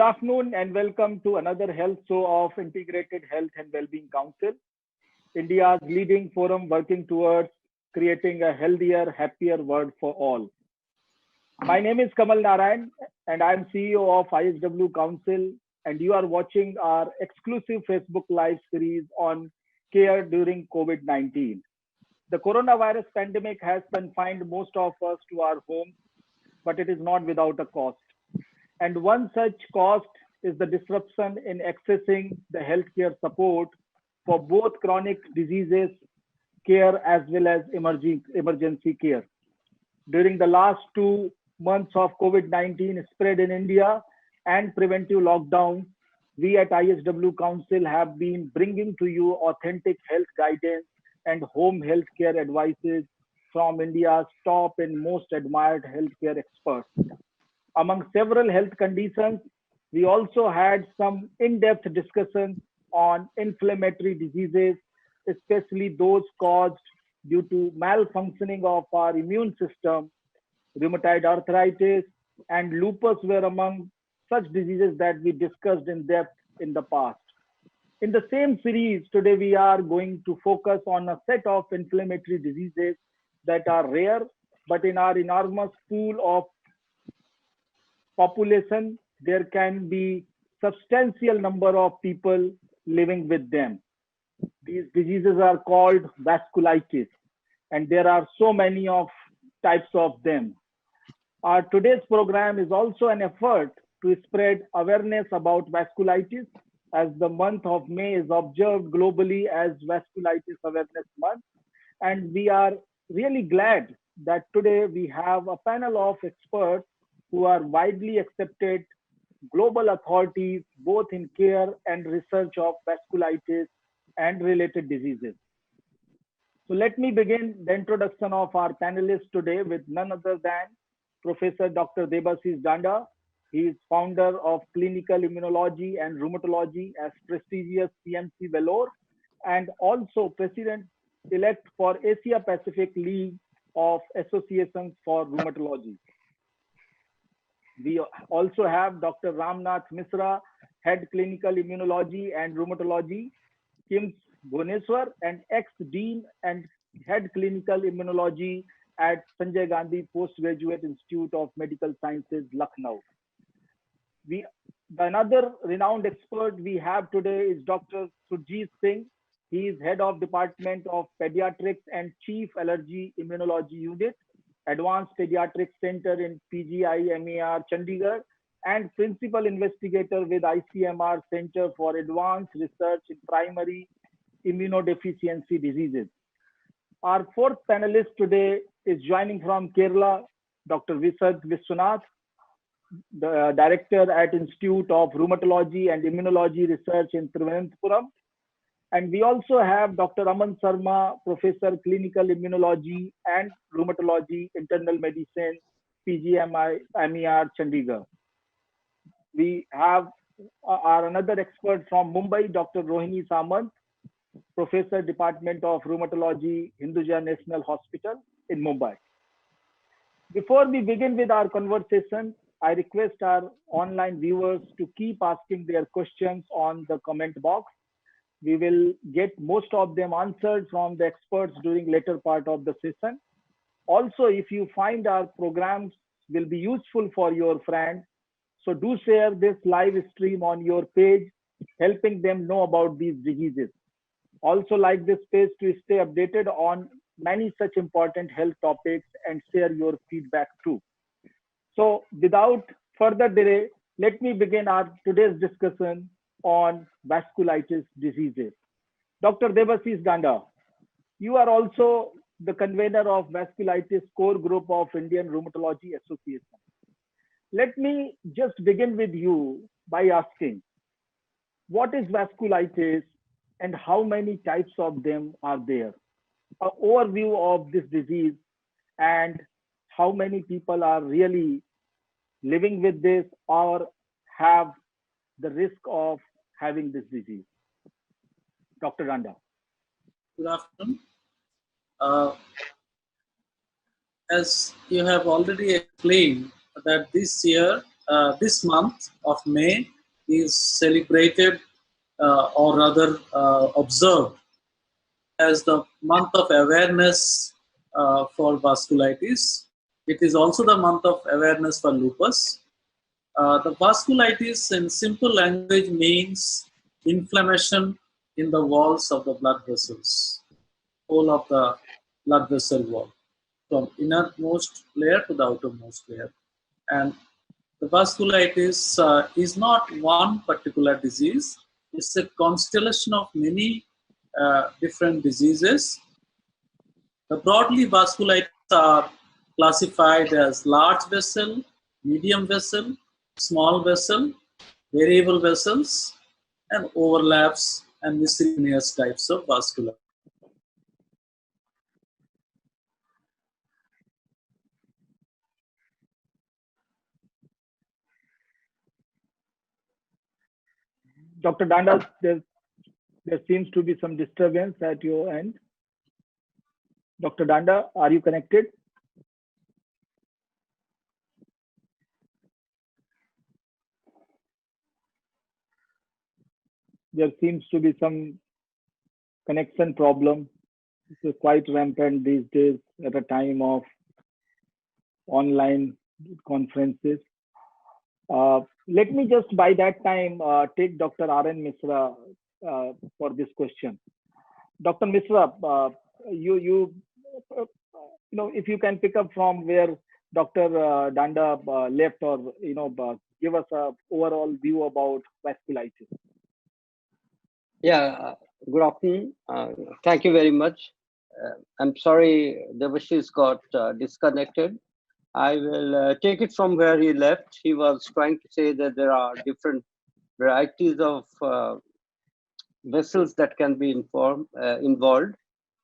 afternoon and welcome to another health show of Integrated Health and Wellbeing Council, India's leading forum working towards creating a healthier, happier world for all. My name is Kamal Narayan and I am CEO of ISW Council, and you are watching our exclusive Facebook Live series on care during COVID-19. The coronavirus pandemic has confined most of us to our homes, but it is not without a cost. And one such cost is the disruption in accessing the healthcare support for both chronic diseases care as well as emergency care. During the last 2 months of COVID-19 spread in India and preventive lockdown, we at ISW Council have been bringing to you authentic health guidance and home healthcare advices from India's top and most admired healthcare experts. Among several health conditions, we also had some in-depth discussions on inflammatory diseases, especially those caused due to malfunctioning of our immune system. Rheumatoid arthritis and lupus were among such diseases that we discussed in depth in the past. In the same series, today we are going to focus on a set of inflammatory diseases that are rare, but in our enormous pool of population, there can be substantial number of people living with them. These diseases are called vasculitis, and there are so many of types of them. Our today's program is also an effort to spread awareness about vasculitis, as the month of May is observed globally as Vasculitis Awareness Month. And we are really glad that today we have a panel of experts who are widely accepted global authorities both in care and research of vasculitis and related diseases. So let me begin the introduction of our panelists today with none other than Professor Dr. Debasish Danda. He is founder of Clinical Immunology and Rheumatology at prestigious CMC Vellore and also President-elect for Asia Pacific League of Associations for Rheumatology. We also have Dr. Ramnath Misra, Head Clinical Immunology and Rheumatology, KIMS Bhubaneswar, and ex-Dean and Head Clinical Immunology at Sanjay Gandhi Postgraduate Institute of Medical Sciences, Lucknow. Another renowned expert we have today is Dr. Surjit Singh. He is Head of Department of Pediatrics and Chief Allergy Immunology Unit, Advanced Pediatric Center in PGIMER, Chandigarh, and Principal Investigator with ICMR Center for Advanced Research in Primary Immunodeficiency Diseases. Our fourth panelist today is joining from Kerala, Dr. Visad Viswanath, the Director at Institute of Rheumatology and Immunology Research in Thiruvananthapuram. And we also have Dr. Aman Sarma, Professor Clinical Immunology and Rheumatology, Internal Medicine, PGIMER, Chandigarh. We have our another expert from Mumbai, Dr. Rohini Samant, Professor, Department of Rheumatology, Hinduja National Hospital in Mumbai. Before we begin with our conversation, I request our online viewers to keep asking their questions on the comment box. We will get most of them answered from the experts during later part of the session. Also, if you find our programs will be useful for your friends, so do share this live stream on your page, helping them know about these diseases. Also like this page to stay updated on many such important health topics and share your feedback too. So without further delay, let me begin our today's discussion on vasculitis diseases. Dr. Debasish Danda, you are also the convener of Vasculitis Core Group of Indian Rheumatology Association. Let me just begin with you by asking, what is vasculitis and how many types of them are there? An overview of this disease and how many people are really living with this or have the risk of having this disease. Dr. Danda. Good afternoon. As you have already explained that this year, this month of May is celebrated or rather observed as the month of awareness for vasculitis. It is also the month of awareness for lupus. The vasculitis in simple language means inflammation in the walls of the blood vessels, whole of the blood vessel wall, from innermost layer to the outermost layer. And the vasculitis is not one particular disease, it's a constellation of many different diseases. The broadly vasculitis are classified as large vessel, medium vessel, small vessel, variable vessels, and overlaps and miscellaneous types of vasculitis. Dr. Danda, there seems to be some disturbance at your end. Dr. Danda, are you connected? There seems to be some connection problem. This is quite rampant these days at a time of online conferences. Let me just by that time take Dr. R.N. Misra for this question. Dr. Misra, you know, if you can pick up from where Dr. Danda left, or give us a overall view about vasculitis. Yeah, good afternoon. Thank you very much. I'm sorry Devashish got disconnected. I will take it from where he left. He was trying to say that there are different varieties of vessels that can be involved.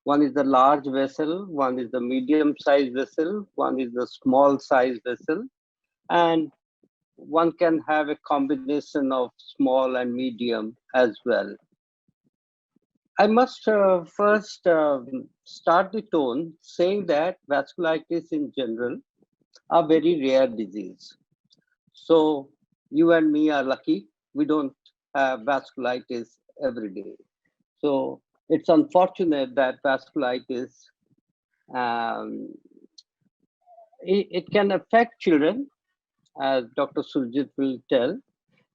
One is the large vessel, one is the medium-sized vessel, one is the small-sized vessel, and one can have a combination of small and medium as well. I must first start the tone saying that vasculitis in general are very rare disease. So you and me are lucky. We don't have vasculitis every day. So it's unfortunate that vasculitis, it can affect children, as Dr. Surjit will tell.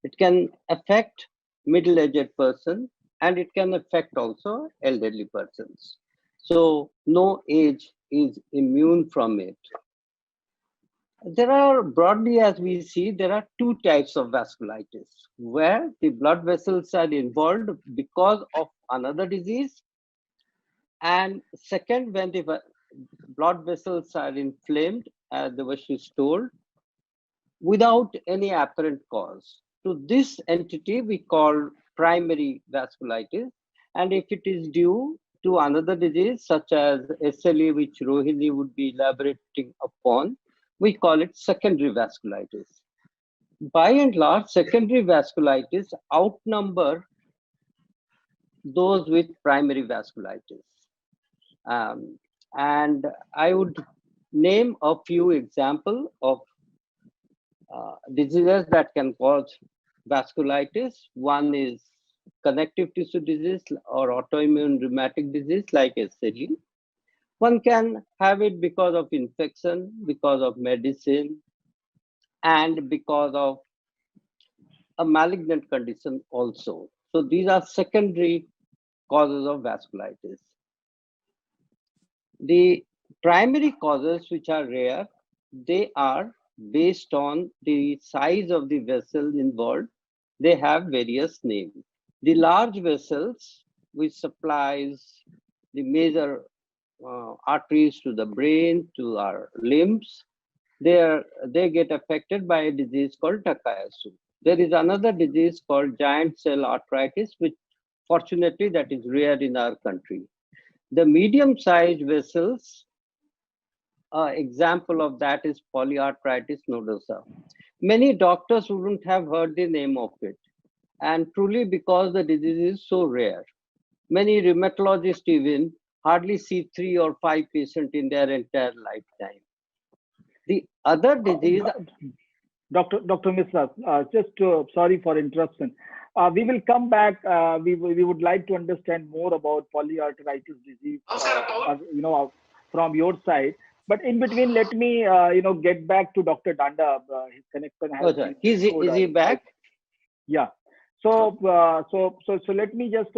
It can affect middle-aged person, and it can affect also elderly persons. So no age is immune from it. There are, broadly as we see, there are two types of vasculitis, where the blood vessels are involved because of another disease. And second, when the blood vessels are inflamed, as Devashish told, without any apparent cause. To this entity we call primary vasculitis, and if it is due to another disease such as SLE, which Rohini would be elaborating upon, we call it secondary vasculitis. By and large, secondary vasculitis outnumber those with primary vasculitis. And I would name a few examples of diseases that can cause vasculitis. One is connective tissue disease or autoimmune rheumatic disease like SLE. One can have it because of infection, because of medicine, and because of a malignant condition also. So these are secondary causes of vasculitis. The primary causes, which are rare, they are based on the size of the vessel involved. They have various names. The large vessels, which supplies the major arteries to the brain, to our limbs, they get affected by a disease called Takayasu. There is another disease called giant cell arteritis, which fortunately that is rare in our country. The medium-sized vessels, example of that is polyarteritis nodosa. Many doctors wouldn't have heard the name of it, and truly because the disease is so rare. Many rheumatologists even hardly see 3 or 5 patients in their entire lifetime. The other disease, Dr. Misra, sorry for interruption. We will come back. We would like to understand more about polyarteritis disease, from your side. But in between, let me, get back to Dr. Danda. His connection has been Is he back? Yeah. So let me just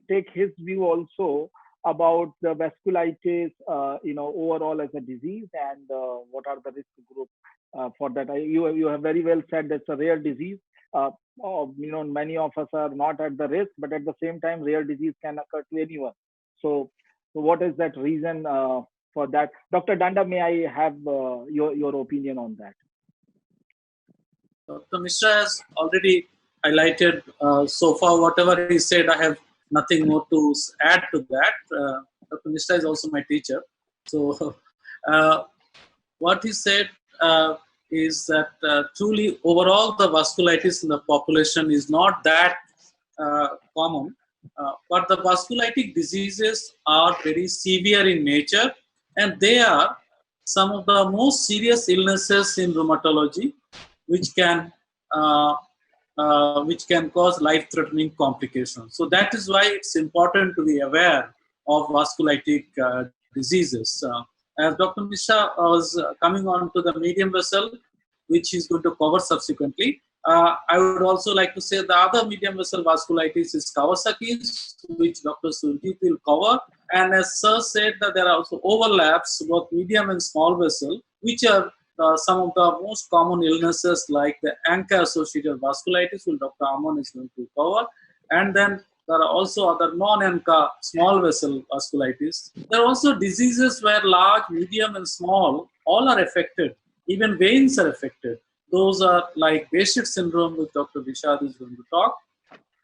take his view also about the vasculitis, overall as a disease, and what are the risk groups for that. You have very well said that's a rare disease. Many of us are not at the risk, but at the same time, rare disease can occur to anyone. So what is that reason for that? Dr. Danda, may I have your opinion on that? Dr. Mishra has already highlighted so far whatever he said. I have nothing more to add to that. Dr. Mishra is also my teacher. So what he said is that truly overall the vasculitis in the population is not that common. But the vasculitic diseases are very severe in nature, and they are some of the most serious illnesses in rheumatology, which can cause life-threatening complications. So that is why it's important to be aware of vasculitic diseases. As Dr. Mishra was coming on to the medium vessel, which he's going to cover subsequently, I would also like to say the other medium vessel vasculitis is Kawasaki's, which Dr. Surjit will cover. And as Sir said, that there are also overlaps, both medium and small vessel, which are some of the most common illnesses like the ANCA-associated vasculitis, which Dr. Aman is going to cover. And then there are also other non-ANCA small vessel vasculitis. There are also diseases where large, medium, and small all are affected. Even veins are affected. Those are like Behçet syndrome, which Dr. Vishad is going to talk.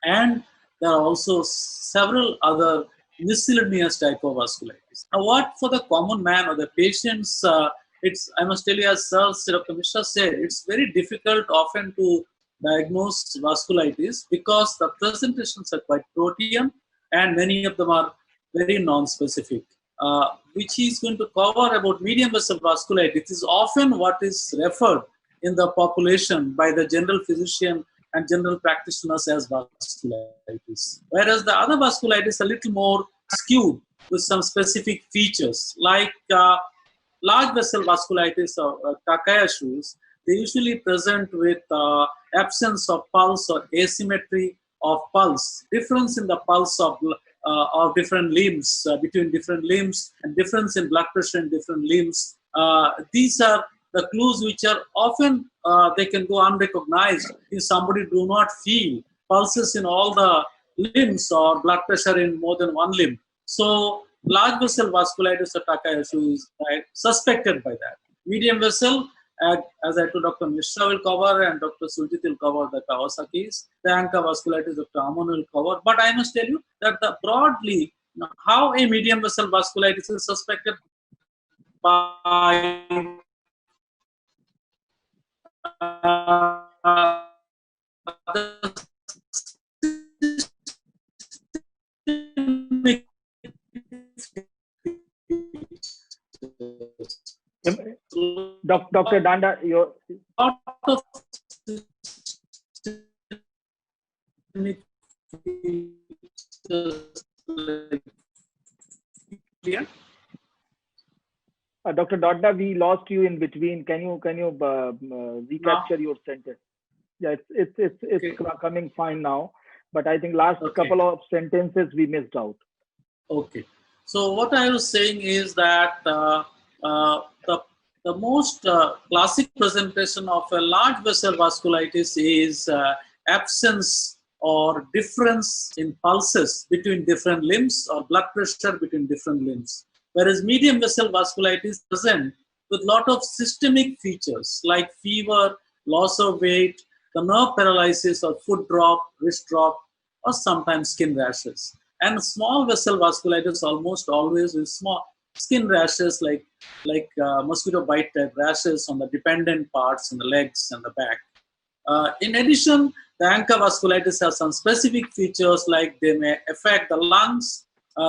And there are also several other miscellaneous type of vasculitis. Now, what for the common man or the patients, I must tell you, as Dr. Mishra said, it's very difficult often to diagnose vasculitis because the presentations are quite protean and many of them are very non-specific. Which he is going to cover about medium vessel vasculitis is often what is referred in the population by the general physician and general practitioners as vasculitis. Whereas the other vasculitis are a little more skewed with some specific features like large vessel vasculitis or Takayasu's. They usually present with absence of pulse or asymmetry of pulse, difference in the pulse of different limbs, between different limbs, and difference in blood pressure in different limbs. These are the clues which are often, they can go unrecognized if somebody do not feel pulses in all the limbs or blood pressure in more than one limb. So large vessel vasculitis or Takayasu is suspected by that. Medium vessel, as I told, Dr. Mishra will cover and Dr. Surjit will cover the Kawasaki's. The ANCA vasculitis, Dr. Aman will cover. But I must tell you that broadly, how a medium vessel vasculitis is suspected by Dr. Danda, your Dr. Danda, we lost you in between. Can you recapture your sentence? Yeah, it's okay. Coming fine now, but I think last couple of sentences we missed out. Okay, so what I was saying is that the most classic presentation of a large vessel vasculitis is absence or difference in pulses between different limbs or blood pressure between different limbs. Whereas medium vessel vasculitis present with lot of systemic features like fever, loss of weight, the nerve paralysis or foot drop, wrist drop, or sometimes skin rashes. And small vessel vasculitis almost always is small skin rashes like mosquito bite type rashes on the dependent parts in the legs and the back. In addition, the ANCA vasculitis has some specific features like they may affect the lungs,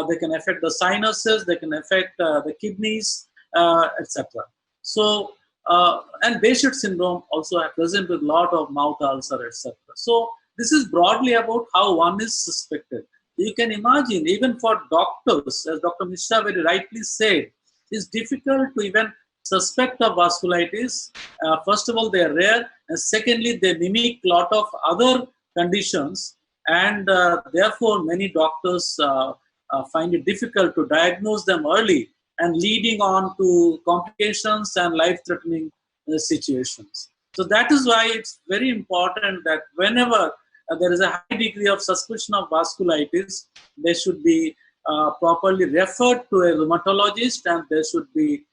they can affect the sinuses, they can affect the kidneys, etc. So And Behçet syndrome also present with a lot of mouth ulcer, etc. So this is broadly about how one is suspected. You can imagine, even for doctors, as Dr. Mishra very rightly said, it's difficult to even suspect of vasculitis. First of all, they are rare, and secondly, they mimic a lot of other conditions, and therefore many doctors find it difficult to diagnose them early and leading on to complications and life-threatening situations. So that is why it's very important that whenever there is a high degree of suspicion of vasculitis, they should be properly referred to a rheumatologist, and they should be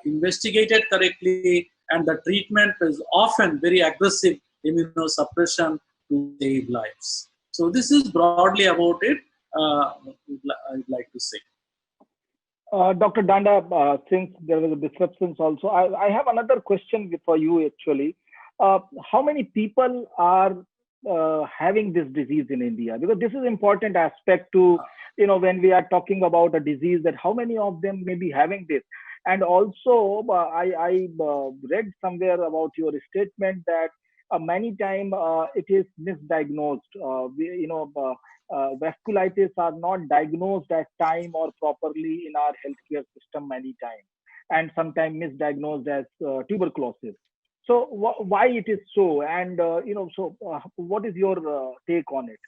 investigated correctly, and the treatment is often very aggressive immunosuppression to save lives. So this is broadly about it, I'd like to say. Dr. Danda, since there was a disruption also, I have another question for you actually. How many people are having this disease in India? Because this is important aspect to, when we are talking about a disease, that how many of them may be having this. And also, I read somewhere about your statement that many times it is misdiagnosed. Vasculitis are not diagnosed at time or properly in our healthcare system many times, and sometimes misdiagnosed as tuberculosis. So why it is so, and what is your take on it?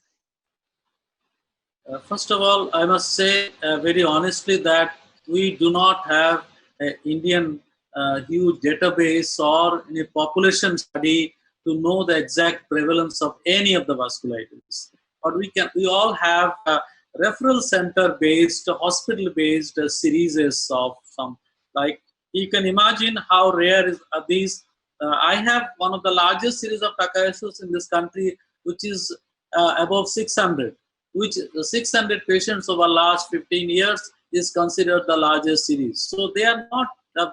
First of all, I must say very honestly that we do not have an Indian huge database or any population study to know the exact prevalence of any of the vasculitis. But we all have referral center based, hospital based series of some, like you can imagine how rare is these. I have one of the largest series of Takayasu's in this country, which is above 600, which 600 patients over last 15 years is considered the largest series. So they are not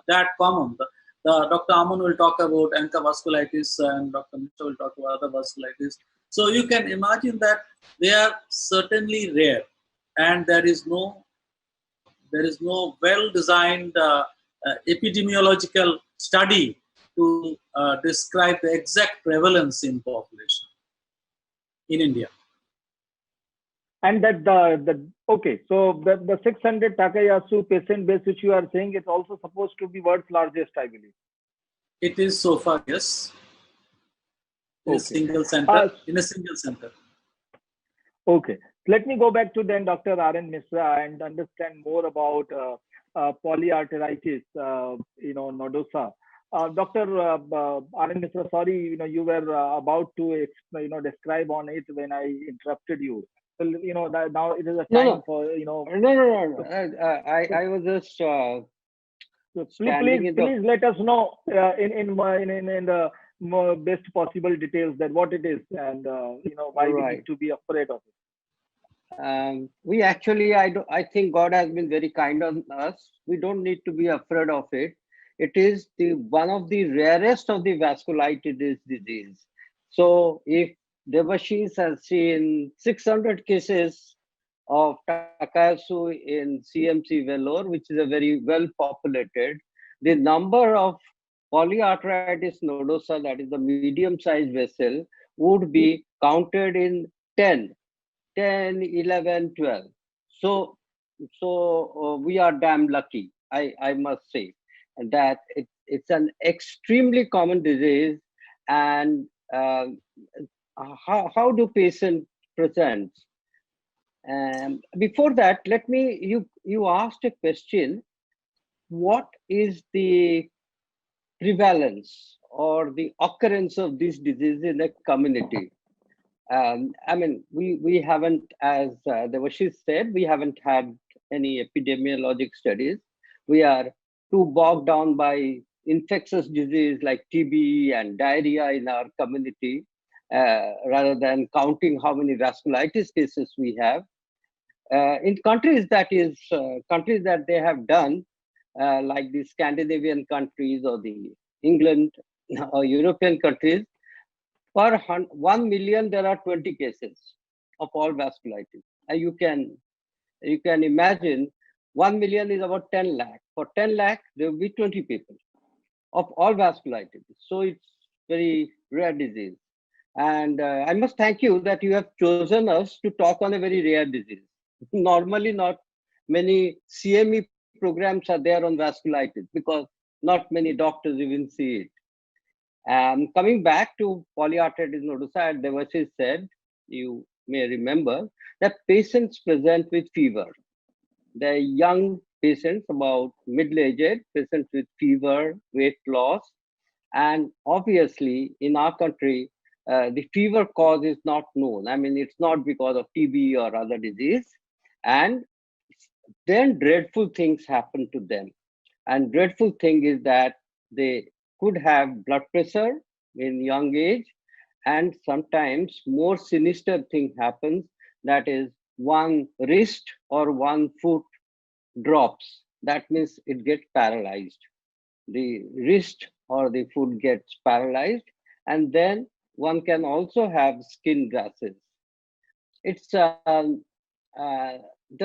that common. Dr. Aman will talk about ANCA vasculitis, and Dr. Mishra will talk about other vasculitis. So you can imagine that they are certainly rare, and there is no well-designed epidemiological study to describe the exact prevalence in population in India. And that okay, so the 600 Takayasu patient base which you are saying, it's also supposed to be world's largest, I believe. It is so far, yes. In a single center. Okay, let me go back to then Dr. R.N. Mishra and understand more about polyarteritis, nodosa. Dr. R.N. Mishra, sorry, you were about to describe on it when I interrupted you. So, now it is a time for No. I was just so please let us know in the best possible details that what it is, and why we need to be afraid of it. We actually, I think God has been very kind on us. We don't need to be afraid of it. It is one of the rarest of the vasculitis disease. So if Debashis has seen 600 cases of Takayasu in CMC Vellore, which is a very well populated, the number of polyarteritis nodosa, that is the medium-sized vessel, would be counted in 10, 11, 12. So we are damn lucky, I must say, that it's an extremely common disease. And how do patients present? Before that, you asked a question: what is the prevalence or the occurrence of this disease in a community? I mean, we haven't, as Debashis said, we haven't had any epidemiologic studies. We are too bogged down by infectious disease like TB and diarrhea in our community, rather than counting how many vasculitis cases we have. In countries that they have done, like the Scandinavian countries or the England or European countries, per 1 million there are 20 cases of all vasculitis. You can imagine 1 million is about 10 lakh. For 10 lakh, there will be 20 people. of all vasculitis. So it's very rare disease. And I must thank you that you have chosen us to talk on a very rare disease. Normally, not many CME programs are there on vasculitis because not many doctors even see it. Coming back to polyarteritis nodosa, as Devashish said, you may remember that patients present with fever. They're young patients, about middle-aged patients with fever, weight loss, and obviously in our country, the fever cause is not known. I mean, it's not because of TB or other disease. And then dreadful things happen to them. And dreadful thing is that they could have blood pressure in young age, and sometimes more sinister thing happens, that is one wrist or one foot drops. That means it gets paralyzed. The wrist or the foot gets paralyzed, and then one can also have skin grasses. It's there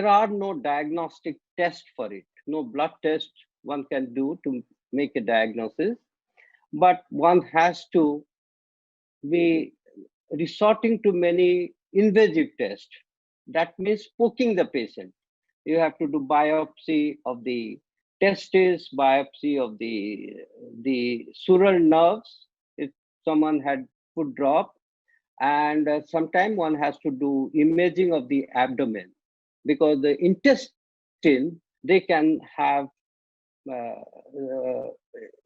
are no diagnostic tests for it, no blood test one can do to make a diagnosis, but one has to be resorting to many invasive tests. That means poking the patient. You have to do biopsy of the testes, biopsy of the sural nerves if someone had foot drop, and sometimes one has to do imaging of the abdomen because the intestine, they can have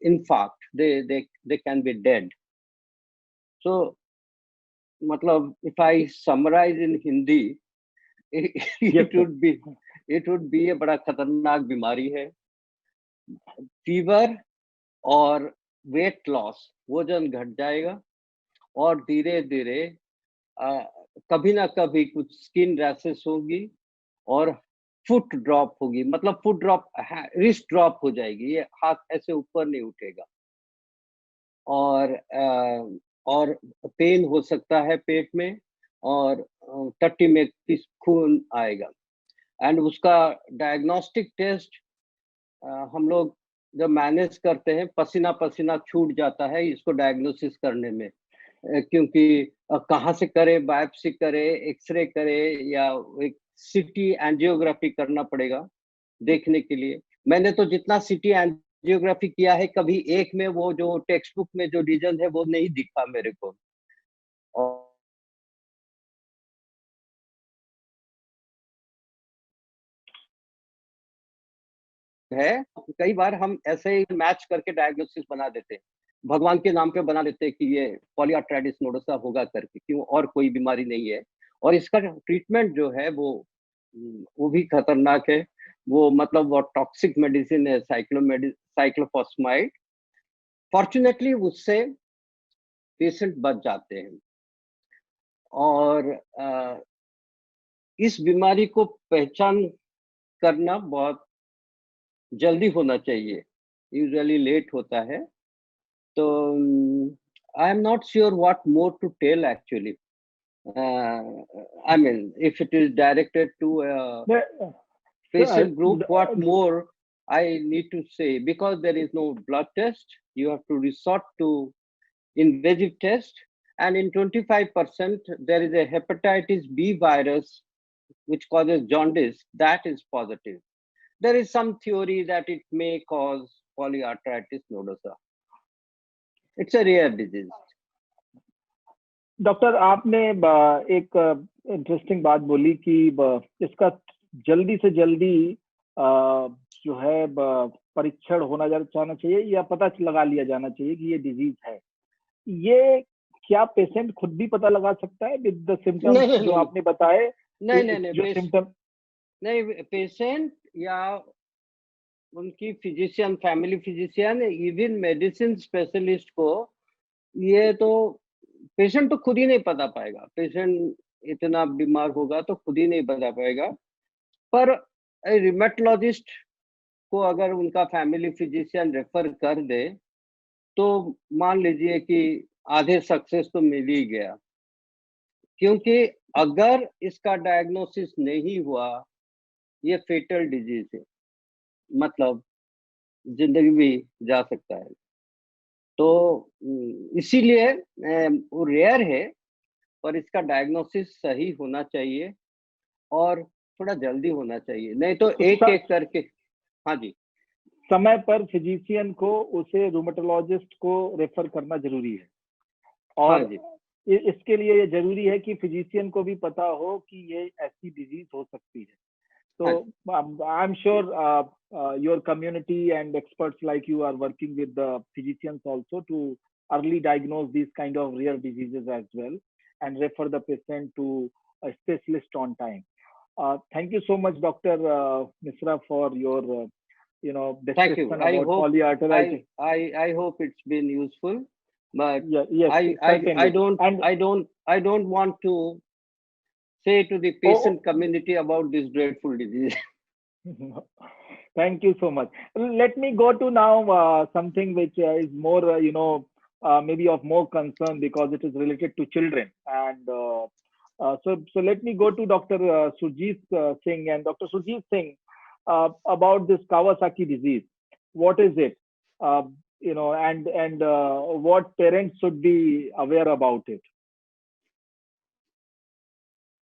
infarct, they can be dead. So matlab, if I summarize in Hindi, it would be a बड़ा खतरनाक बीमारी है. Fever और weight loss, वजन घट जाएगा और धीरे धीरे कभी ना कभी कुछ स्किन रैशेस होगी और फुट ड्रॉप होगी. मतलब फुट ड्रॉप, रिस्ट ड्रॉप हो जाएगी, ये हाथ ऐसे ऊपर नहीं उठेगा. और पेन हो सकता है पेट में, और टट्टी में खून आएगा. एंड उसका डायग्नोस्टिक टेस्ट हम लोग जब मैनेज करते हैं, पसीना पसीना छूट जाता है इसको डायग्नोसिस करने में, क्योंकि कहाँ से करे, बायोप्सी करे, एक्सरे करे, या एक सिटी एंजियोग्राफी करना पड़ेगा देखने के लिए. मैंने तो जितना सिटी एंजियोग्राफी किया है, कभी एक में वो जो टेक्स्ट बुक में जो रीजन है वो नहीं दिखा मेरे को. है कई बार हम ऐसे ही मैच करके डायग्नोसिस बना देते हैं, भगवान के नाम पे बना देते हैं कि ये पॉलीआर्थराइटिस नोडोसा होगा करके, क्यों, और कोई बीमारी नहीं है. और इसका ट्रीटमेंट जो है वो भी खतरनाक है. वो मतलब वो टॉक्सिक मेडिसिन है, साइक्लोफॉस्फामाइड. फॉर्चुनेटली उससे पेशेंट बच जाते हैं. और इस बीमारी को पहचान करना बहुत जल्दी होना चाहिए, यूजुअली लेट होता है. तो I am not sure what more to tell actually. I mean, if it is directed to a patient group, what more I need to say? Because there is no blood test, you have to resort to invasive test. And in 25%, there is a hepatitis B virus which causes jaundice, that is positive. There is some theory that it may cause polyarteritis nodosa. It's a rare disease. Doctor, आपने एक interesting बात बोली कि इसका जल्दी से जल्दी जो है परीक्षण होना जाना चाहिए या पता लगा लिया जाना चाहिए कि ये डिजीज है. ये क्या पेशेंट खुद भी पता लगा सकता है विद द सिम्टम्स जो आपने बताए? नहीं, पेशेंट या उनकी physician, family physician, even medicine specialist को ये तो पेशेंट तो खुद ही नहीं पता पाएगा. पेशेंट इतना बीमार होगा तो खुद ही नहीं बता पाएगा. पर रिमेटोलॉजिस्ट को अगर उनका फैमिली फिजिशियन रेफर कर दे तो मान लीजिए कि आधे सक्सेस तो मिल ही गया. क्योंकि अगर इसका डायग्नोसिस नहीं हुआ, ये फेटल डिजीज है, मतलब जिंदगी भी जा सकता है. तो इसीलिए वो रेयर है, पर इसका डायग्नोसिस सही होना चाहिए और थोड़ा जल्दी होना चाहिए, नहीं तो एक एक करके। हाँ जी, समय पर फिजिशियन को उसे रूमेटोलॉजिस्ट को रेफर करना जरूरी है। और हाँ जी, इसके लिए ये जरूरी है कि फिजिशियन को भी पता हो कि ये ऐसी डिजीज हो सकती है। हाँ So I'm sure your community and experts like you are working with the physicians also to early diagnose these kind of rare diseases as well and refer the patient to a specialist on time. Thank you so much, Dr. Misra, for your thank you. description about polyarteritis. I hope it's been useful, but Yeah, yes, I certainly. don't And want to say to the oh, patient community about this dreadful disease. thank you so much. Let me go to now something which is more, maybe of more concern because it is related to children. And so let me go to Dr. Surjit Singh and Dr. Surjit Singh about this Kawasaki disease. What is it? Uh, and what parents should be aware about it.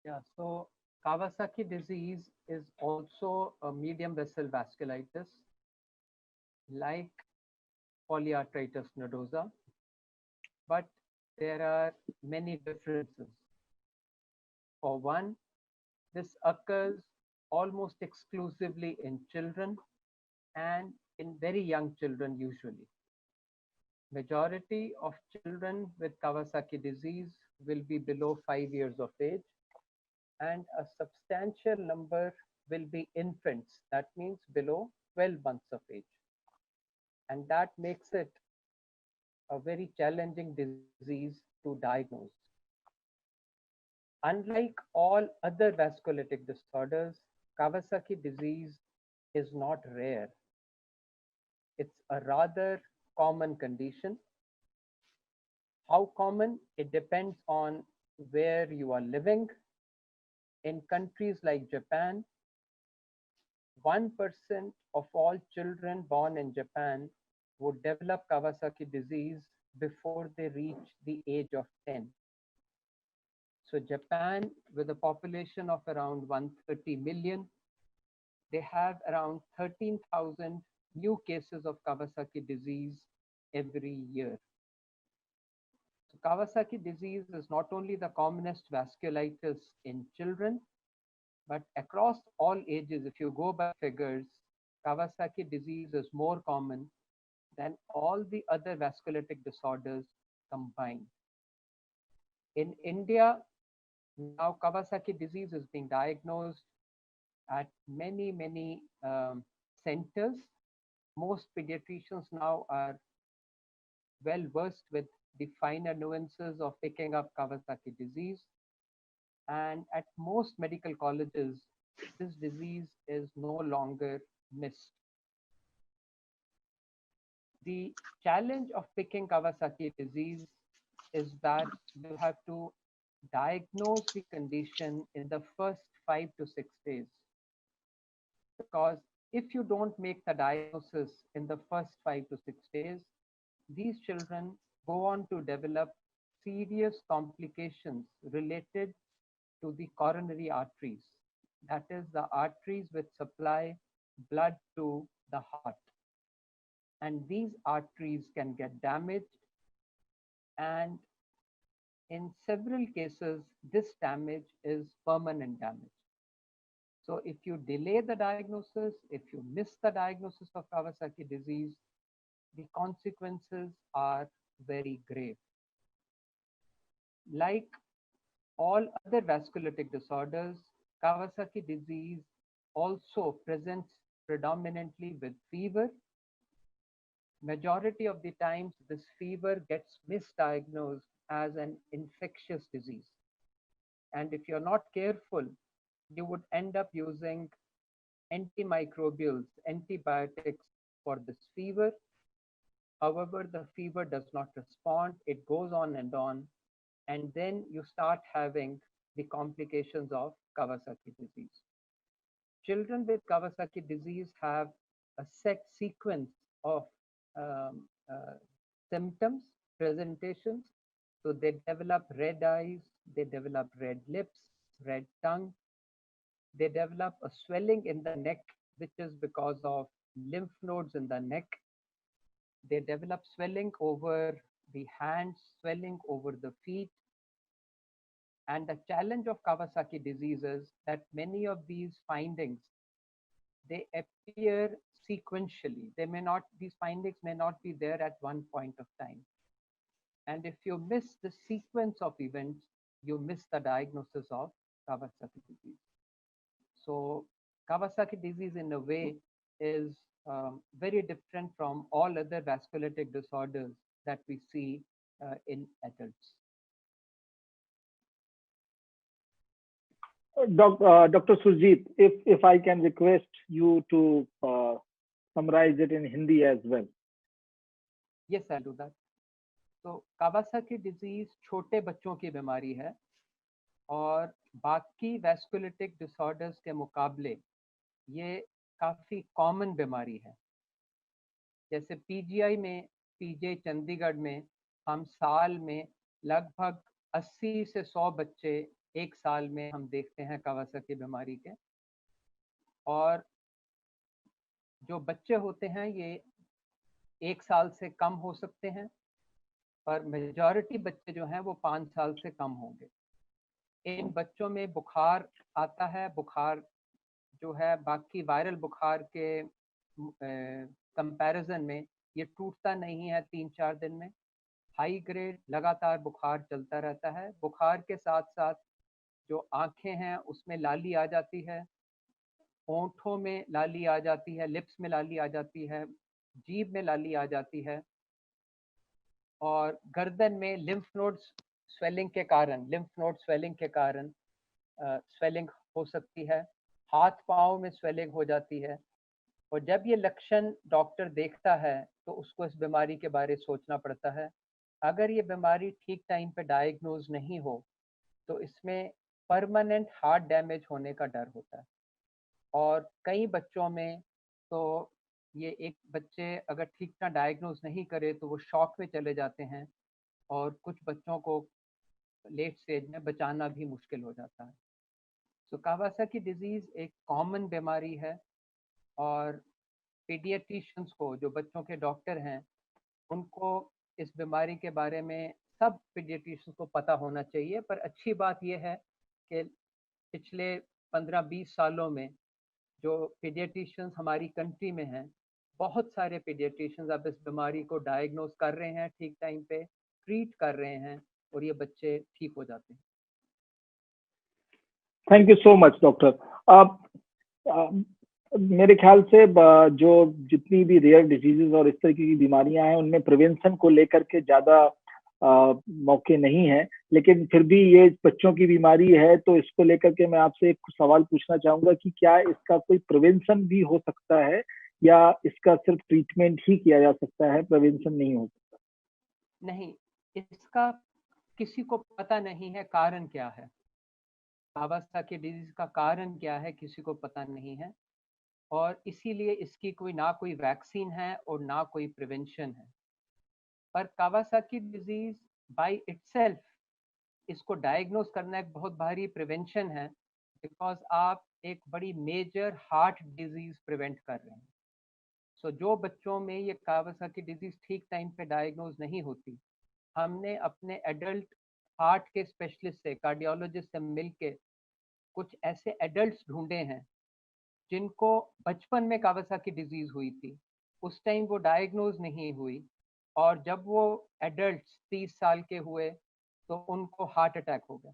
Yeah, so Kawasaki disease is also a medium vessel vasculitis like polyarteritis nodosa, but there are many differences. For one, this occurs almost exclusively in children and in very young children usually. Majority of children with Kawasaki disease will be below 5 years of age, and a substantial number will be infants, that means below 12 months of age. And that makes it a very challenging disease to diagnose. Unlike all other vasculitic disorders, Kawasaki disease is not rare. It's a rather common condition. How common? It depends on where you are living. In countries like Japan, 1% of all children born in Japan would develop Kawasaki disease before they reach the age of 10. So Japan, with a population of around 130 million, they have around 13,000 new cases of Kawasaki disease every year. So Kawasaki disease is not only the commonest vasculitis in children, but across all ages, if you go by figures, Kawasaki disease is more common than all the other vasculitic disorders combined. In India, now Kawasaki disease is being diagnosed at many centers. Most pediatricians now are well versed with the finer nuances of picking up Kawasaki disease. And at most medical colleges, this disease is no longer missed. The challenge of picking Kawasaki disease is that you have to diagnose the condition in the first 5 to 6 days. Because if you don't make the diagnosis in the first 5 to 6 days, these children go on to develop serious complications related to the coronary arteries. That is, the arteries which supply blood to the heart. And these arteries can get damaged, and in several cases, this damage is permanent damage. So if you delay the diagnosis, if you miss the diagnosis of Kawasaki disease, the consequences are very grave. Like all other vasculitic disorders, Kawasaki disease also presents predominantly with fever. Majority of the times, this fever gets misdiagnosed as an infectious disease. And if you're not careful, you would end up using antimicrobials, antibiotics for this fever. However, the fever does not respond, it goes on, and then you start having the complications of Kawasaki disease. Children with Kawasaki disease have a set sequence of symptoms, presentations. So they develop red eyes, they develop red lips, red tongue, they develop a swelling in the neck, which is because of lymph nodes in the neck. They develop swelling over the hands, swelling over the feet. And the challenge of Kawasaki disease is that many of these findings, they appear sequentially. These findings may not be there at one point of time. And if you miss the sequence of events, you miss the diagnosis of Kawasaki disease. So Kawasaki disease in a way is very different from all other vasculitic disorders that we see in adults. Dr. Surjit, if I can request you to summarize it in Hindi as well. Yes, I'll do that. तो Kawasaki disease छोटे बच्चों की बीमारी है और बाकी वैस्कुलिटिक disorders के मुकाबले ये काफ़ी कॉमन बीमारी है। जैसे पीजीआई में, पीजे चंडीगढ़ में हम साल में लगभग 80 से 100 बच्चे एक साल में हम देखते हैं कावासाकी बीमारी के। और जो बच्चे होते हैं ये 1 साल से कम हो सकते हैं, पर मेजॉरिटी बच्चे जो हैं वो 5 साल से कम होंगे। इन बच्चों में बुखार आता है। बुखार जो है बाकी वायरल बुखार के कंपैरिजन में ये टूटता नहीं है 3-4 दिन में। हाई ग्रेड लगातार बुखार चलता रहता है। बुखार के साथ साथ जो आंखें हैं उसमें लाली आ जाती है, होंठों में लाली आ जाती है, लिप्स में लाली आ जाती है, जीभ में लाली आ जाती है और गर्दन में लिम्फ नोड स्वेलिंग के कारण स्वेलिंग हो सकती है। हाथ पाँव में स्वेलिंग हो जाती है। और जब ये लक्षण डॉक्टर देखता है तो उसको इस बीमारी के बारे में सोचना पड़ता है। अगर ये बीमारी ठीक टाइम पे डायग्नोज नहीं हो तो इसमें परमानेंट हार्ट डैमेज होने का डर होता है। और कई बच्चों में तो ये एक बच्चे अगर ठीक ना डायग्नोज नहीं करे तो वो शॉक में चले जाते हैं और कुछ बच्चों को लेट स्टेज में बचाना भी मुश्किल हो जाता है। तो कावासाकी डिजीज़ एक कॉमन बीमारी है और पीडियाट्रिशियंस को, जो बच्चों के डॉक्टर हैं, उनको इस बीमारी के बारे में सब पीडियाट्रिशियंस को पता होना चाहिए। पर अच्छी बात यह है कि पिछले 15-20 सालों में जो पीडियाट्रिशियंस हमारी कंट्री में हैं, बहुत सारे पीडियाट्रिशियंस अब इस बीमारी को डायग्नोज कर रहे हैं, ठीक टाइम पे ट्रीट कर रहे हैं और ये बच्चे ठीक हो जाते हैं। Thank you so much doctor. मेरे ख्याल से जो जितनी भी रेयर डिजीजेस और इस तरीके की बीमारियां हैं उनमें प्रिवेंशन को लेकर के ज्यादा मौके नहीं है, लेकिन फिर भी ये बच्चों की बीमारी है तो इसको लेकर के मैं आपसे एक सवाल पूछना चाहूंगा कि क्या इसका कोई प्रिवेंशन भी हो सकता है या इसका सिर्फ ट्रीटमेंट ही किया जा सकता है, प्रिवेंशन नहीं हो सकता? नहीं, इसका किसी को पता नहीं है कारण क्या है। कावासाकी डिजीज का कारण क्या है किसी को पता नहीं है और इसीलिए इसकी ना कोई वैक्सीन है और ना कोई प्रिवेंशन है। पर कावासाकी डिजीज बाय इटसेल्फ, इसको डायग्नोज करना एक बहुत भारी प्रिवेंशन है, बिकॉज आप एक बड़ी मेजर हार्ट डिजीज प्रिवेंट कर रहे हैं। सो जो बच्चों में ये कावासाकी डिजीज ठीक टाइम पे डायग्नोज नहीं होती, हमने अपने एडल्ट हार्ट के स्पेशलिस्ट से, कार्डियोलॉजिस्ट से मिलके कुछ ऐसे एडल्ट्स ढूंढे हैं जिनको बचपन में कावासाकी डिजीज हुई थी, उस टाइम वो डायग्नोज नहीं हुई और जब वो एडल्ट्स 30 साल के हुए तो उनको हार्ट अटैक हो गया।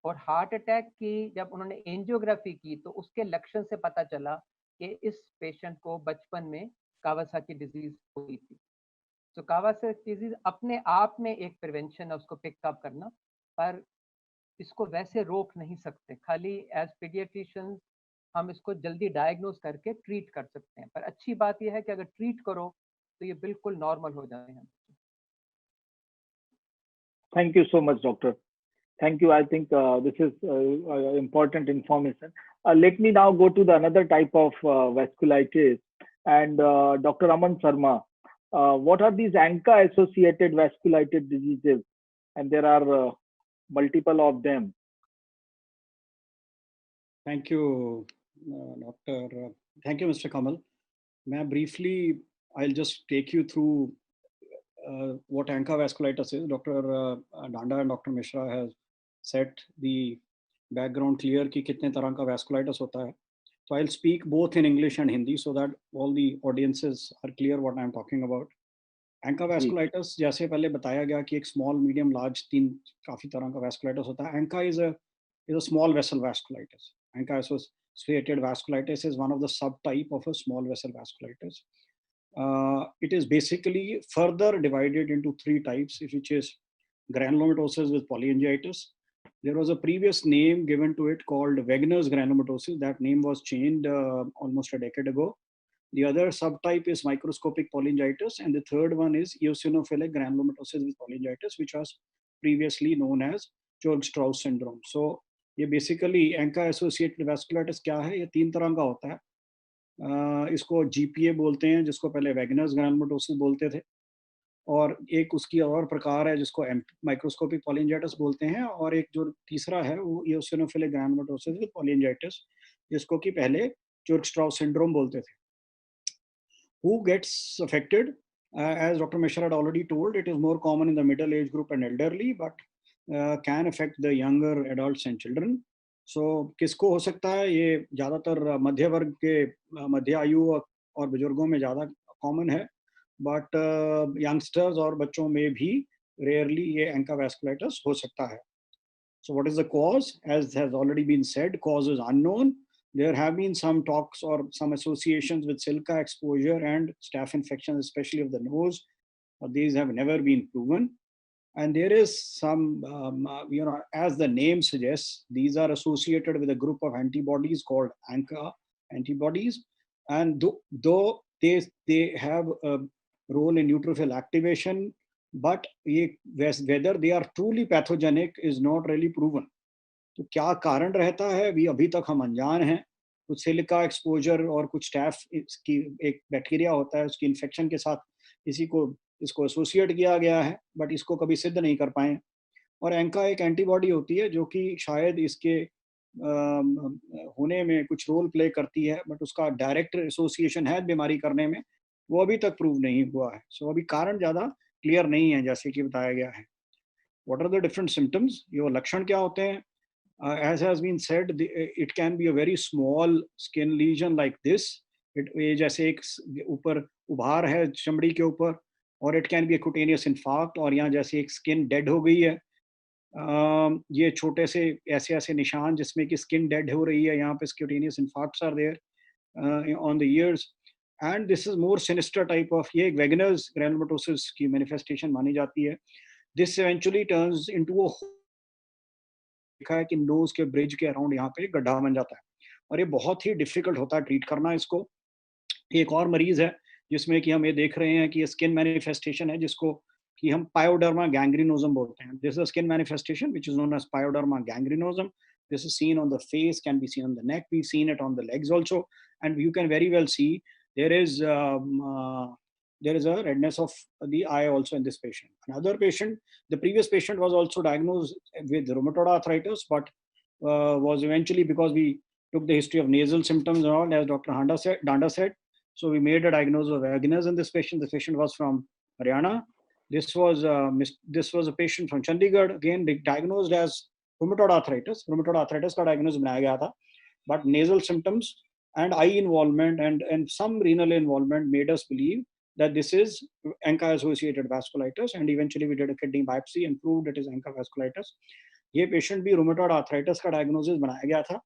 और हार्ट अटैक की जब उन्होंने एंजियोग्राफी की तो उसके लक्षण से पता चला कि इस पेशेंट को बचपन में कावासाकी डिजीज हुई थी। तो कावासाकी डिजीज अपने आप में एक प्रिवेंशन है उसको पिकअप करना, पर इसको वैसे रोक नहीं सकते। खाली एज पीडियाट्रिशियंस हम इसको जल्दी डायग्नोज करके ट्रीट कर सकते हैं, पर अच्छी बात यह है कि अगर ट्रीट करो तो ये बिल्कुल नॉर्मल हो जाते हैं। Thank you so much, doctor. Thank you. I think this is important information. Let me now go to the another type of vasculitis. And Dr. Aman Sharma, what are these ANCA-associated vasculitis diseases? And there are multiple of them. Thank you, Doctor. Thank you, Mr. Kamal. Briefly, I'll just take you through what ANCA vasculitis is. Dr. Dhanda and Dr. Mishra has set the background clear कि कितने तरह का vasculitis होता है. So I'll speak both in English and Hindi so that all the audiences are clear what I'm talking about. ANCA vasculitis जैसे पहले बताया गया कि एक small, medium, large तीन काफी तरह का vasculitis होता है. ANCA is a small vessel vasculitis. ANCA associated vasculitis is one of the subtype of a small vessel vasculitis. It is basically further divided into three types, which is granulomatosis with polyangiitis. There was a previous name given to it called Wegener's granulomatosis. That name was changed almost a decade ago. The other subtype is microscopic polyangiitis, and the third one is eosinophilic granulomatosis with polyangiitis, which was previously known as Churg-Strauss syndrome. So, ये basically ANCA-associated vasculitis क्या है? ये तीन तरह का होता है. इसको GPA बोलते हैं, जिसको पहले Wegener's granulomatosis बोलते थे, और एक उसकी और प्रकार है जिसको माइक्रोस्कोपिक पोलियंजाइटिस बोलते हैं, और एक जो तीसरा है वो eosinophilic granulomatosis with polyangiitis, जिसको कि पहले Churg-Strauss syndrome बोलते थे. Who gets affected? As Dr. Mishra had already told, it is more common in the middle age group and elderly, but can affect the younger adults and children. So, किसको हो सकता है? ये ज़्यादातर मध्य वर्ग के मध्य आयु और बुजुर्गों में ज़्यादा कॉमन है, बट यंगस्टर्स और बच्चों में भी रेयरली ये ANCA vasculitis हो सकता है. So, what is the cause? As has already been said, cause is unknown. There have been some talks or some associations with silica exposure and staph infections, especially of the nose. These have never been proven. And there is some, as the name suggests, these are associated with a group of antibodies called ANCA antibodies. And though they have a role in neutrophil activation, but whether they are truly pathogenic is not really proven. तो क्या कारण रहता है अभी तक हम अनजान हैं. कुछ सिलिका एक्सपोजर और कुछ स्टैफ की एक बैक्टीरिया होता है, उसकी इन्फेक्शन के साथ इसको एसोसिएट किया गया है, बट इसको कभी सिद्ध नहीं कर पाए. और ANCA एक एंटीबॉडी होती है जो कि शायद इसके होने में कुछ रोल प्ले करती है, बट उसका डायरेक्ट एसोसिएशन है बीमारी करने में, वो अभी तक प्रूव नहीं हुआ है. सो अभी कारण ज़्यादा क्लियर नहीं है जैसे कि बताया गया है. What are the different symptoms? ये लक्षण क्या होते हैं? As has been said, it can be a very small skin lesion like this. ये जैसे एक ऊपर उभार है चमड़ी के ऊपर, और it can be a cutaneous infarct, और यहाँ जैसे एक skin dead हो गई है. ये छोटे से ऐसे निशान जिसमें कि skin dead हो रही है, यहाँ पे cutaneous infarcts are there on the ears. And this is more sinister type of, ये एक Wegener's granulomatosis की manifestation मानी जाती है. This eventually turns into a, देखा है कि नोज के ब्रिज के अराउंड यहाँ पे गड्ढा बन जाता है, और ये बहुत ही डिफिकल्ट होता है ट्रीट करना इसको. एक और मरीज है जिसमें कि हम ये देख रहे हैं कि ये स्किन मैनिफेस्टेशन है, जिसको कि हम पायोडर्मा गैंग्रीनोजम बोलते हैं. This is a skin manifestation which is known as pyoderma gangrenosum. This is seen on the face, can be seen on the neck, we see it on the legs also, and you can very well see there is a redness of the eye also in this patient. Another patient, the previous patient was also diagnosed with rheumatoid arthritis, but was eventually, because we took the history of nasal symptoms and all, as Dr. Dhanda said, so we made a diagnosis of Wegener's in this patient. The patient was from Haryana. This was a patient from Chandigarh, again diagnosed as rheumatoid arthritis. Rheumatoid arthritis का diagnosis बनाया गया था, but nasal symptoms and eye involvement and some renal involvement made us believe that this is ANCA-associated vasculitis, and eventually we did a kidney biopsy and proved it is ANCA vasculitis. ये patient भी rheumatoid arthritis का diagnosis बनाया गया था.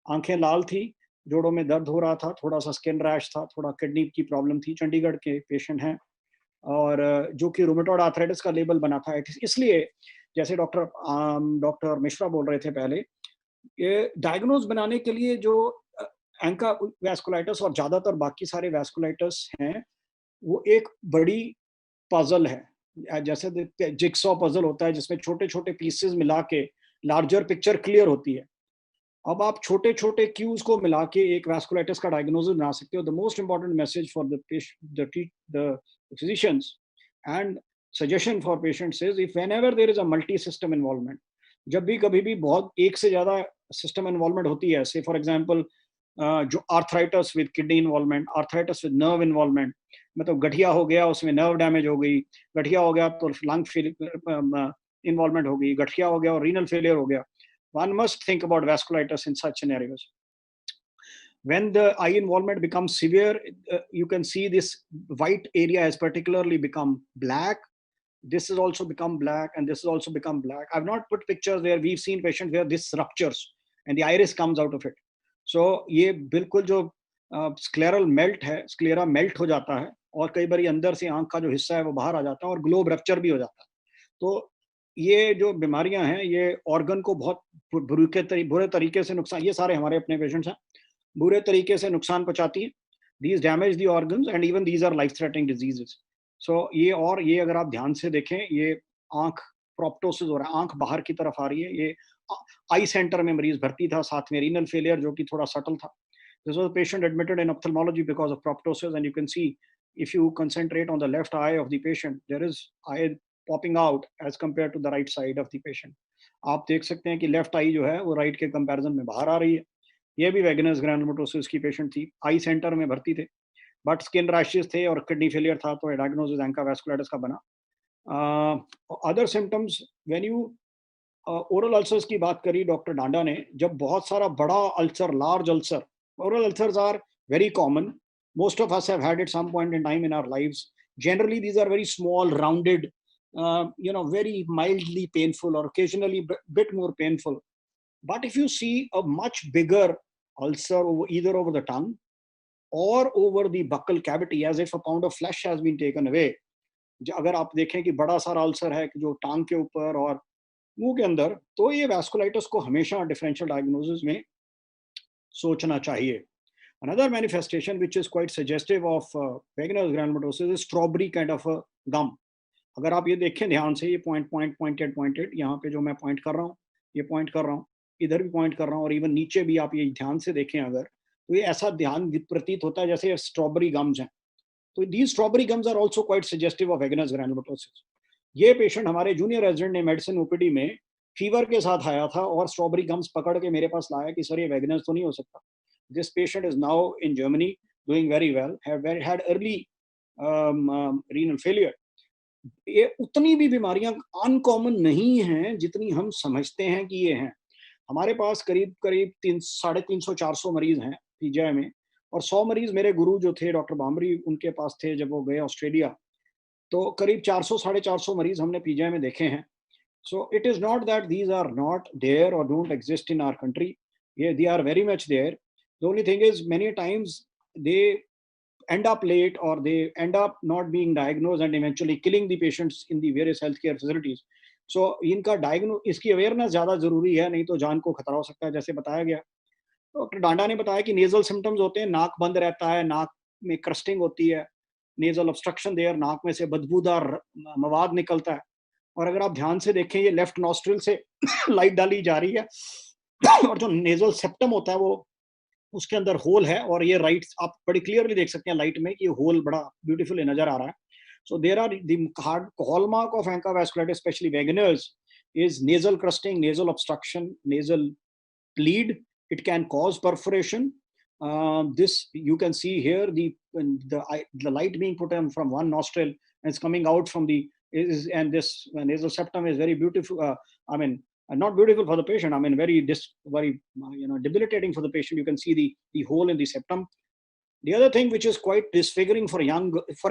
आंखें लाल थी, जोड़ों में दर्द हो रहा था, थोड़ा सा स्किन रैश था, थोड़ा किडनी की प्रॉब्लम थी. चंडीगढ़ के पेशेंट हैं, और जो कि रूमेटॉइड आर्थराइटिस का लेबल बना था. इसलिए जैसे डॉक्टर मिश्रा बोल रहे थे पहले, ये डायग्नोज बनाने के लिए जो ANCA वैस्कुलाइटिस और ज़्यादातर बाकी सारे वैस्कुलाइटिस हैं, वो एक बड़ी पजल है. जैसे जिक्सॉ पजल होता है जिसमें छोटे छोटे पीसेस मिला के लार्जर पिक्चर क्लियर होती है. अब आप छोटे छोटे क्यूज को मिला के एक वैस्कुलाइटिस का डायग्नोसिस बना सकते हो. The most important message for the physicians and suggestion for patients is if whenever there is a multi system involvement, जब भी कभी भी बहुत एक से ज्यादा सिस्टम इन्वॉल्वमेंट होती है, से फॉर एग्जांपल जो arthritis with kidney involvement, arthritis with nerve involvement, मतलब गठिया हो गया उसमें नर्व डैमेज हो गई, गठिया हो गया तो लंग इन्वॉल्वमेंट हो गई, गठिया हो गया और रीनल फेलियर हो गया, one must think about vasculitis in such scenarios. When the eye involvement becomes severe, you can see this white area has particularly become black. This has also become black, and this has also become black. I've not put pictures where we've seen patients where this ruptures and the iris comes out of it. So ये बिल्कुल जो scleral melt है, sclera melt हो जाता है और कई बार अंदर से आंख का जो हिस्सा है वो बाहर आ जाता है और ग्लोब रप्चर भी हो जाता है. तो ये जो बीमारियां हैं ये ऑर्गन को बहुत बुरे तरीके से नुकसान, ये सारे हमारे अपने पेशेंट्स हैं, बुरे तरीके से नुकसान पहुंचाती है. These damage the organs and even these are life-threatening diseases. So ये अगर आप ध्यान से देखें, ये आंख प्रोप्टोसिस हो रहा है, आंख बाहर की तरफ आ रही है. ये आई सेंटर में मरीज भर्ती था, साथ में रीनल फेलियर जो कि थोड़ा सटल था. This was a patient admitted in ophthalmology because of proptosis, and you can see if you concentrate on the left eye of the patient, there is eye popping out as compared to the right side of the patient. आप देख सकते हैं कि left आई जो है वो right के comparison में बाहर आ रही है. ये भी वेगनस ग्रैनुलोमेटोसिस की पेशेंट थी, आई सेंटर में भर्ती थे, बट स्किन रैशेस थे और किडनी फेलियर था, तो डायग्नोसिस एंका वैस्कुलाइटिस का बना. Other symptoms, when you oral ulcers की बात करी डॉक्टर डांडा ने, जब बहुत सारा बड़ा ulcer, large ulcer, oral ulcers are very common. Most of us have had at some point in time in our lives. Generally, these are very small, rounded, very mildly painful or occasionally bit more painful. But if you see a much bigger ulcer either over the tongue or over the buccal cavity, as if a pound of flesh has been taken away, अगर आप देखें कि बड़ा सारा ulcer है जो टांग के ऊपर और मुंह के अंदर, तो ये वैस्कुलाइटिस को हमेशा डिफरेंशियल डायग्नोसिस में सोचना चाहिए. Another manifestation which is quite suggestive of vaginal granulomatosis is strawberry kind of a gum. अगर आप ये देखें ध्यान से, ये pointed, यहाँ पे जो मैं पॉइंट कर रहा हूँ, ये पॉइंट कर रहा हूँ, इधर भी पॉइंट कर रहा हूँ और इवन नीचे भी आप ये ध्यान से देखें अगर, तो ये ऐसा ध्यान प्रतीत होता है जैसे स्ट्रॉबेरी गम्स हैं. तो these strawberry gums are also quite suggestive of vaginal granulomatosis. ये पेशेंट हमारे जूनियर रेजिडेंट ने मेडिसिन ओपीडी में फीवर के साथ आया था और स्ट्रॉबेरी गम्स पकड़ के मेरे पास लाया कि सर ये वेगनस तो नहीं हो सकता. This patient is now in Germany doing very well, had early renal failure. ये उतनी भी बीमारियां अनकॉमन नहीं हैं जितनी हम समझते हैं कि ये हैं. हमारे पास करीब 350-400 मरीज हैं पीजीआई में, और 100 मरीज मेरे गुरु जो थे डॉक्टर बामरी उनके पास थे जब वो गए ऑस्ट्रेलिया. तो करीब 400-450 मरीज हमने पीजीआई में देखे हैं. So it is not that these are not there or don't exist in our country. Yeah, they are very much there. The only thing is many times they end up late or they end up not being diagnosed and eventually killing the patients in the various healthcare facilities. So इनका इसकी awareness ज़्यादा ज़रूरी है, नहीं तो जान को खतरा हो सकता है. जैसे बताया गया, डॉक्टर डांडा ने बताया कि नेजल सिम्टम्स होते हैं, नाक बंद रहता है, नाक में क्रस्टिंग होती है, नेजल ऑब्स्ट्रक्शन देयर, नाक में से बदबूदार मवाद निकलता है. और अगर आप ध्यान से देखें, ये लेफ्ट नॉस्ट्रिल से लाइट डाली जा रही है और जो नेजल सेप्टम होता है वो उसके अंदर होल है, और ये राइट आप बड़ी क्लियरली देख सकते हैं लाइट में कि ये होल बड़ा ब्यूटीफुली नजर आ रहा है. So there are the hallmark of ANCA vasculitis specially Wegener's is nasal crusting, nasal obstruction, nasal bleed. It can cause perforation. This you can see here, the light being put on from one nostril and it's coming out from the and this nasal septum is very beautiful. Not beautiful for the patient. Very debilitating for the patient. You can see the hole in the septum. The other thing which is quite disfiguring for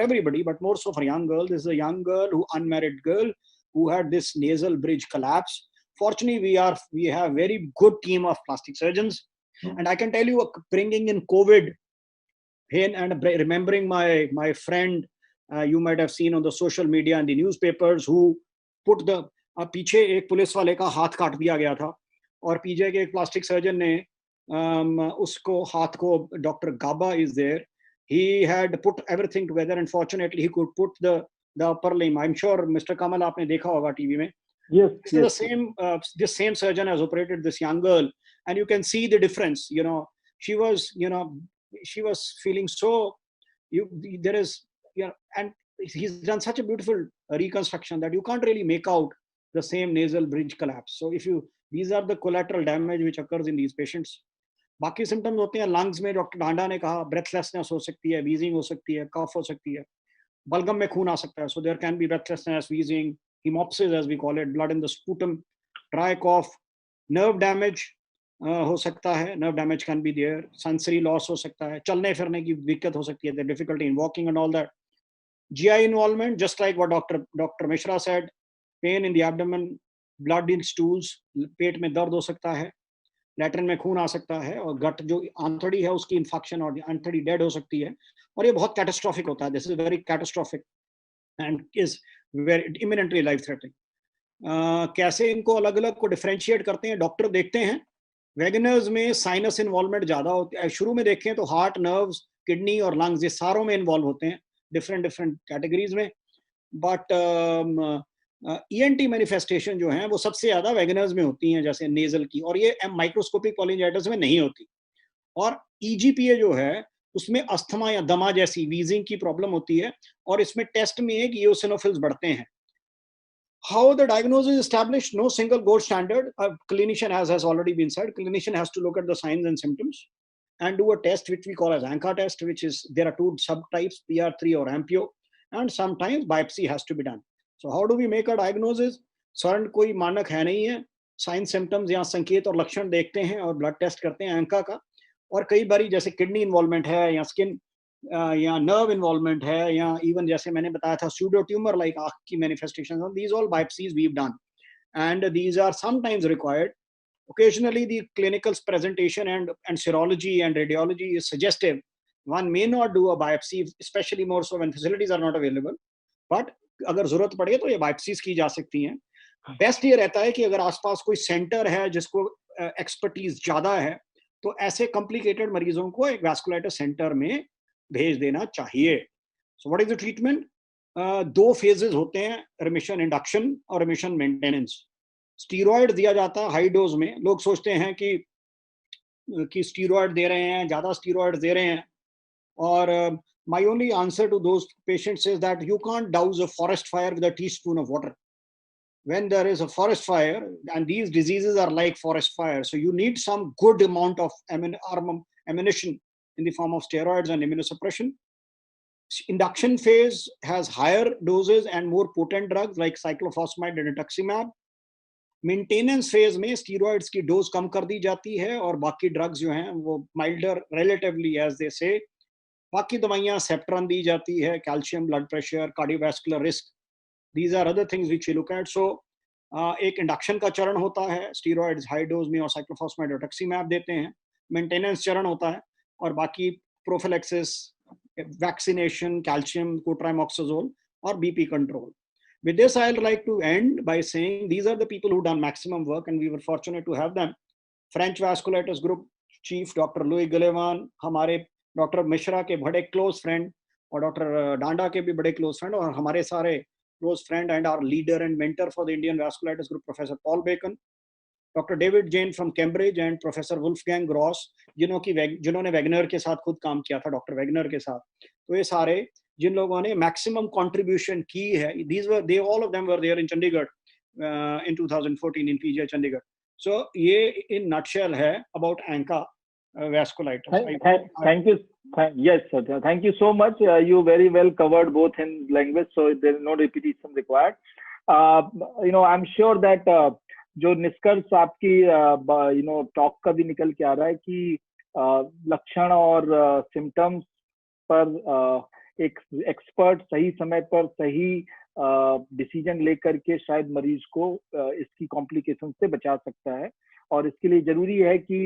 everybody, but more so for young girls, is a young girl, unmarried girl, who had this nasal bridge collapse. Fortunately, we have very good team of plastic surgeons, and I can tell you, bringing in COVID and remembering my friend, you might have seen on the social media and the newspapers, who put the पीछे एक police वाले का हाथ काट दिया गया था और पीछे के एक प्लास्टिक सर्जन ने उसको हाथ को, doctor Gaba is there, he had put everything together and fortunately he could put the upper limb. I'm sure Mr. Kamal आपने देखा होगा टीवी में. Yes, this same surgeon has operated this young girl and you can see the difference. She was feeling so, there is, and he's done such a beautiful reconstruction that you can't really make out the same nasal bridge collapse. So these are the collateral damage which occurs in these patients. बाकी symptoms होते हैं lungs में, doctor डांडा ने कहा breathlessness हो सकती है, wheezing हो सकती है, कफ हो सकती है, बलगम में खून आ सकता है, so there can be breathlessness, wheezing, haemoptysis as we call it, blood in the sputum, dry cough, nerve damage हो सकता है, nerve damage can be there, sensory loss हो सकता है, चलने फिरने की दिक्कत हो सकती है, difficulty in walking and all that. GI involvement, just like what Dr. Mishra said, pain in the abdomen, blood in stools, पेट में दर्द हो सकता है, लैट्रिन में खून आ सकता है, और गट जो आंतड़ी है उसकी इन्फेक्शन और आंतड़ी डेड हो सकती है, और ये बहुत कैटास्ट्रॉफिक होता है. This is very catastrophic and is very eminently life threatening. कैसे इनको अलग अलग को डिफरेंशिएट करते हैं, डॉक्टर देखते हैं. वेगनर्स में साइनस इन्वॉल्वमेंट ज्यादा होती है. शुरू में देखें तो हार्ट, नर्व्स, किडनी और लंग्स, ये सारों में इन्वॉल्व होते हैं डिफरेंट कैटेगरीज में. बट ENT मैनिफेस्टेशन जो है वो सबसे ज्यादा वेगनर्स में होती हैं, जैसे नेजल की, और ये माइक्रोस्कोपिक पोलिंजाइटिस में नहीं होती. और EGPA जो है उसमें अस्थमा या दमा जैसी वीजिंग की प्रॉब्लम होती है, और इसमें टेस्ट में एक इओसिनोफिल्स बढ़ते हैं. How the diagnosis is established? No single gold standard. A clinician, has already been said, clinician has to look at the signs and symptoms and do a test which we call as ANCA test, which is, there are two subtypes, PR3 or AMPIO, and sometimes biopsy has to be done. So how do we make a diagnosis? स्वर्ण कोई मानक है नहीं है. Sign symptoms या संकेत और लक्षण देखते हैं और ब्लड टेस्ट करते हैं ANCA का. और कई बारी जैसे किडनी इन्वॉल्वमेंट है या स्किन या नर्व इन्वॉल्वमेंट है, या इवन जैसे मैंने बताया था सूडो ट्यूमर लाइक आंख की manifestation, these all biopsies we have done and these are sometimes required. Occasionally the clinical presentation and serology and radiology is suggestive. One may not do a biopsy, especially more so when facilities are not available, but अगर जरूरत पड़े तो ये biopsies की जा सकती हैं. Best ये रहता है कि अगर आसपास कोई सेंटर है जिसको एक्सपर्टीज ज्यादा है, तो ऐसे कॉम्प्लिकेटेड मरीजों को एक वैस्कुलाइटिस सेंटर में भेज देना चाहिए. So what is the treatment? दो फेजेस होते हैं, रिमिशन इंडक्शन और रिमिशन मेंटेनेंस. स्टीरॉयड दिया जाता है हाई डोज में. लोग सोचते हैं कि स्टीरॉयड दे रहे हैं, ज्यादा स्टीरॉयड दे रहे हैं, और my only answer to those patients is that you can't douse a forest fire with a teaspoon of water. When there is a forest fire, and these diseases are like forest fire, so you need some good amount of ammunition in the form of steroids and immunosuppression. Induction phase has higher doses and more potent drugs like cyclophosphamide and rituximab. Maintenance phase में steroids की dose कम कर दी जाती है और बाकी drugs जो हैं वो माइल्डर रिलेटिवली एज दे से. बाकी दवाइयां सेप्ट्रन दी जाती है, calcium, blood pressure, cardiovascular risk, these are other things which we look at. So एक इंडक्शन का चरण होता है, स्टीरॉइड्स हाई डोज में और साइक्लोफॉस्फेमाइड और रituximab देते हैं. मेंटेनेंस चरण होता है, और बाकी प्रोफिलैक्सिस, वैक्सीनेशन, कैल्शियम, कोट्राइमोक्सोजोल और BP control. With this, I'd like to end by saying these are the people who done maximum work, and we were fortunate to have them. French Vasculitis Group Chief Dr. Louis Gillevan, हमारे doctor Mishra के बड़े close friend, और doctor Danda के भी बड़े close friend, और हमारे सारे close friend and our leader and mentor for the Indian vasculitis group professor Paul Bacon, doctor David Jayne from Cambridge and professor Wolfgang Gross, जिन्होंने वेगनर के साथ खुद काम किया था, डॉक्टर वेगनर के साथ. तो ये सारे जिन लोगों ने मैक्सिमम कंट्रीब्यूशन की है, they all of them were there in Chandigarh in 2014 in PGI Chandigarh. So ये in nutshell है about ANCA vasculitis. Thank you. Yes, sir. Thank you so much. You very well covered both in language, so there is no repetition required. I'm sure that जो निष्कर्ष आपकी talk का भी निकल के आ रहा है कि लक्षण और सिम्टम्स पर एक एक्सपर्ट सही समय पर सही डिसीजन लेकर के शायद मरीज को इसकी कॉम्प्लिकेशन से बचा सकता है. और इसके लिए जरूरी है कि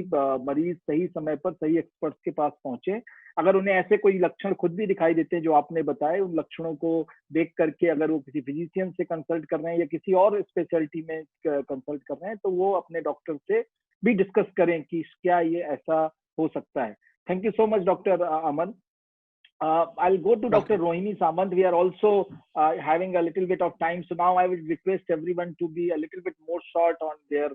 मरीज सही समय पर सही एक्सपर्ट्स के पास पहुंचे. अगर उन्हें ऐसे कोई लक्षण खुद भी दिखाई देते हैं जो आपने बताए, उन लक्षणों को देख करके अगर वो किसी फिजिशियन से कंसल्ट कर रहे हैं या किसी और स्पेशलिटी में कंसल्ट कर रहे हैं, तो वो अपने डॉक्टर से भी डिस्कस करें कि क्या ये ऐसा हो सकता है. Thank you so much doctor Aman. I'll go to Dr. Rohini Samant. We are also having a little bit of time, so now I will request everyone to be a little bit more short on their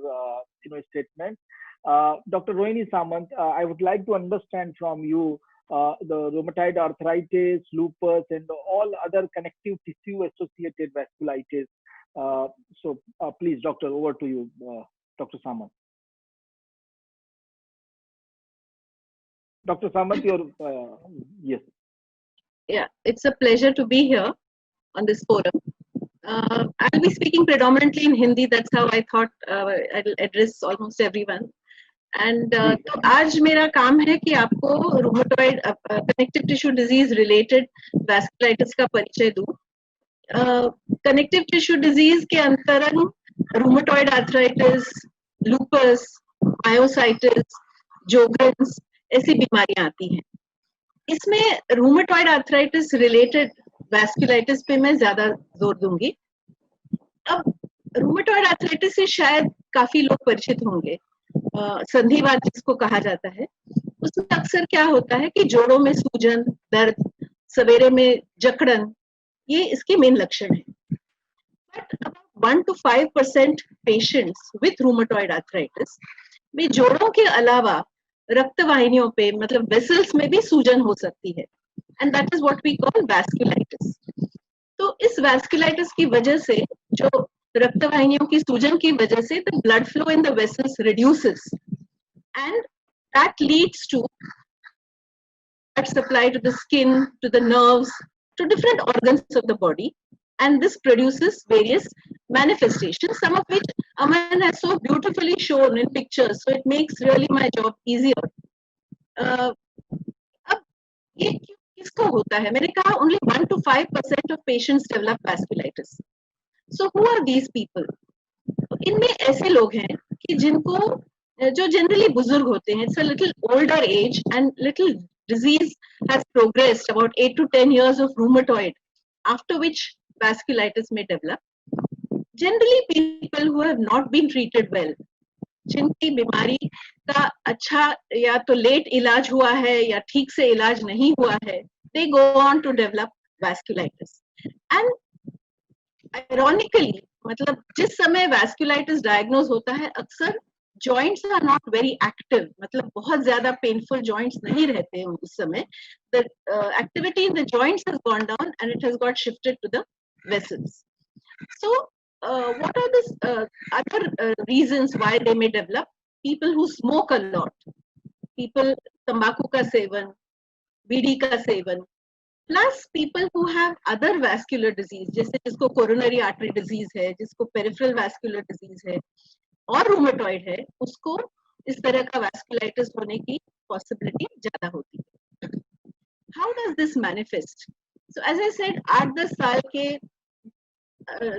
statement. Dr. Rohini Samant, I would like to understand from you the rheumatoid arthritis, lupus, and all other connective tissue associated vasculitis. Please, doctor, over to you, Dr. Samant. Dr. Samant, yes. Yeah, it's a pleasure to be here on this forum. I'll be speaking predominantly in Hindi. That's how I thought I'll address almost everyone. And तो आज मेरा काम है कि आपको rheumatoid connective tissue disease related vasculitis का परिचय दूं. कनेक्टिव टिश्यू डिजीज के अंतर्गत रूमेटॉइड आर्थराइटिस, लूपस, मायोसाइटिस, जोग्रेन्स ऐसी बीमारियां आती हैं. इसमें रूमेटॉइड आर्थराइटिस रिलेटेड वैस्कुलाइटिस पे मैं ज्यादा जोर दूंगी. अब रूमेटॉइड आर्थराइटिस से शायद काफी लोग परिचित होंगे. संधिवात जिसको कहा जाता है, उसमें अक्सर क्या होता है कि जोड़ों में सूजन, दर्द, सवेरे में जकड़न, ये इसके मेन लक्षण है. But 1 to 5% patients with rheumatoid arthritis में जोड़ों के अलावा रक्तवाहिनियों पे मतलब वेसल्स में भी सूजन हो सकती है. And that is what we call vasculitis. तो इस वैस्कुलाइटिस की वजह से, जो रक्तवाहिनियों की सूजन की वजह से, the blood flow in the vessels reduces and that leads to blood supply to the skin, to the nerves, to different organs of the body, and this produces various manifestations, some of which Aman has so beautifully shown in pictures, so it makes really my job easier. अब ये किसको होता है? मैंने कहा only 1 to 5% of patients develop vasculitis. So who are these people? इनमें ऐसे लोग हैं कि जिनको, जो जनरली बुजुर्ग होते हैं, it's a little older age and little disease has progressed, about 8 to 10 years of rheumatoid, after which vasculitis may develop. Generally people who have not been treated well, जिनकी बीमारी का अच्छा या तो लेट इलाज हुआ है या ठीक से इलाज नहीं हुआ है, they go on to develop vasculitis. And ironically, मतलब जिस समय vasculitis diagnose होता है, अक्सर joints are not very active, मतलब बहुत ज्यादा painful joints नहीं रहते हैं उस समय. The activity in the joints has gone down and it has got shifted to the vessels. So what are the other reasons why they may develop? People who smoke a lot, people तंबाकू का seven, बीड़ी का seven, plus people who have other vascular disease, जैसे जिसको coronary artery disease है, जिसको peripheral vascular disease है और rheumatoid है, उसको इस तरह का वैस्कुलाइटिस होने की पॉसिबिलिटी ज्यादा होती है. How does this manifest? So as I said, 8-10 साल के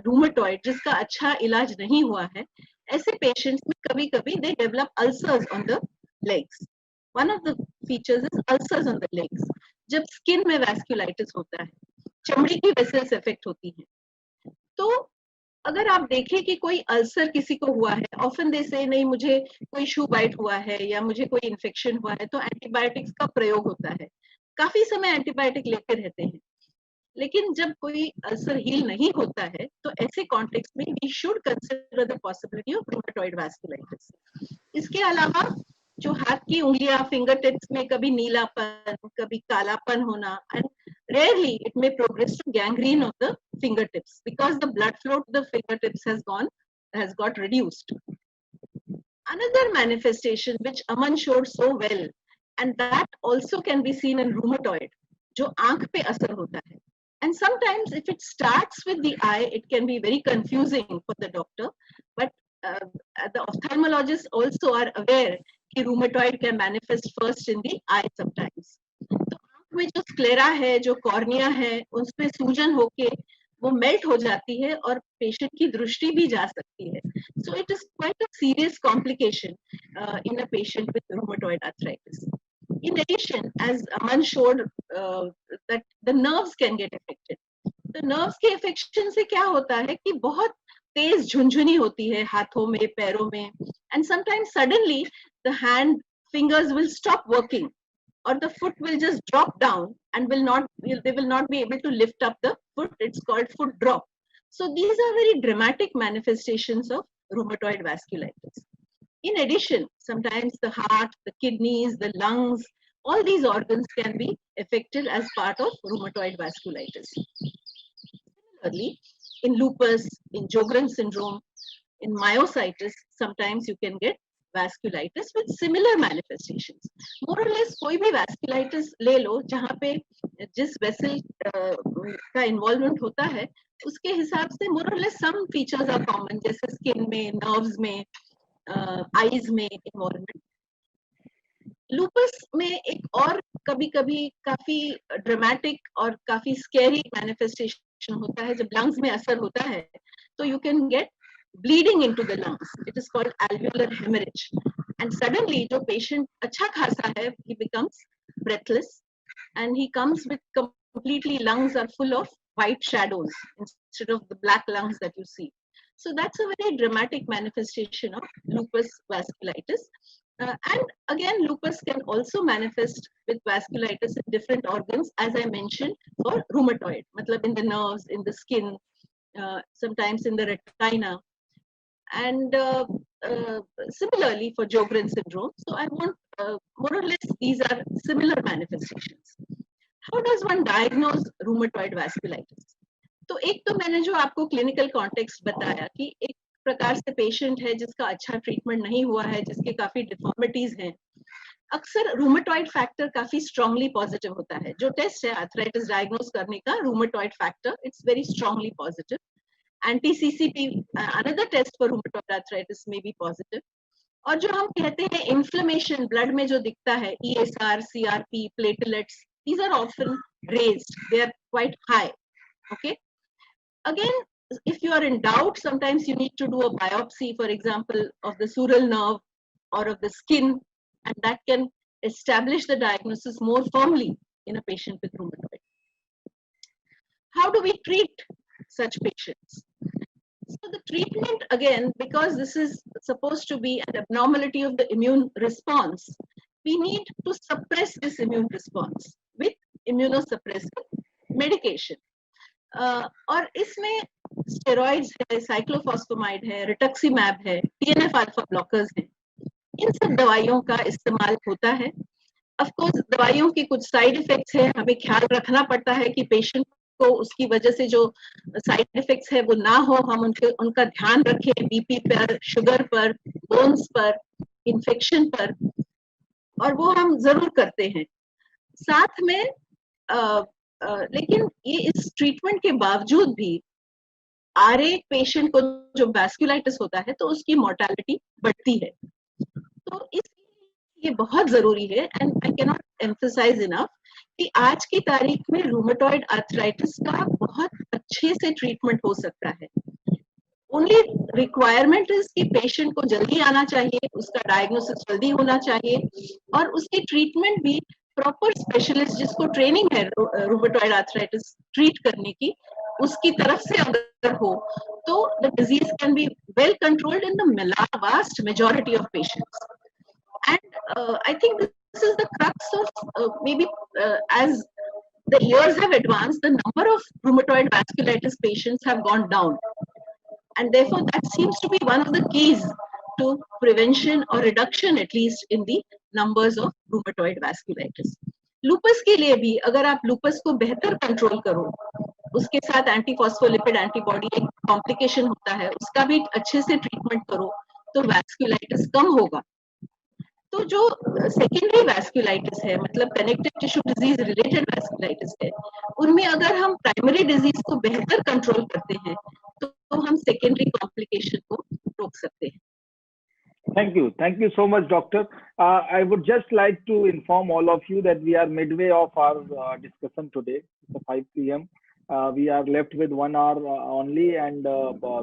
रूमेटॉइड जिसका अच्छा इलाज नहीं हुआ है, ऐसे पेशेंट्स में कभी कभी they develop ulcers on the legs. One of the features is ulcers on the legs. जब स्किन में वैस्कुलाइटिस होता है, चमड़ी की वेसल्स इफेक्ट होती है, तो अगर आप देखें कि कोई अल्सर किसी को हुआ है, ऑफन दे से नहीं मुझे कोई शू बाइट हुआ है या मुझे कोई इन्फेक्शन हुआ है, तो एंटीबायोटिक्स का प्रयोग होता है. काफी समय एंटीबायोटिक लेते रहते हैं, लेकिन जब कोई अल्सर हील नहीं होता है, तो ऐसे कॉन्टेक्स्ट में we should consider the possibility of rheumatoid vasculitis. इसके अलावा जो हाथ की उंगलियां, फिंगर टिप्स में कभी नीलापन, कभी कालापन होना, and rarely it may progress to gangrene of the fingertips because the blood flow to the fingertips has got reduced. Another manifestation which Aman showed so well, and that also can be seen in rheumatoid, जो आंख पे असर होता है. And sometimes if it starts with the eye, it can be very confusing for the doctor, but the ophthalmologists also are aware कि rheumatoid can manifest first in the eye sometimes. में जो sclera है, जो cornea है, उसमें सूजन होके वो मेल्ट हो जाती है और पेशेंट की दृष्टि भी जा सकती है. So it is quite a serious complication in a patient with rheumatoid arthritis. In addition, as Aman showed, that the nerves can get affected. The nerves के affection से क्या होता है कि बहुत तेज झुनझुनी होती है हाथों में, पैरों में, and sometimes suddenly the hand fingers will stop working, or the foot will just drop down and they will not be able to lift up the foot. It's called foot drop. So these are very dramatic manifestations of rheumatoid vasculitis. In addition, sometimes the heart, the kidneys, the lungs, all these organs can be affected as part of rheumatoid vasculitis. Similarly, in lupus, in Sjogren's syndrome, in myositis, sometimes you can get vasculitis with similar manifestations. More or less कोई भी vasculitis ले लो जहाँ पे जिस vessel का involvement होता है उसके हिसाब से more or less some features are common, जैसे skin में, nerves में, eyes में involvement. लूपस में एक और कभी-कभी काफी ड्रामेटिक और काफी स्कैरी मैनिफेस्टेशन होता है जब लंग्स में असर होता है तो you can get bleeding into the lungs. It is called alveolar hemorrhage. And suddenly, जो patient अच्छा खासा है, he becomes breathless, and he comes with completely lungs are full of white shadows instead of the black lungs that you see. So that's a very dramatic manifestation of lupus vasculitis. And again, lupus can also manifest with vasculitis in different organs, as I mentioned, for rheumatoid, matlab in the nerves, in the skin, sometimes in the retina. And similarly for Sjogren's syndrome. So I want more or less these are similar manifestations. How does one diagnose rheumatoid vasculitis? तो एक तो मैंने जो आपको clinical context बताया कि एक प्रकार से पेशेंट है जिसका अच्छा ट्रीटमेंट नहीं हुआ है, जिसके काफी डिफॉर्मिटीज हैं. अक्सर रूमेटॉइड फैक्टर काफी स्ट्रांगली पॉजिटिव होता है. जो टेस्ट है आर्थराइटिस डायग्नोज करने का, rheumatoid factor, it's very strongly positive. Anti-CCP, another test for rheumatoid arthritis may be positive. और जो हम कहते हैं इन्फ्लेमेशन ब्लड में जो दिखता है, ESR, CRP, platelets, these are often raised, they are quite high. Okay. Again, if you are in doubt, sometimes you need to do a biopsy, for example, of the sural nerve or of the skin, and that can establish the diagnosis more firmly in a patient with rheumatoid. How do we treat such patients? So the treatment, again, because this is supposed to be an abnormality of the immune response, we need to suppress this immune response with immunosuppressive medication. और इसमें steroids है, cyclophosphamide है, रिटक्सीमैब है, TNF alpha blockers हैं. इन सब दवाइयों का इस्तेमाल होता है. ऑफ कोर्स दवाइयों के कुछ साइड इफेक्ट्स हैं, हमें ख्याल रखना पड़ता है कि पेशेंट को उसकी वजह से जो साइड इफेक्ट्स है वो ना हो. हम उनका ध्यान रखें, बीपी पर, शुगर पर, बोन्स पर, इन्फेक्शन पर, और वो हम जरूर करते हैं. साथ में लेकिन ये इस ट्रीटमेंट के बावजूद भी हर एक पेशेंट को जो वैस्कुलाइटिस होता है तो उसकी मोर्टेलिटी बढ़ती है. तो इसलिए ये बहुत जरूरी है, and I can not emphasise enough कि आज की तारीख में रूमेटॉइड आर्थराइटिस का बहुत अच्छे से ट्रीटमेंट हो सकता है. ओनली रिक्वायरमेंट इज कि पेशेंट को जल्दी आना चाहिए, उसका डायग्नोसिस जल्दी होना चाहिए, और उसकी ट्रीटमेंट भी प्रॉपर स्पेशलिस्ट जिसको ट्रेनिंग है रूमेटॉइड आर्थराइटिस ट्रीट करने की, उसकी तरफ से अगर हो तो the disease can be well controlled in the vast majority of patients. And I think this is the crux of maybe as the years have advanced, the number of rheumatoid vasculitis patients have gone down, and therefore that seems to be one of the keys to prevention or reduction at least in the numbers of rheumatoid vasculitis. Lupus के लिए भी अगर आप loops को बेहतर control करो, उसके साथ एंटीफॉस्फोलिपिड एंटीबॉडी एक कॉम्प्लिकेशन होता है, उसका भी अच्छे से ट्रीटमेंट करो तो वैस्कुलाइटिस कम होगा. तो जो सेकेंडरी वैस्कुलाइटिस है, मतलब connective tissue disease related vasculitis है, उनमें अगर हम प्राइमरी डिजीज को बेहतर कंट्रोल करते हैं तो हम सेकेंडरी कॉम्प्लिकेशन को रोक सकते हैं. Thank you so much, doctor. I would just like to inform all of you that we are midway of our discussion today. It's 5 p.m. We are left with 1 hour only, and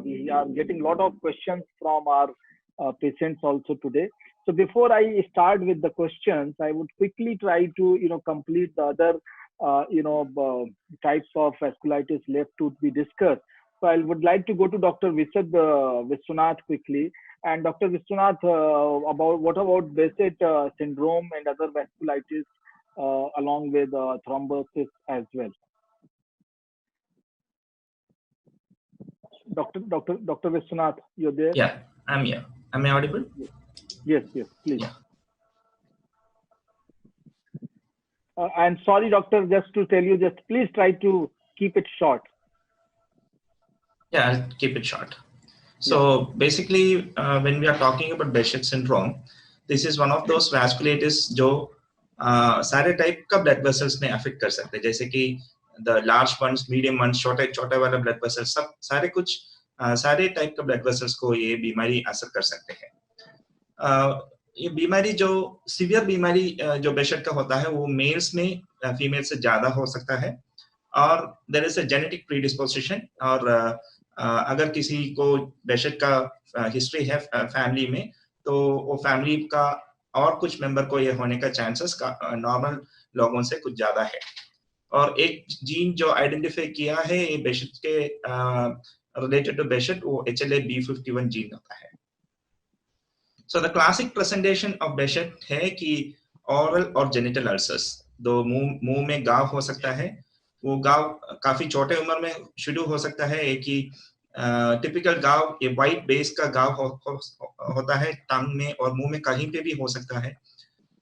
we are getting a lot of questions from our patients also today. So before I start with the questions, I would quickly try to complete the other types of vasculitis left to be discussed. So I would like to go to Dr. Vishwanath quickly. And Dr. Vishwanath, what about Behcet syndrome and other vasculitis along with thrombosis as well? Dr. Vishwanath, you're there? Yeah, I'm here. Am I audible? Yes, yes, please. Yeah. I'm sorry, doctor, just to tell you, just please try to keep it short. Yeah, I'll keep it short. So basically, when we are talking about Behçet syndrome, this is one of those vasculitis जो सारे type का blood vessels में affect कर सकते हैं, जैसे कि the large ones, medium ones, छोटे वाला ब्लड वेसल्स, सब सारे कुछ सारे टाइप का ब्लड वेसल्स को ये बीमारी असर कर सकते हैं। ये बीमारी जो सीवियर बीमारी जो बेशेट का होता है वो मेल्स में फीमेल से ज्यादा हो सकता है, और there is a genetic predisposition, और अगर किसी को बेशेट का हिस्ट्री है फैमिली में, तो वो फैमिली का और कुछ मेंबर को ये होने का चांसेस का नॉर्मल लोगों से कुछ ज्यादा है। और एक जीन जो आइडेंटिफाई किया है ये बेशेट के रिलेटेड टू बेशेट, वो HLA-B51 जीन होता है। So the classic presentation of Behçet है कि oral और genital ulcers, दो मुंह में गाव हो सकता है, वो गाव काफी छोटे उम्र में शुरू हो सकता है। एक ही टिपिकल गाव ये वाइट बेस का गाव होता है टंग में और मुंह में कहीं पे भी हो सकता है,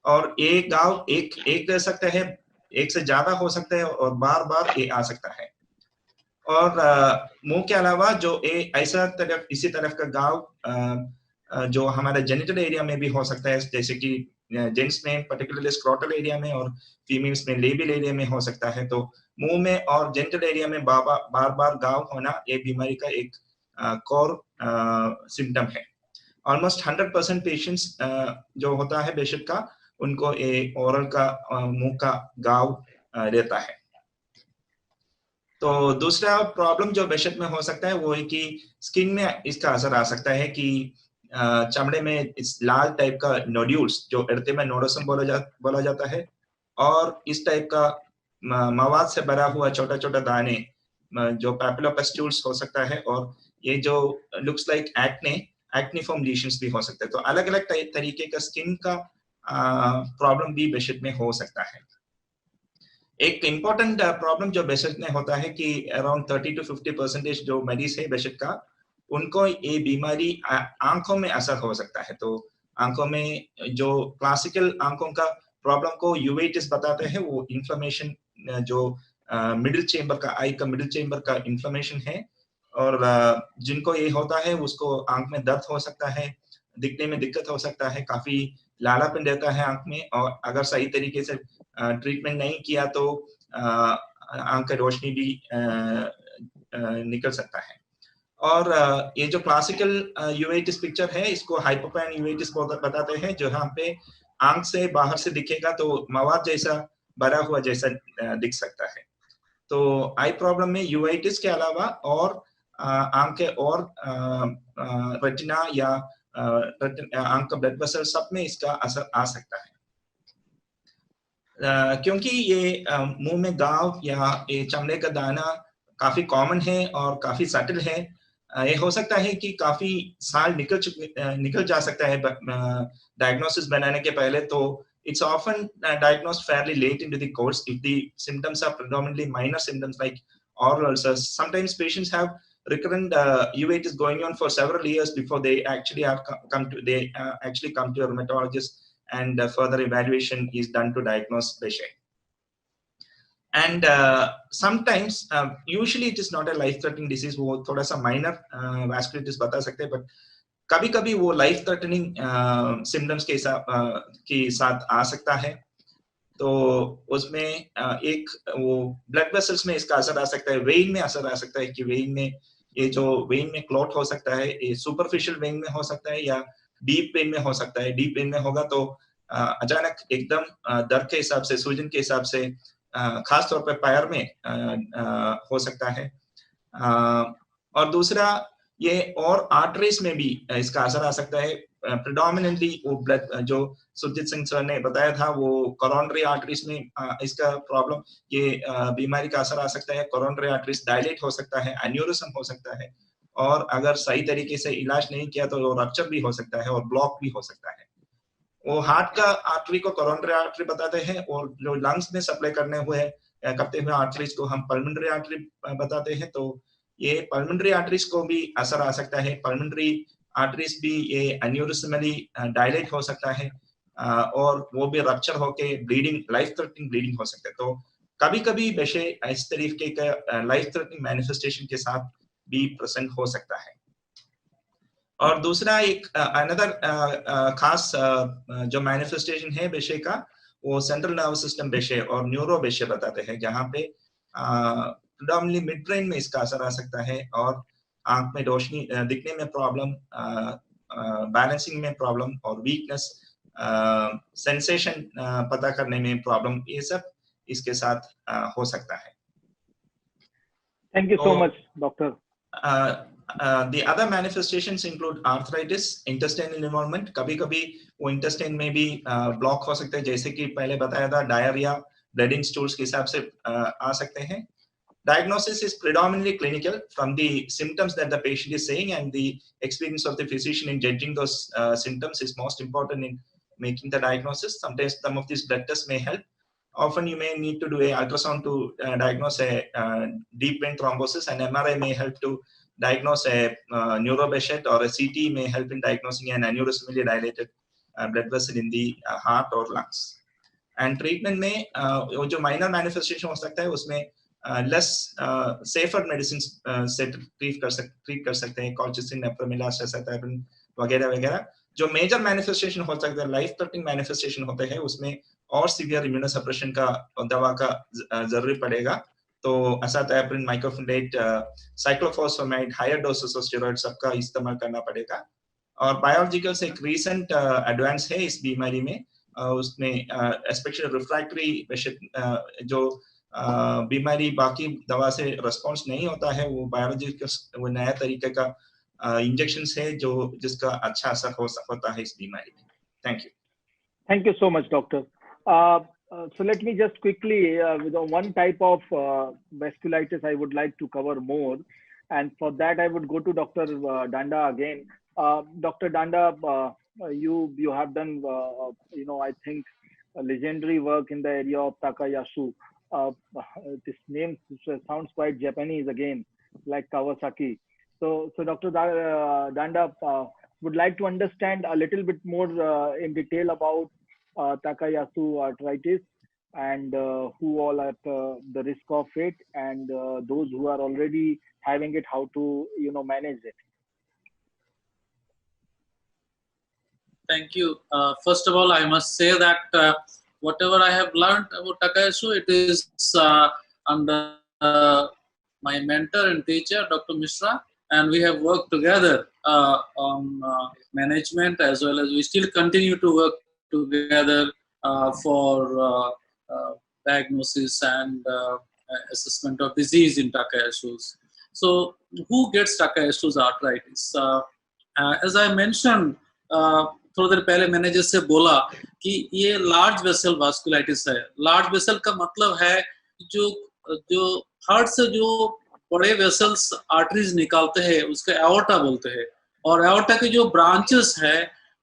और ये गाव एक दे सकता है, एक से ज्यादा हो सकता है, और बार बार ये आ सकता है। और मुंह के अलावा जो ऐसा तरफ इसी तरफ का गाव जो हमारे जेनिटल एरिया में भी हो सकता है, जैसे कि जेंट्स में पर्टिकुलरली स्क्रोटल एरिया में और फीमेल्स में लेबियल एरिया में हो सकता है। तो मुंह में और जेनिटल एरिया में बार बार गाव होना ये बीमारी का एक कोर सिम्टम है। ऑलमोस्ट 100% पेशेंट्स जो होता है बेशेट का, उनको ये ओरल का मुंह का गाव रहता है। तो दूसरा प्रॉब्लम जो बेशेट में हो सकता है वो है कि स्किन में इसका असर आ सकता है कि चमड़े में इस लाल टाइप का नोड्यूल्स जो एर्थेमा नोडोसम बोला जाता है, और इस टाइप का मवाद से भरा हुआ छोटा छोटा दाने जो पैपिलोपस्ट्यूल्स हो सकता है, और ये जो लुक्स लाइक एक्नेफॉर्म लीशंस भी हो सकते हैं। तो अलग अलग तरीके का स्किन का प्रॉब्लम भी बेशेट में हो सकता है। एक इम्पोर्टेंट प्रॉब्लम जो बेशेट में होता है कि अराउंड 30 to 50% जो मरीज है बेशेट का, उनको ये बीमारी आंखों में असर हो सकता है। तो आंखों में जो क्लासिकल आंखों का प्रॉब्लम को यूवेटिस बताते हैं, वो इन्फ्लेमेशन जो मिडिल चेंबर का, आई का मिडिल चेंबर का इन्फ्लेमेशन है, और जिनको ये होता है उसको आंख में दर्द हो सकता है, दिखने में दिक्कत हो सकता है, काफी लालापन रहता है आंख में, और अगर सही तरीके से ट्रीटमेंट नहीं किया तो आंख की रोशनी भी निकल सकता है। और ये जो क्लासिकल यूवेटिस पिक्चर है, इसको हाइपोपैन यूवेटिस बताते हैं, जहाँ पे आंख से बाहर से दिखेगा तो मवाद जैसा भरा हुआ जैसा दिख सकता है। तो आई प्रॉब्लम में यूवेटिस के अलावा और आंख के और रेटिना या आंख का ब्लड वेसल सब में इसका असर आ सकता है। क्योंकि ये मुंह में गाव या ये चमड़े का दाना काफी कॉमन है और काफी सटल है, ये हो सकता है कि काफी साल निकल जा सकता है डायग्नोसिस बनाने के पहले। तो it's often diagnosed fairly late into the course if the symptoms are predominantly minor symptoms like oral ulcers. Sometimes patients have recurrent uveitis going on for several years before they actually come to a rheumatologist, and further evaluation is done to diagnose Behçet. And sometimes usually it is not a life threatening disease, वो थोड़ा सा minor vasculitis बता सकते हैं, but कभी कभी वो life threatening symptoms के साथ आ सकता है। तो उसमें एक वो ब्लड वेसल्स में इसका असर आ सकता है, वेइन में असर आ सकता है कि वेइन में ये जो वेइन में क्लॉट हो सकता है, ये सुपरफिशियल वेइन में हो सकता है या डीप वेइन में हो सकता है। डीप वेइन में होगा तो अचानक एकदम दर्द के हिसाब से, सूजन के हिसाब से, खास तौर पर पैर में हो सकता है। और दूसरा ये और आर्टरीज में भी इसका असर आ सकता है। प्रेडोमिनेंटली वो ब्लड जो सुरजीत सिंह सर ने बताया था, वो कोरोनरी आर्टरीज में इसका प्रॉब्लम, ये बीमारी का असर आ सकता है। कोरोनरी आर्टरीज डायलेट हो सकता है, एन्यूरिज्म हो सकता है, और अगर सही तरीके से इलाज नहीं किया तो रप्चर भी हो सकता है और ब्लॉक भी हो सकता है। वो हार्ट का आर्टरी को कोरोनरी आर्टरी बताते हैं, और जो लंग्स में सप्लाई करते हुए आर्टरीज को हम पल्मोनरी आर्टरी बताते हैं। तो ये पल्मोनरी आर्टरीज को भी असर आ सकता है। पल्मोनरी आर्टरीज भी ये एन्यूरिज्मली डायलेट हो सकता है और वो भी रप्चर होके ब्लीडिंग, लाइफ थ्रेटनिंग ब्लीडिंग हो सकता है। तो कभी कभी बेशे इस तरीके का लाइफ थ्रेटनिंग मैनिफेस्टेशन के साथ भी प्रेजेंट हो सकता है। और दूसरा एक अनदर खास जो मैनिफेस्टेशन है बेशे का, वो सेंट्रल नर्वस सिस्टम बेशे और न्यूरो बेशे बताते हैं, जहाँ पे प्रेडोमिनेटली मिड ब्रेन में इसका असर आ सकता है और आंख में रोशनी दिखने में प्रॉब्लम, बैलेंसिंग में प्रॉब्लम और वीकनेस, सेंसेशन पता करने में प्रॉब्लम, ये सब इसके साथ हो सकता है। Thank you so much, doctor. The other manifestations include arthritis, intestinal involvement. कभी-कभी वो intestine में भी ब्लॉक हो सकते हैं, जैसे कि पहले बताया था डायरिया, ब्लड इन स्टूल्स के हिसाब से आ सकते हैं। Diagnosis is predominantly clinical from the symptoms that the patient is saying, and the experience of the physician in judging those symptoms is most important in making the diagnosis. Sometimes some of these blood tests may help. Often you may need to do a ultrasound to diagnose a deep vein thrombosis, and MRI may help to diagnose a neurobeshet, or a CT may help in diagnosing an aneurysmally dilated blood vessel in the heart or lungs. And treatment में वो जो minor manifestation हो सकता है उसमें less safer medicines से treat कर सकते हैं, colchicine, apremilast, azathioprine वगैरह वगैरह। जो मेजर मैनिफेस्टेशन हो सकता है, लाइफ थ्रेटनिंग मैनिफेस्टेशन होते हैं, उसमें और सीवियर इम्यूनोसप्रेशन का दवा का जरूरी पड़ेगा। तो azathioprine, mycophenolate, cyclophosphamide, higher doses of steroid सबका इस्तेमाल करना पड़ेगा। और बायोलॉजिकल से एक रीसेंट एडवांस है इस बीमारी में, उसमें स्पेशली रिफ्रैक्टरी जो बीमारी बाकी दवा से रिस्पॉन्स नहीं होता है, वो बायोलॉजिकल वो नया तरीके का इंजेक्शन है जो जिसका अच्छा असर होता है इस बीमारी में। Thank you. Thank you so much, doctor. So let me just quickly, with one type of vasculitis I would like to cover more, and for that I would go to Dr. Danda again. Dr. Danda, you have done, I think, legendary work in the area of Takayasu. This name sounds quite Japanese again, like Kawasaki. So Dr. Danda, would like to understand a little bit more in detail about Takayasu arthritis, and who all are at the risk of it, and those who are already having it, how to manage it. Thank you. First of all, I must say that whatever I have learned about Takayasu, it is under my mentor and teacher, Dr. Mishra, and we have worked together on management, as well as we still continue to work together for diagnosis and assessment of disease in Takayasu's. So, who gets Takayasu's arthritis? As I mentioned, थोड़ी देर पहले मैंने जैसे बोला कि ये large vessel vasculitis है। Large vessel का मतलब है जो हार्ट से जो बड़े वेसल्स आर्टरीज निकालते हैं उसके एओर्टा बोलते हैं, और एओर्टा के जो ब्रांचेस है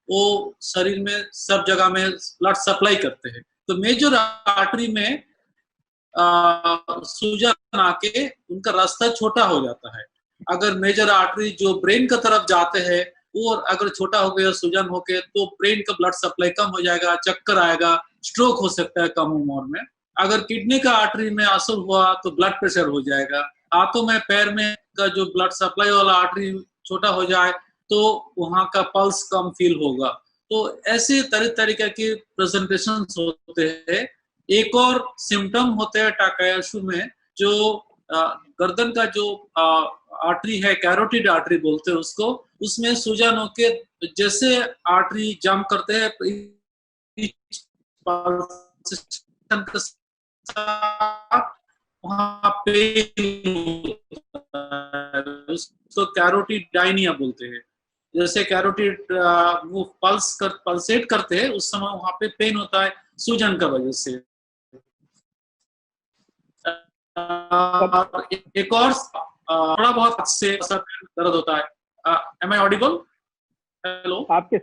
वो शरीर में सब जगह में ब्लड सप्लाई करते हैं। तो मेजर आर्टरी में सूजन आके उनका रास्ता छोटा हो जाता है। अगर मेजर आर्टरी जो ब्रेन की तरफ जाते हैं और अगर छोटा हो गया सूजन होके, तो ब्रेन का ब्लड सप्लाई कम हो जाएगा, चक्कर आएगा, स्ट्रोक हो सकता है कम उम्र में। अगर किडनी का आर्टरी में असर हुआ तो ब्लड प्रेशर हो जाएगा। हाथों में पैर में का जो ब्लड सप्लाई वाला आर्टरी छोटा हो जाए तो वहां का पल्स कम फील होगा। तो ऐसे तरीके के प्रेजेंटेशन होते हैं। एक और सिम्टम होते हैं टाकायासु में, जो गर्दन का जो आर्टरी है, कैरोटिड आर्टरी बोलते हैं उसको, उसमें सूजन होके जैसे आर्टरी जंप करते हैं वहां पे उसको कैरोटिड डायनिया बोलते हैं। जैसे कैरोटिड वो पल्सेट करते हैं उस समय वहां पे पेन होता है सूजन का वजह से। एक और थोड़ा बहुत से दर्द होता है। Am I audible? Hello. आपके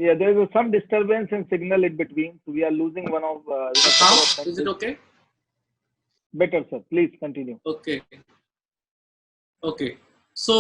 yeah, there is some disturbance in signal in between, so we are losing one of. Now is it okay? Better, sir. Please continue. Okay. So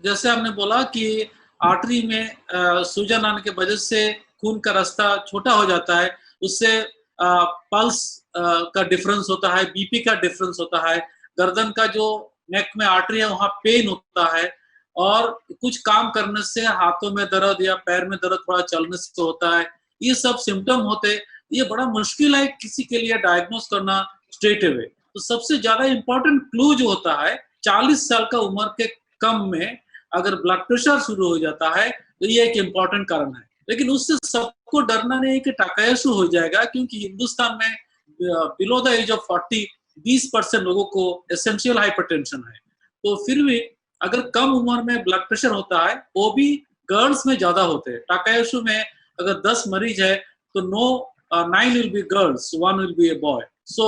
जैसे आपने बोला कि आर्टरी में सूजन आने की वजह से खून का रास्ता छोटा हो जाता है, उससे पल्स का डिफरेंस होता है, बीपी का डिफरेंस होता है, गर्दन का जो नेक में आर्टरी है वहाँ पेन होता है, और कुछ काम करने से हाथों में दर्द या पैर में दर्द थोड़ा चलने से होता है। ये सब सिम्टम होते, ये बड़ा मुश्किल है किसी के लिए डायग्नोस करना स्ट्रेट अवे। तो सबसे ज्यादा इंपॉर्टेंट क्लू जो होता है 40 साल का उम्र के कम में अगर ब्लड प्रेशर शुरू हो जाता है तो ये एक इम्पॉर्टेंट कारण है। लेकिन उससे सबको डरना नहीं है कि टाकायासु हो जाएगा, क्योंकि हिंदुस्तान में बिलो द एज ऑफ 40 20% लोगों को एसेंशियल हाइपरटेंशन है। तो फिर भी अगर कम उम्र में ब्लड प्रेशर होता है, वो भी गर्ल्स में ज्यादा होते हैं। टाकायासु में अगर 10 मरीज है तो 9 will be girls, 1 will be a boy. So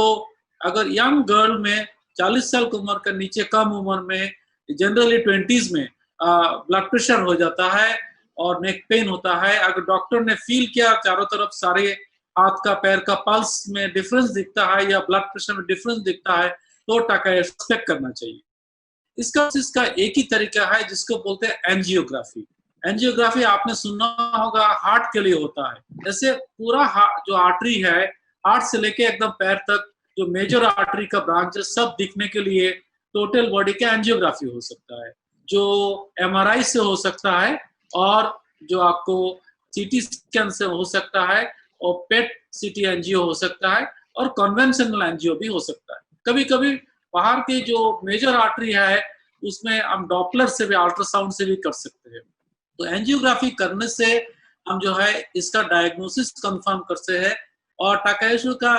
अगर यंग गर्ल में 40 साल की उम्र के नीचे कम उम्र में जनरली 20s में ब्लड प्रेशर हो जाता है और नेक पेन होता है, अगर डॉक्टर ने फील किया चारों तरफ सारे हाथ का पैर का पल्स में डिफरेंस दिखता है या ब्लड प्रेशर में डिफरेंस दिखता है तो टाकायासु एक्सपेक्ट करना चाहिए। इसका एक ही तरीका है जिसको बोलते हैं एंजियोग्राफी। एंजियोग्राफी आपने सुना होगा, हार्ट के लिए होता है। ऐसे पूरा जो आर्टरी है, हार्ट से लेके एकदम पैर तक जो मेजर आर्टरी का ब्रांच है, सब दिखने के लिए टोटल बॉडी का एंजियोग्राफी हो सकता है, जो एमआरआई से हो सकता है और जो आपको सीटी स्कैन से हो सकता है और पेट सीटी एंजियो हो सकता है और कन्वेंशनल एंजियो भी हो सकता है। कभी कभी बाहर के जो मेजर आर्टरी है उसमें हम डॉपलर से भी, अल्ट्रासाउंड से भी कर सकते हैं। तो एंजियोग्राफी करने से हम जो है इसका डायग्नोसिस कंफर्म करते हैं। और टाकायासु का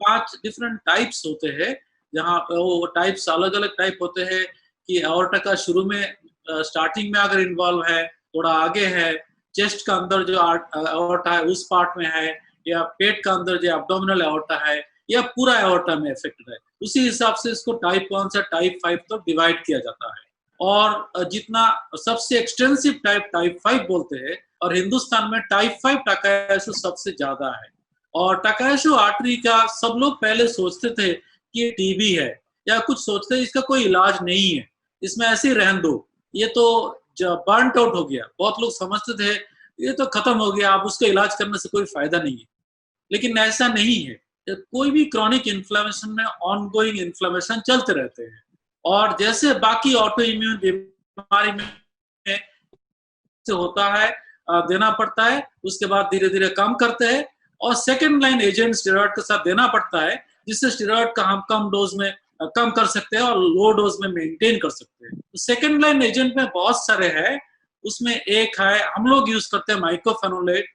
5 डिफरेंट टाइप्स होते हैं, जहाँ वो टाइप्स अलग अलग टाइप होते हैं कि एओर्टा का शुरू में स्टार्टिंग में अगर इन्वॉल्व है, थोड़ा आगे है, चेस्ट का अंदर जो एओर्टा है उस पार्ट में है, या पेट का अंदर जो एब्डोमिनल एओर्टा है, या पूरा एओर्टा में इफेक्टेड है। उसी हिसाब से इसको टाइप 1 से टाइप 5 तो डिवाइड किया जाता है। और जितना सबसे एक्सटेंसिव टाइप 5 बोलते हैं, और हिंदुस्तान में टाइप 5 टाकायासु सबसे ज्यादा है। और टाकायासु आर्टरी का सब लोग पहले सोचते थे कि ये टीबी है या कुछ सोचते इसका कोई इलाज नहीं है, इसमें ऐसे ही रहने दो, ये तो बर्नट आउट हो गया। बहुत लोग समझते थे ये तो खत्म हो गया, अब उसका इलाज करने से कोई फायदा नहीं है। लेकिन ऐसा नहीं है, कोई भी क्रॉनिक इन्फ्लेमेशन में ऑनगोइंग इन्फ्लेमेशन चलते रहते हैं, और जैसे बाकी ऑटो इम्यून बीमारी में से होता है देना पड़ता है, उसके बाद धीरे धीरे कम करते हैं, और सेकेंड लाइन एजेंट स्टेरॉइड के साथ देना पड़ता है, जिससे स्टेरॉइड का हम कम डोज में कम कर सकते हैं और लो डोज में मेंटेन कर सकते हैं। तो सेकेंड लाइन एजेंट में बहुत सारे हैं, उसमें एक है हम लोग यूज करते हैं माइक्रोफेनोलेट,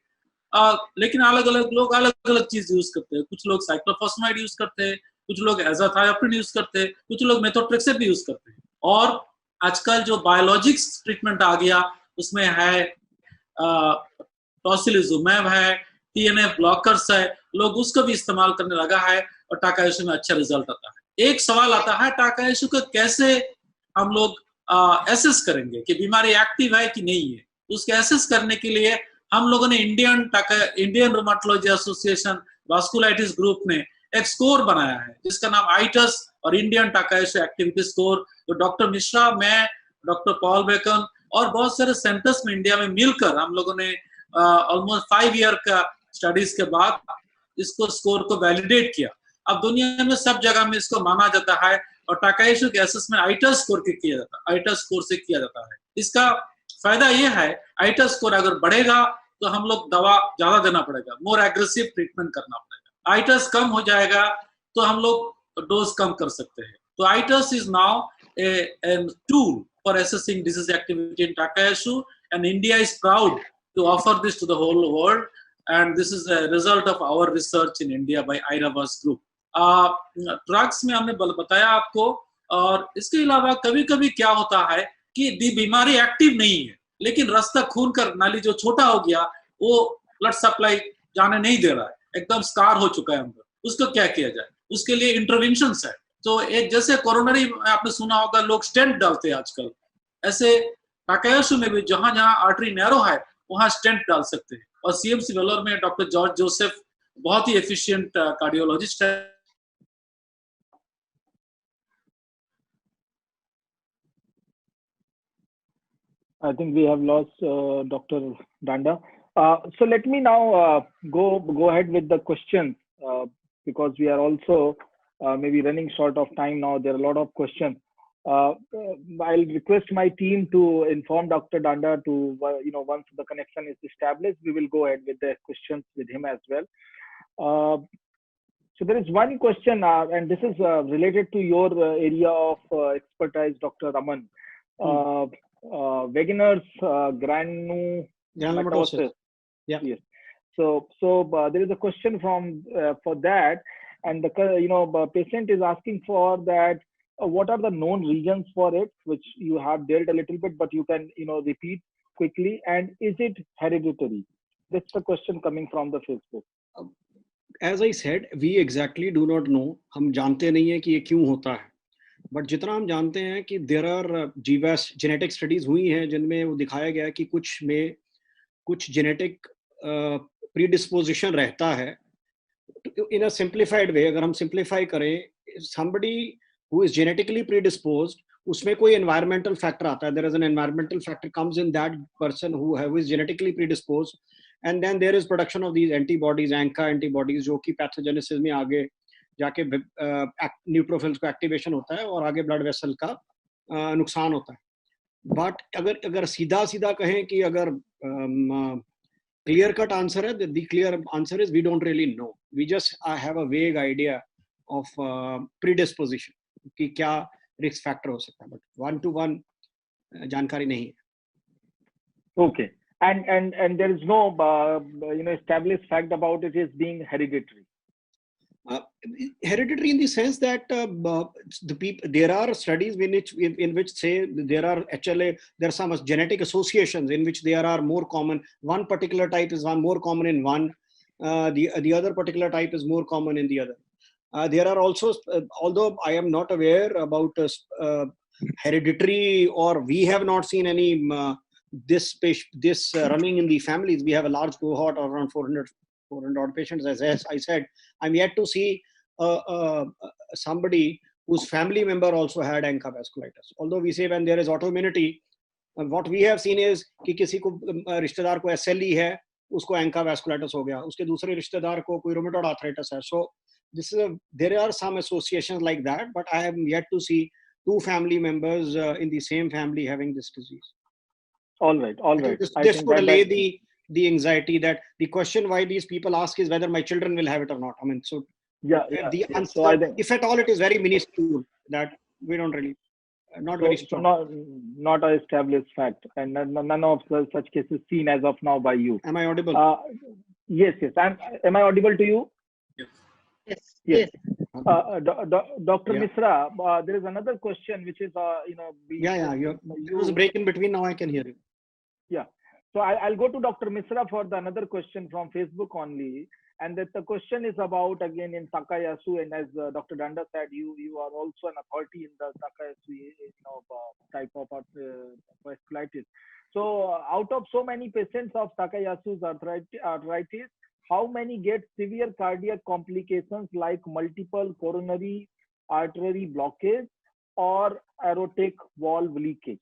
लेकिन अलग अलग लोग अलग अलग चीज यूज करते हैं। कुछ लोग साइक्लोफॉस्फेनाइड यूज करते हैं, कुछ लोग एजाथायोप्रिन यूज करते हैं, कुछ लोग मेथोट्रेक्सेट भी यूज करते हैं। और आजकल जो बायोलॉजिक्स ट्रीटमेंट आ गया उसमें है टॉसिलिजुमैब है, टीएनएफ ब्लॉकर्स है, लोग उसको भी इस्तेमाल करने लगा है और टाकायासु में अच्छा रिजल्ट आता है। एक सवाल आता है टाकायासु को कैसे हम लोग एसेस करेंगे कि बीमारी एक्टिव है कि नहीं है। उसके एसेस करने के लिए हम लोगों ने इंडियन रोमाटोलॉजी एसोसिएशन वास्कुलाइटिस ग्रुप ने एक स्कोर बनाया है जिसका नाम आइटस और इंडियन टाकायासु एक्टिविटी स्कोर। तो डॉक्टर मिश्रा, मैं, डॉक्टर पॉल बेकन और बहुत सारे सेंटर्स में इंडिया में मिलकर हम लोगों ने ऑलमोस्ट 5 ईयर का स्टडीज के बाद इसको स्कोर को वैलिडेट किया। अब दुनिया में सब जगह में इसको माना जाता है और टाकायासु के असेसमेंट आइटस स्कोर के किया जाता है, आइटस स्कोर से किया जाता है। इसका फायदा यह है आइटस स्कोर अगर बढ़ेगा तो हम लोग दवा ज्यादा देना पड़ेगा, मोर एग्रेसिव ट्रीटमेंट करना पड़ेगा। आइटस कम हो जाएगा तो हम लोग डोज कम कर सकते हैं। तो ITAS is now a tool for assessing disease activity in Takayasu, and India is proud to offer this to the whole world, and this is a result of our research in India by Airavas group. Drugs में हमने बताया आपको, और इसके अलावा कभी कभी क्या होता है कि बीमारी एक्टिव नहीं है लेकिन रास्ता खून का नाली जो छोटा हो गया वो ब्लड सप्लाई जाने नहीं दे रहा है, एकदम स्कार हो चुका है अंदर, उसको क्या किया जाए? उसके लिए इंटरवेंशंस है। तो एक जैसे कोरोनरी आपने सुना होगा लोग स्टेंट डालते हैं आजकल, ऐसे टाकायासु में भी जहां जहां आर्टरी नैरो है वहां स्टेंट डाल सकते हैं। और सीएमसी वेलोर में डॉक्टर जॉर्ज जोसेफ बहुत ही एफिशिएंट कार्डियोलॉजिस्ट है। I think we have lost Dr. Danda. So let me now go ahead with the questions because we are also maybe running short of time now. There are a lot of questions. I'll request my team to inform Dr. Danda to, once the connection is established, we will go ahead with the questions with him as well. So there is one question, and this is related to your area of expertise, Dr. Raman. Wegener's granulomatosis. Yeah. Yes. So there is a question from for that, and the patient is asking for that. What are the known reasons for it, which you have dealt a little bit, but you can repeat quickly, and is it hereditary? That's the question coming from the Facebook. As I said, we exactly do not know. हम जानते नहीं है कि ये क्यों होता है. But जितना हम जानते हैं कि देयर आर जीवास जेनेटिक स्टडीज हुई हैं जिनमें वो दिखाया गया कि कुछ में कुछ जेनेटिक प्रीडिस्पोजिशन रहता है. इन अ सिंप्लीफाइड वे अगर हम सिंप्लीफाई करें, somebody who is genetically predisposed, उसमें कोई environmental factor आता है. There is an environmental factor comes in that person who is genetically predisposed, and then there is production of these antibodies, ANCA antibodies, जो कि pathogenesis में आगे जाके neutrophils को एक्टिवेशन होता है और आगे ब्लड वेसल का नुकसान होता है. बट अगर सीधा सीधा कहें कि अगर क्लियर कट आंसर है, the clear answer is we don't really know. We just have a vague idea of predisposition कि क्या रिस्क फैक्टर हो सकता है, बट 1-to-1 जानकारी नहीं है. Okay. And there is no established fact about it is being hereditary. Hereditary in the sense that there are studies in which say there are actually there are some genetic associations in which there are more common. One particular type is more common in one, the other particular type is more common in the other. There are also, although I am not aware about hereditary, or we have not seen any this running in the families. We have a large cohort of around 400 odd patients. As I said, I'm yet to see somebody whose family member also had ANCA vasculitis. Although we say when there is autoimmunity, what we have seen is कि किसी को रिश्तेदार को SLE है, उसको ANCA vasculitis हो गया, उसके दूसरे रिश्तेदार को कोई rheumatoid arthritis है. So there are some associations like that, but I have yet to see two family members in the same family having this disease. All right. This would allay the anxiety that the question why these people ask is whether my children will have it or not. I mean, so the answer, so I think, if at all, it is very minuscule that we don't really, not very strong. Not an established fact, and none of such cases seen as of now by you. Am I audible? Yes. Am I audible to you? Yes. Dr. Misra, there is another question which is There was a break in between. Now I can hear you. Yeah. So I'll go to Dr. Misra for another question from Facebook only, and that the question is about again in Takayasu, and as Dr. Danda said, you are also an authority in the Takayasu type of vasculitis. So out of so many patients of Takayasu's arthritis, how many get severe cardiac complications like multiple coronary artery blockage or aortic valve leakage?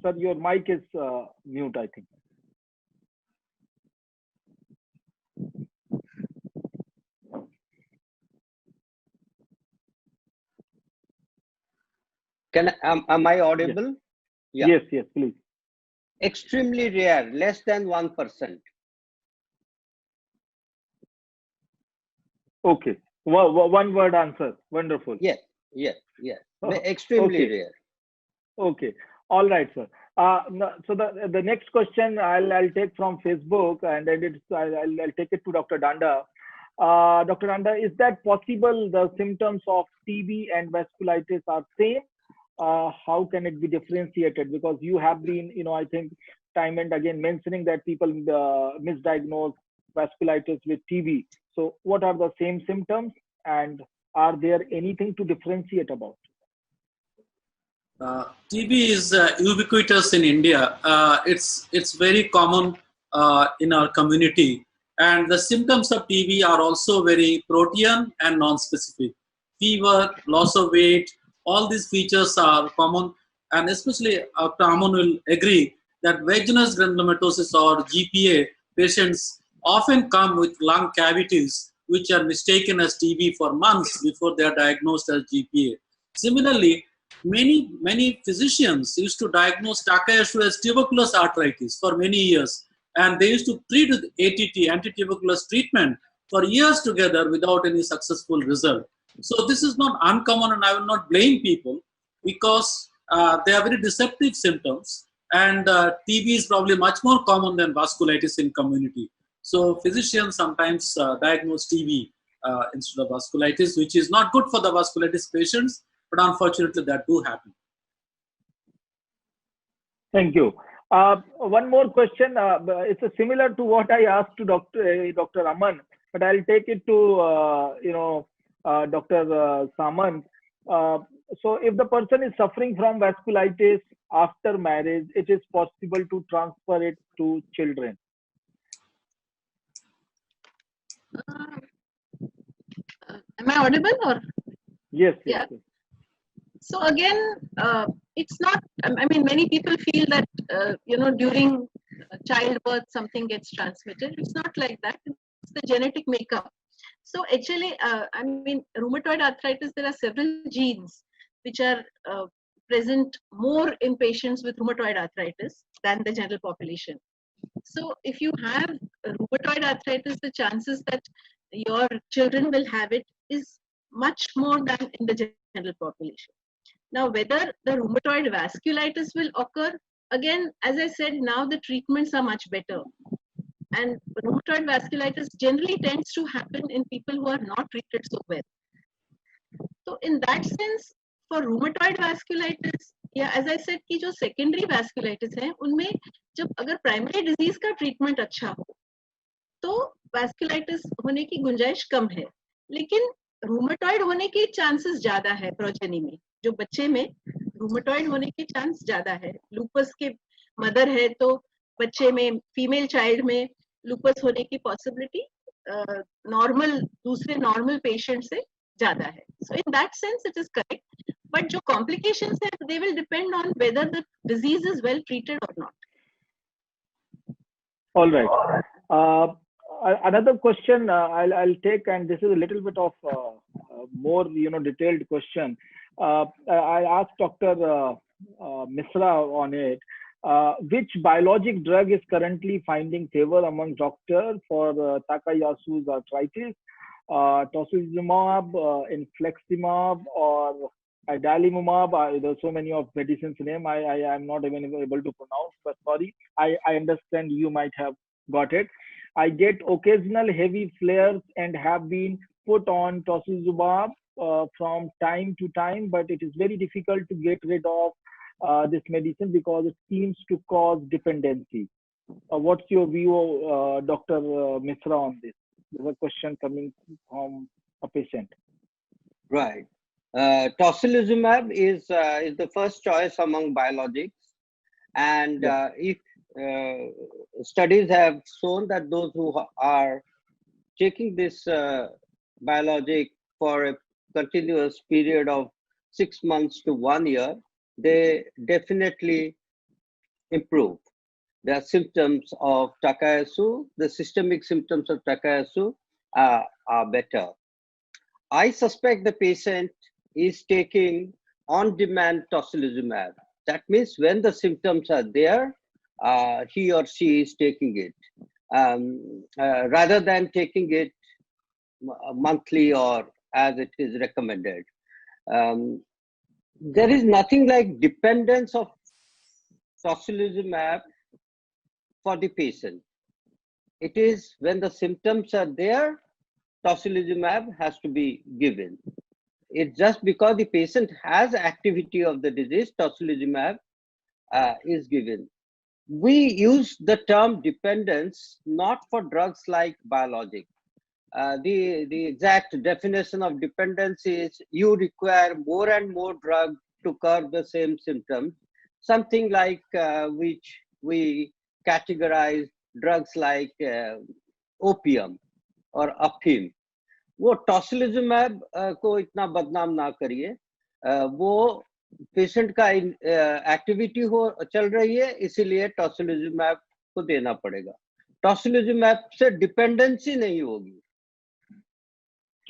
Sir, your mic is mute, I think. Am I audible? Yes, please. Extremely rare, less than 1%. Okay. One word answer. Wonderful. Yes. Extremely rare. Okay. All right, sir. So the next question I'll take from Facebook, and then I'll take it to Dr. Danda. Dr. Danda, is that possible? The symptoms of TB and vasculitis are same? How can it be differentiated? Because you have been, I think, time and again mentioning that people misdiagnose vasculitis with TB. So what are the same symptoms, and are there anything to differentiate about? TB is ubiquitous in India. It's very common in our community, and the symptoms of TB are also very protean and non-specific. Fever, loss of weight, all these features are common, and especially Dr. Aman will agree that vaginous granulomatosis or GPA patients often come with lung cavities which are mistaken as TB for months before they are diagnosed as GPA. Similarly, many physicians used to diagnose Takayasu as tuberculous arthritis for many years, and they used to treat with ATT, anti-tuberculous treatment, for years together without any successful result. So this is not uncommon, and I will not blame people, because they are very deceptive symptoms, and TB is probably much more common than vasculitis in community. So physicians sometimes diagnose TB instead of vasculitis, which is not good for the vasculitis patients, but unfortunately that do happen. Thank you. One more question. It's similar to what I asked to Dr. Aman, but I'll take it to Dr. Samant. So if the person is suffering from vasculitis after marriage, it is possible to transfer it to children. Am I audible or? Yes. Yeah. So again, it's not, I mean, many people feel that, during childbirth, something gets transmitted. It's not like that. It's the genetic makeup. So actually, I mean, rheumatoid arthritis, there are several genes which are present more in patients with rheumatoid arthritis than the general population. So if you have rheumatoid arthritis, the chances that your children will have it is much more than in the general population. Now, whether the rheumatoid vasculitis will occur, again, as I said, now the treatments are much better. And rheumatoid vasculitis generally tends to happen in people who are not treated so well. So in that sense, for rheumatoid vasculitis, या as I said कि जो secondary vasculitis है, उनमें जब अगर primary disease का treatment अच्छा हो, तो vasculitis होने की गुंजाइश कम है. लेकिन rheumatoid होने के chances ज़्यादा है progeny में. जो बच्चे में rheumatoid होने के chance ज़्यादा है. Lupus के mother है तो बच्चे में female child में lupus होने की possibility normal दूसरे normal patient से ज़्यादा है. So in that sense it is correct. But जो complications है, they will depend on whether the disease is well treated or not. All right. Another question I'll take, and this is a little bit of more detailed question. I asked Dr. Misra on it. Which biologic drug is currently finding favor among doctors for Takayasu's arthritis? Tocilizumab, infliximab, or adalimumab? There's so many of medicines name I am not even able to pronounce, but sorry, I understand you might have got it. I get occasional heavy flares and have been put on tocilizumab from time to time, but it is very difficult to get rid of this medicine because it seems to cause dependency. What's your view, Dr. Misra, on this? There's a question coming from a patient. Right. Tocilizumab is the first choice among biologics, and if studies have shown that those who are taking this biologic for a continuous period of 6 months to 1 year, they definitely improve. Their symptoms of Takayasu, the systemic symptoms of Takayasu are better. I suspect the patient is taking on-demand tocilizumab. That means when the symptoms are there, he or she is taking it rather than taking it monthly or as it is recommended. There is nothing like dependence of tocilizumab for the patient. It is when the symptoms are there, tocilizumab has to be given. It's just because the patient has activity of the disease, tocilizumab is given. We use the term dependence not for drugs like biologic. The exact definition of dependence is you require more and more drug to curb the same symptoms, something like which we categorize drugs like opium or अफीम. वो tocilizumab को इतना बदनाम ना करिए. वो patient का activity हो चल रही है, इसीलिए टॉसिलिजुमैब को देना पड़ेगा। टॉसिलिजुमैब से डिपेंडेंसी नहीं होगी।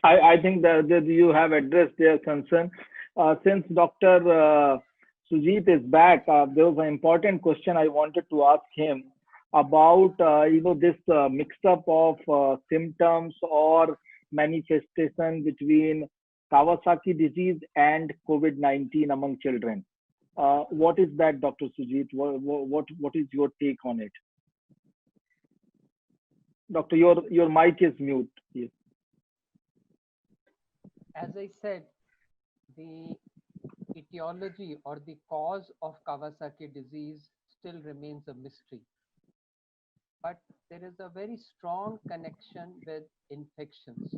I think that you have addressed their concern. Since Dr. Sujit is back, there was an important question I wanted to ask him about this mix up of symptoms or manifestation between Kawasaki disease and COVID-19 among children. What is that, Dr. Sujit? What is your take on it? Doctor, your mic is mute. Yes. As I said, the etiology or the cause of Kawasaki disease still remains a mystery. But there is a very strong connection with infections.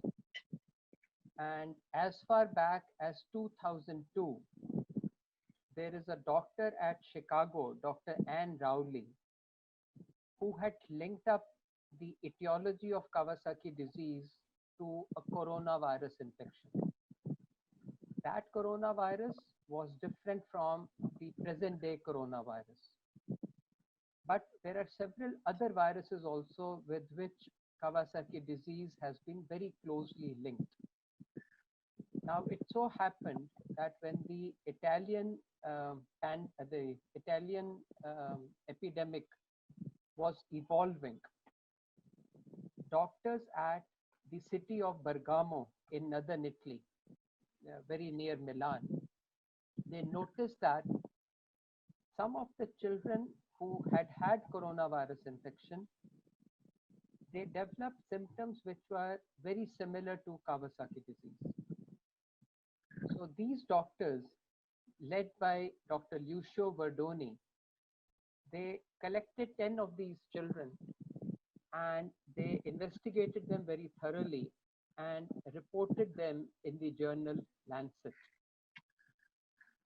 And as far back as 2002, there is a doctor at Chicago, Dr. Anne Rowley, who had linked up the etiology of Kawasaki disease to a coronavirus infection. That coronavirus was different from the present day coronavirus. But there are several other viruses also with which Kawasaki disease has been very closely linked. Now, it so happened that when the Italian epidemic was evolving, doctors at the city of Bergamo in northern Italy, very near Milan, they noticed that some of the children who had coronavirus infection, they developed symptoms which were very similar to Kawasaki disease. So these doctors, led by Dr. Lucio Verdoni, they collected 10 of these children and they investigated them very thoroughly and reported them in the journal Lancet.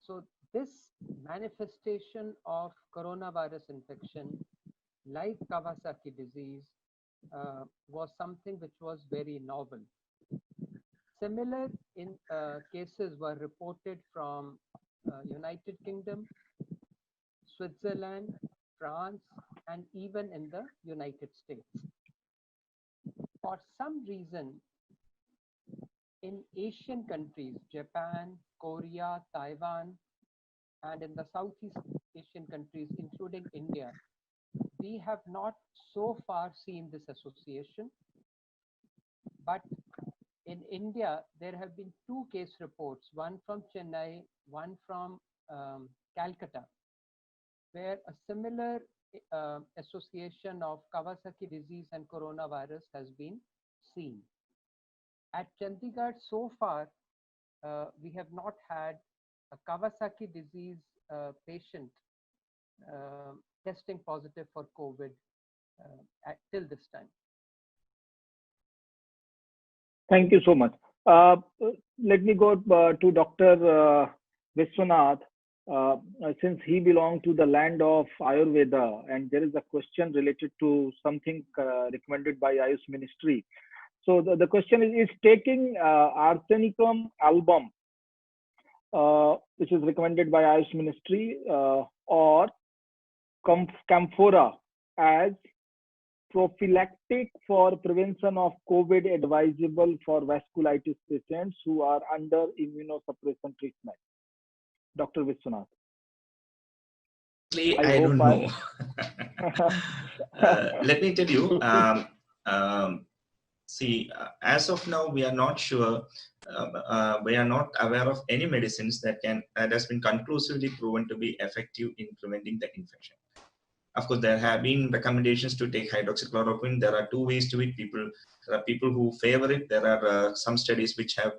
So this manifestation of coronavirus infection, like Kawasaki disease, was something which was very novel. Similar cases were reported from United Kingdom, Switzerland, France, and even in the United States. For some reason, in Asian countries, Japan, Korea, Taiwan, and in the Southeast Asian countries, including India, we have not so far seen this association. But in India, there have been 2 case reports, one from Chennai, one from Calcutta, where a similar association of Kawasaki disease and coronavirus has been seen. At Chandigarh, so far, we have not had a Kawasaki disease patient testing positive for COVID till this time. Thank you so much. Let me go to Dr. Vishwanath. Since he belongs to the land of Ayurveda, and there is a question related to something recommended by Ayush Ministry. So the question is taking arsenicum album, which is recommended by Ayush Ministry, or camphora as prophylactic for prevention of COVID advisable for vasculitis patients who are under immunosuppression treatment? Dr. Vishwanath. I don't know. Let me tell you. See, as of now, we are not sure. We are not aware of any medicines that has been conclusively proven to be effective in preventing the infection. Of course, there have been recommendations to take hydroxychloroquine. There are 2 ways to it. There are people who favor it. There are some studies which have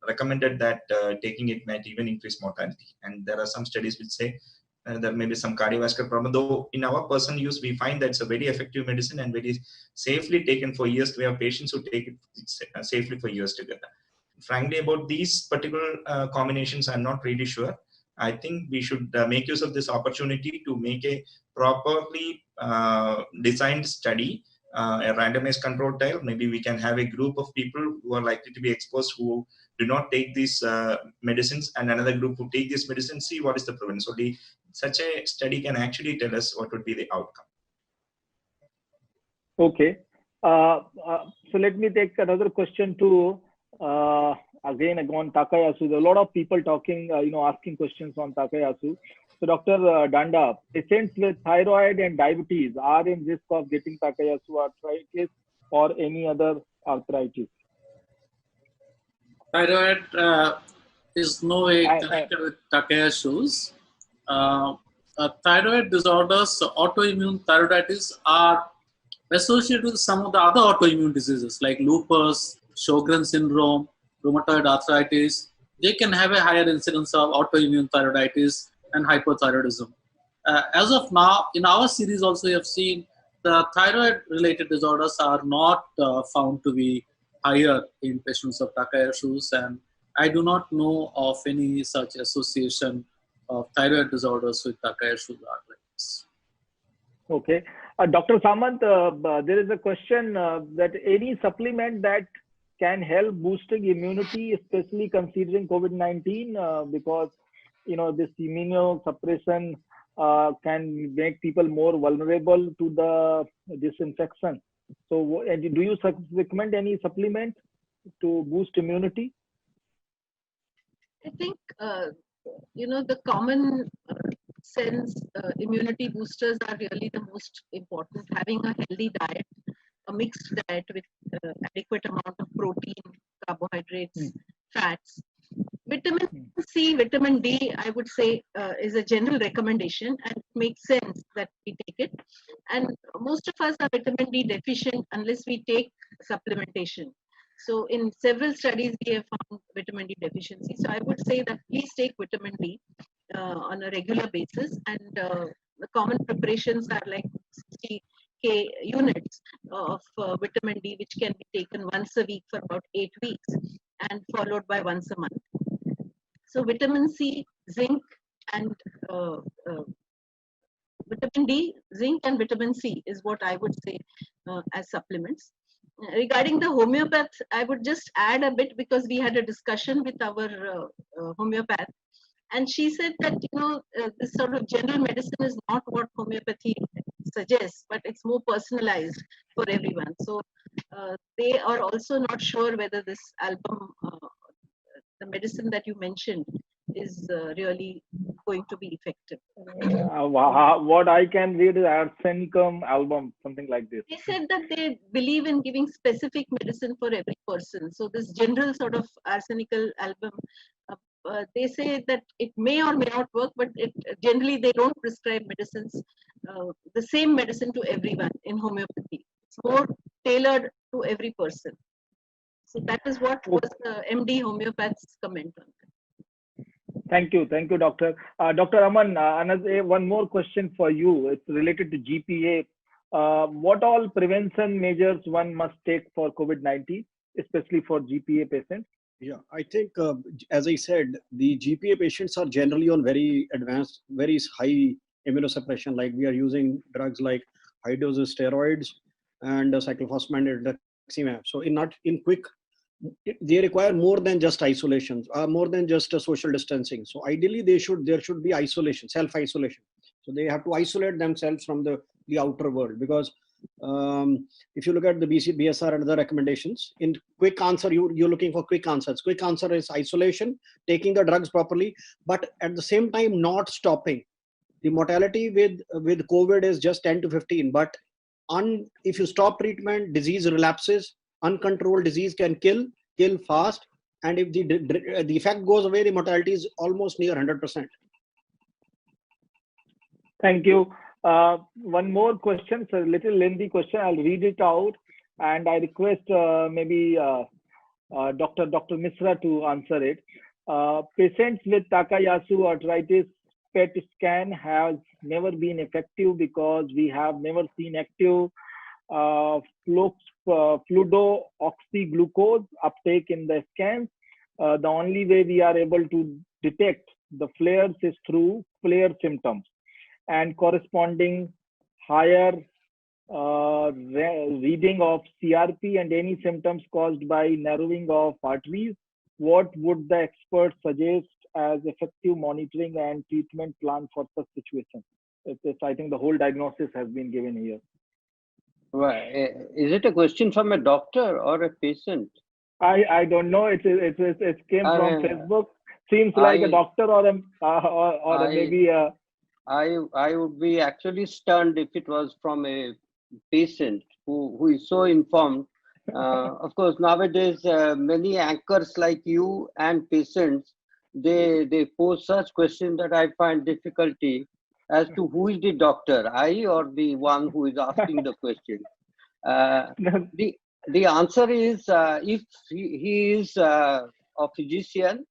recommended that taking it might even increase mortality. And there are some studies which say there may be some cardiovascular problem. Though in our personal use, we find that it's a very effective medicine and very safely taken for years. We have patients who take it safely for years together. Frankly, about these particular combinations, I'm not really sure. I think we should make use of this opportunity to make a properly designed study a randomized control trial. Maybe we can have a group of people who are likely to be exposed who do not take these medicines, and another group who take this medicine, see what is the prevalence. So such a study can actually tell us what would be the outcome. Okay. So let me take another question too. Again on Takayasu. There are a lot of people talking, asking questions on Takayasu. So Dr. Danda, patients with thyroid and diabetes are in risk of getting Takayasu arthritis or any other arthritis. Thyroid is no way connected with Takayasu's. Thyroid disorders, autoimmune thyroiditis, are associated with some of the other autoimmune diseases like lupus, Sjogren's syndrome, rheumatoid arthritis. They can have a higher incidence of autoimmune thyroiditis and hypothyroidism. As of now, in our series also you have seen the thyroid-related disorders are not found to be higher in patients of Takayasu's, and I do not know of any such association of thyroid disorders with Takayasu's arthritis. Okay. Dr. Samant, there is a question that any supplement that can help boosting immunity, especially considering COVID-19, because this immunosuppression can make people more vulnerable to this infection. So, do you recommend any supplement to boost immunity? I think the common sense immunity boosters are really the most important. Having a healthy diet, a mixed diet with adequate amount of protein, carbohydrates, fats. Vitamin C, vitamin D, I would say is a general recommendation, and it makes sense that we take it. And most of us are vitamin D deficient unless we take supplementation. So in several studies, we have found vitamin D deficiency. So I would say that please take vitamin D on a regular basis, and the common preparations are like 60K units of vitamin D, which can be taken once a week for about 8 weeks and followed by once a month. So vitamin C, zinc, and vitamin D, zinc, and vitamin C is what I would say as supplements. Regarding the homeopath, I would just add a bit, because we had a discussion with our homeopath, and she said that this sort of general medicine is not what homeopathy suggests, but it's more personalized for everyone. So they are also not sure whether this album, the medicine that you mentioned, is really going to be effective. What I can read is Arsenicum album, something like this. They said that they believe in giving specific medicine for every person. So this general sort of arsenical album, they say that it may or may not work, but generally they don't prescribe medicines, the same medicine to everyone in homeopathy. It's more tailored to every person. So that is what was the MD homeopath's comment on that. Thank you, Doctor. Dr. Aman, one more question for you. It's related to GPA. What all prevention measures one must take for COVID-19, especially for GPA patients? Yeah, I think, as I said, the GPA patients are generally on very advanced, very high immunosuppression. Like we are using drugs like high doses steroids and cyclophosphamide and rituximab. So they require more than just isolation, more than just a social distancing. So ideally, there should be isolation, self-isolation. So they have to isolate themselves from the outer world, because if you look at the BSR and other recommendations, in quick answer, you're looking for quick answers. Quick answer is isolation, taking the drugs properly, but at the same time not stopping. The mortality with COVID is just 10 to 15, but if you stop treatment, disease relapses. Uncontrolled disease can kill fast, and if the effect goes away, the mortality is almost near 100%. Thank you. One more question, it's a little lengthy question. I'll read it out, and I request maybe Dr. Misra to answer it. Patients with Takayasu arthritis PET scan has never been effective because we have never seen active fluorodeoxyglucose uptake in the scans. The only way we are able to detect the flares is through flare symptoms and corresponding higher reading of CRP and any symptoms caused by narrowing of arteries, what would the experts suggest as effective monitoring and treatment plan for such situations? I think the whole diagnosis has been given here. Well, is it a question from a doctor or a patient? I don't know. It came from Facebook. Seems like a doctor or maybe a. I would be actually stunned if it was from a patient who is so informed. Of course, nowadays many anchors like you and patients, they pose such questions that I find difficulty as to who is the doctor, I or the one who is asking the question. The answer is if he is a physician,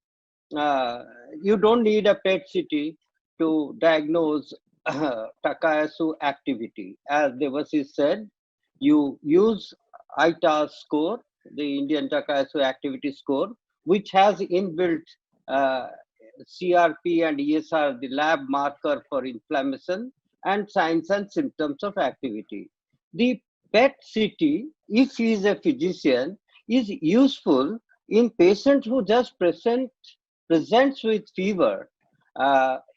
you don't need a PET-CT to diagnose Takayasu activity. As Devashish said, you use ITAS score, the Indian Takayasu activity score, which has inbuilt CRP and ESR, the lab marker for inflammation, and signs and symptoms of activity. The PET-CT, if he is a physician, is useful in patients who just presents with fever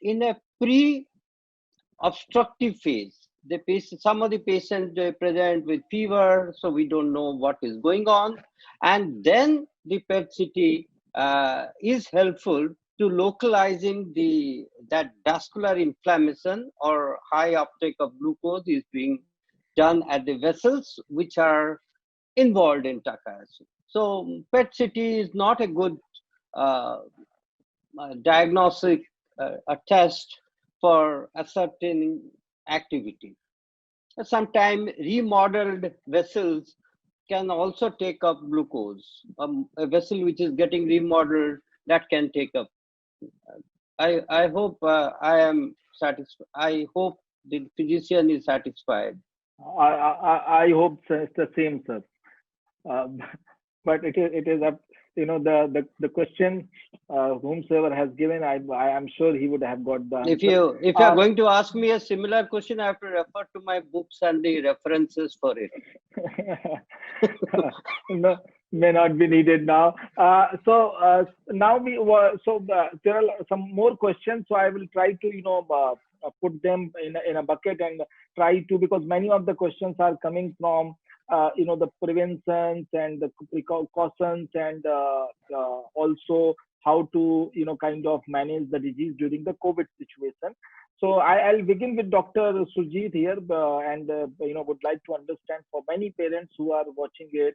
in a pre-obstructive phase. Some of the patients present with fever, so we don't know what is going on. And then the PET-CT is helpful to localizing that vascular inflammation or high uptake of glucose is being done at the vessels which are involved in Takayasu. So PET-CT is not a good diagnostic a test for ascertaining activity. Sometimes remodeled vessels can also take up glucose. A vessel which is getting remodeled, that can take up. I hope I am satisfied. I hope the physician is satisfied. I hope it's the same, sir. But it is up. The question whomsoever has given, I am sure he would have got the answer. If you are going to ask me a similar question, I have to refer to my books and the references for it. No, may not be needed now. So now there are some more questions. So I will try to put them in a bucket and try to, because many of the questions are coming from the preventions and the precautions and also how to kind of manage the disease during the COVID situation. So I'll begin with Dr. Surjit here, and would like to understand for many parents who are watching it,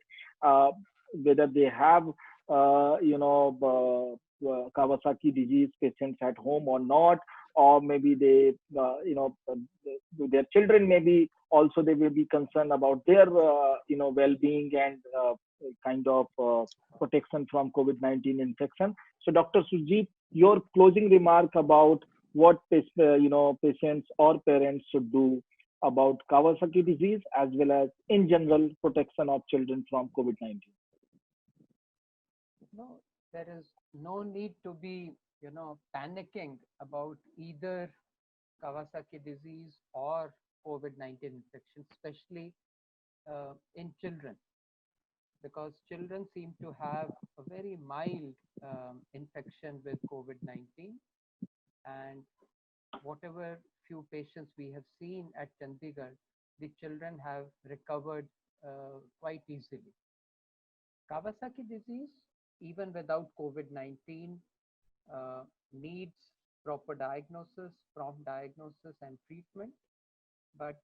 whether they have Kawasaki disease patients at home or not, or maybe they their children maybe also they will be concerned about their well-being and kind of protection from COVID-19 infection. So Dr. Surjit, your closing remark about what patients or parents should do about Kawasaki disease as well as in general protection of children from COVID-19. No, there is no need to be panicking about either Kawasaki disease or COVID-19 infection, especially in children, because children seem to have a very mild infection with COVID-19, and whatever few patients we have seen at Chandigarh, the children have recovered quite easily. Kawasaki disease, even without COVID-19, needs proper diagnosis, prompt diagnosis and treatment. But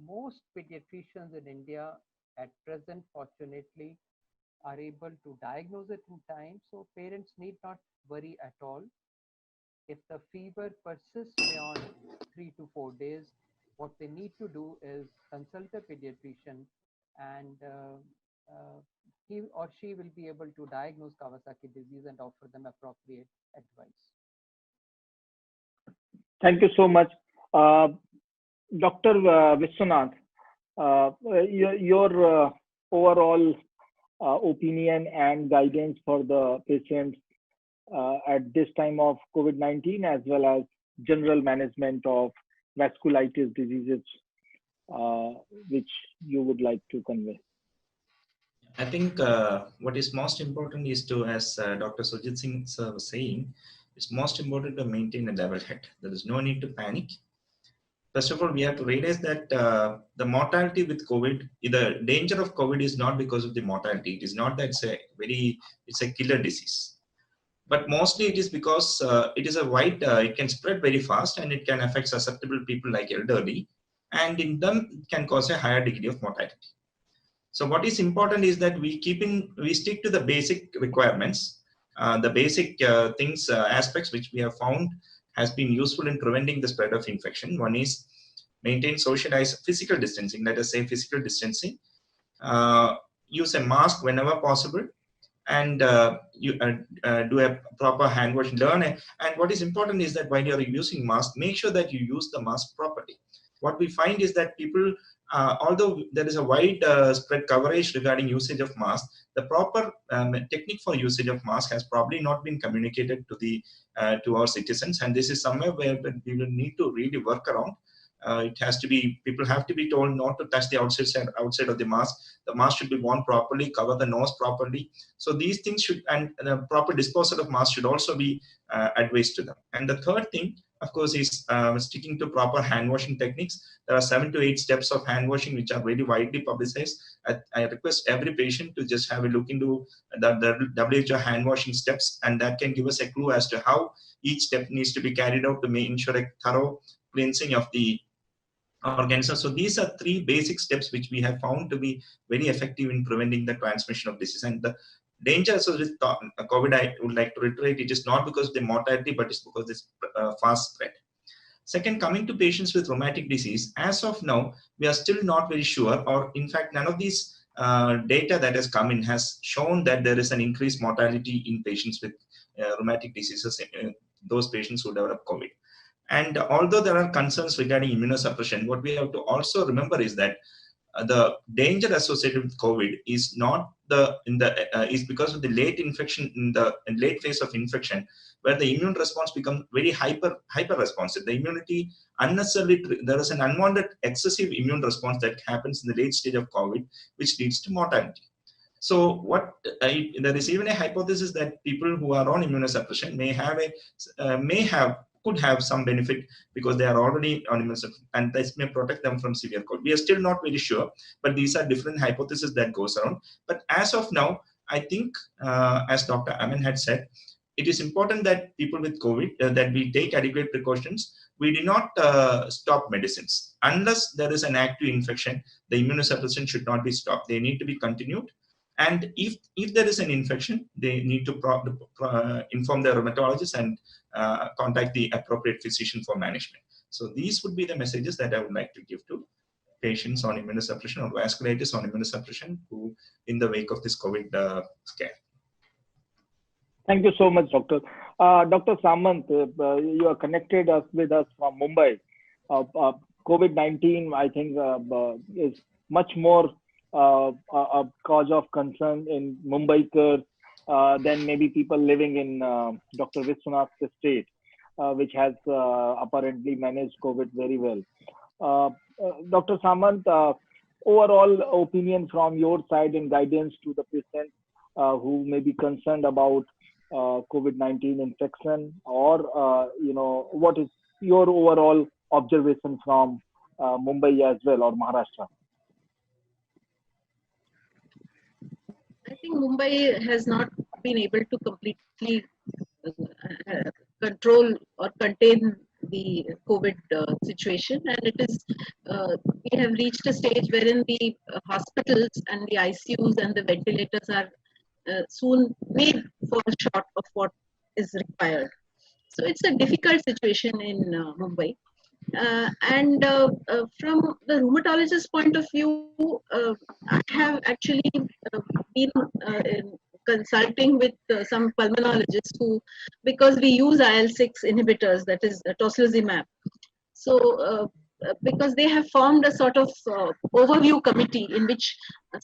most pediatricians in India at present, fortunately, are able to diagnose it in time. So parents need not worry at all. If the fever persists beyond 3 to 4 days, what they need to do is consult a pediatrician, and he or she will be able to diagnose Kawasaki disease and offer them appropriate advice. Thank you so much. Dr. Vishwanath, your overall opinion and guidance for the patients at this time of COVID-19 as well as general management of vasculitis diseases which you would like to convey? I think what is most important is to, as Dr. Sujit Singh sir was saying, it's most important to maintain a level head. There is no need to panic. First of all, we have to realize that the mortality with COVID, the danger of COVID is not because of the mortality. It is not that it's a killer disease. But mostly it is because it is a wide, it can spread very fast and it can affect susceptible people like elderly. And in them, it can cause a higher degree of mortality. So what is important is that we stick to the basic requirements, the basic aspects which we have found has been useful in preventing the spread of infection. One is maintain physical distancing, let us say physical distancing, use a mask whenever possible, and you do a proper hand wash, and what is important is that while you're using mask, make sure that you use the mask properly. What we find is that people, although there is a wide spread coverage regarding usage of mask, the proper technique for usage of mask has probably not been communicated to our citizens, and this is somewhere where we will need to really work around. People have to be told not to touch the outside of the mask. The mask should be worn properly, cover the nose properly. So these things and the proper disposal of mask should also be advised to them. And the third thing, of course, is sticking to proper hand washing techniques. There are 7 to 8 steps of hand washing which are very widely publicized. I request every patient to just have a look into the WHO hand washing steps, and that can give us a clue as to how each step needs to be carried out to ensure a thorough cleansing of the organism. So these are 3 basic steps which we have found to be very effective in preventing the transmission of disease. And the danger associated with COVID, I would like to reiterate, it is not because of the mortality, but it's because of this fast spread. Second, coming to patients with rheumatic disease, as of now, we are still not very sure, or in fact, none of these data that has come in has shown that there is an increased mortality in patients with rheumatic diseases, those patients who develop COVID. And although there are concerns regarding immunosuppression, what we have to also remember is that the danger associated with COVID is not is because of the late infection in the late phase of infection, where the immune response becomes very hyper responsive. The immunity unnecessarily, there is an unwanted excessive immune response that happens in the late stage of COVID, which leads to mortality. So there is even a hypothesis that people who are on immunosuppression could have some benefit because they are already on immunosuppression, and this may protect them from severe COVID. We are still not very sure, but these are different hypotheses that goes around. But as of now, I think, as Dr. Aman had said, it is important that people with COVID, that we take adequate precautions. We do not stop medicines. Unless there is an active infection, the immunosuppression should not be stopped. They need to be continued. And if there is an infection, they need to inform their rheumatologist and contact the appropriate physician for management. So these would be the messages that I would like to give to patients on immunosuppression or vasculitis on immunosuppression who in the wake of this COVID scare. Thank you so much, Doctor. Dr. Samant, you are connected with us from Mumbai. COVID-19, I think, is much more a cause of concern in Mumbaikars than maybe people living in Dr. Viswanath's state, which has apparently managed COVID very well. Dr. Samant, overall opinion from your side and guidance to the patients who may be concerned about COVID-19 infection, or what is your overall observation from Mumbai as well, or Maharashtra? I think Mumbai has not been able to completely control or contain the COVID situation, and it is we have reached a stage wherein the hospitals and the ICUs and the ventilators are soon made for short of what is required. So it's a difficult situation in Mumbai. And from the rheumatologist point of view, I have actually been consulting with some pulmonologists who, because we use IL-6 inhibitors, that is tocilizumab. So because they have formed a sort of overview committee in which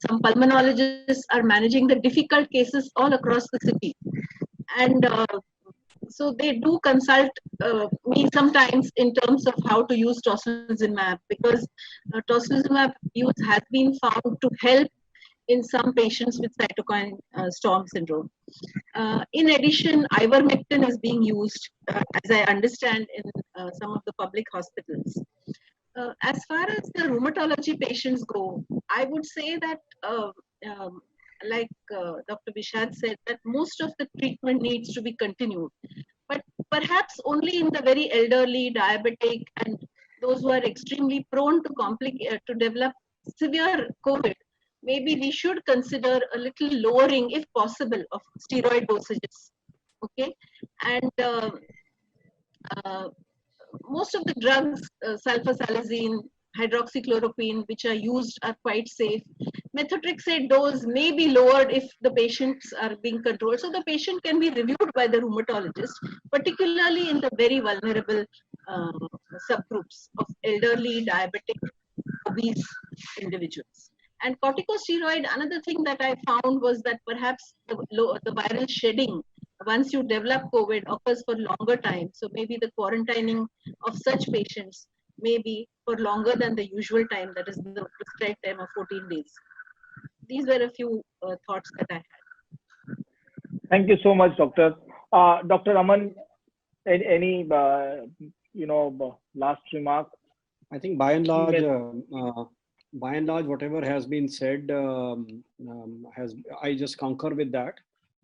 some pulmonologists are managing the difficult cases all across the city. And so they do consult me sometimes in terms of how to use tocilizumab, because tocilizumab use has been found to help in some patients with cytokine storm syndrome. In addition, ivermectin is being used, as I understand, in some of the public hospitals. As far as the rheumatology patients go, I would say that, like Dr. Vishad said, that most of the treatment needs to be continued, but perhaps only in the very elderly, diabetic, and those who are extremely prone to develop severe COVID. Maybe we should consider a little lowering, if possible, of steroid dosages. Okay, and uh, most of the drugs, sulfasalazine, hydroxychloroquine, which are used, are quite safe. Methotrexate dose may be lowered if the patients are being controlled. So the patient can be reviewed by the rheumatologist, particularly in the very vulnerable subgroups of elderly, diabetic, obese individuals. And corticosteroid, another thing that I found was that perhaps the viral shedding once you develop COVID occurs for longer time. So maybe the quarantining of such patients may be for longer than the usual time, that is the prescribed time of 14 days. These were a few thoughts that I had. Thank you so much, Doctor. Dr. Aman, any last remark? I think by and large, whatever has been said, I just concur with that.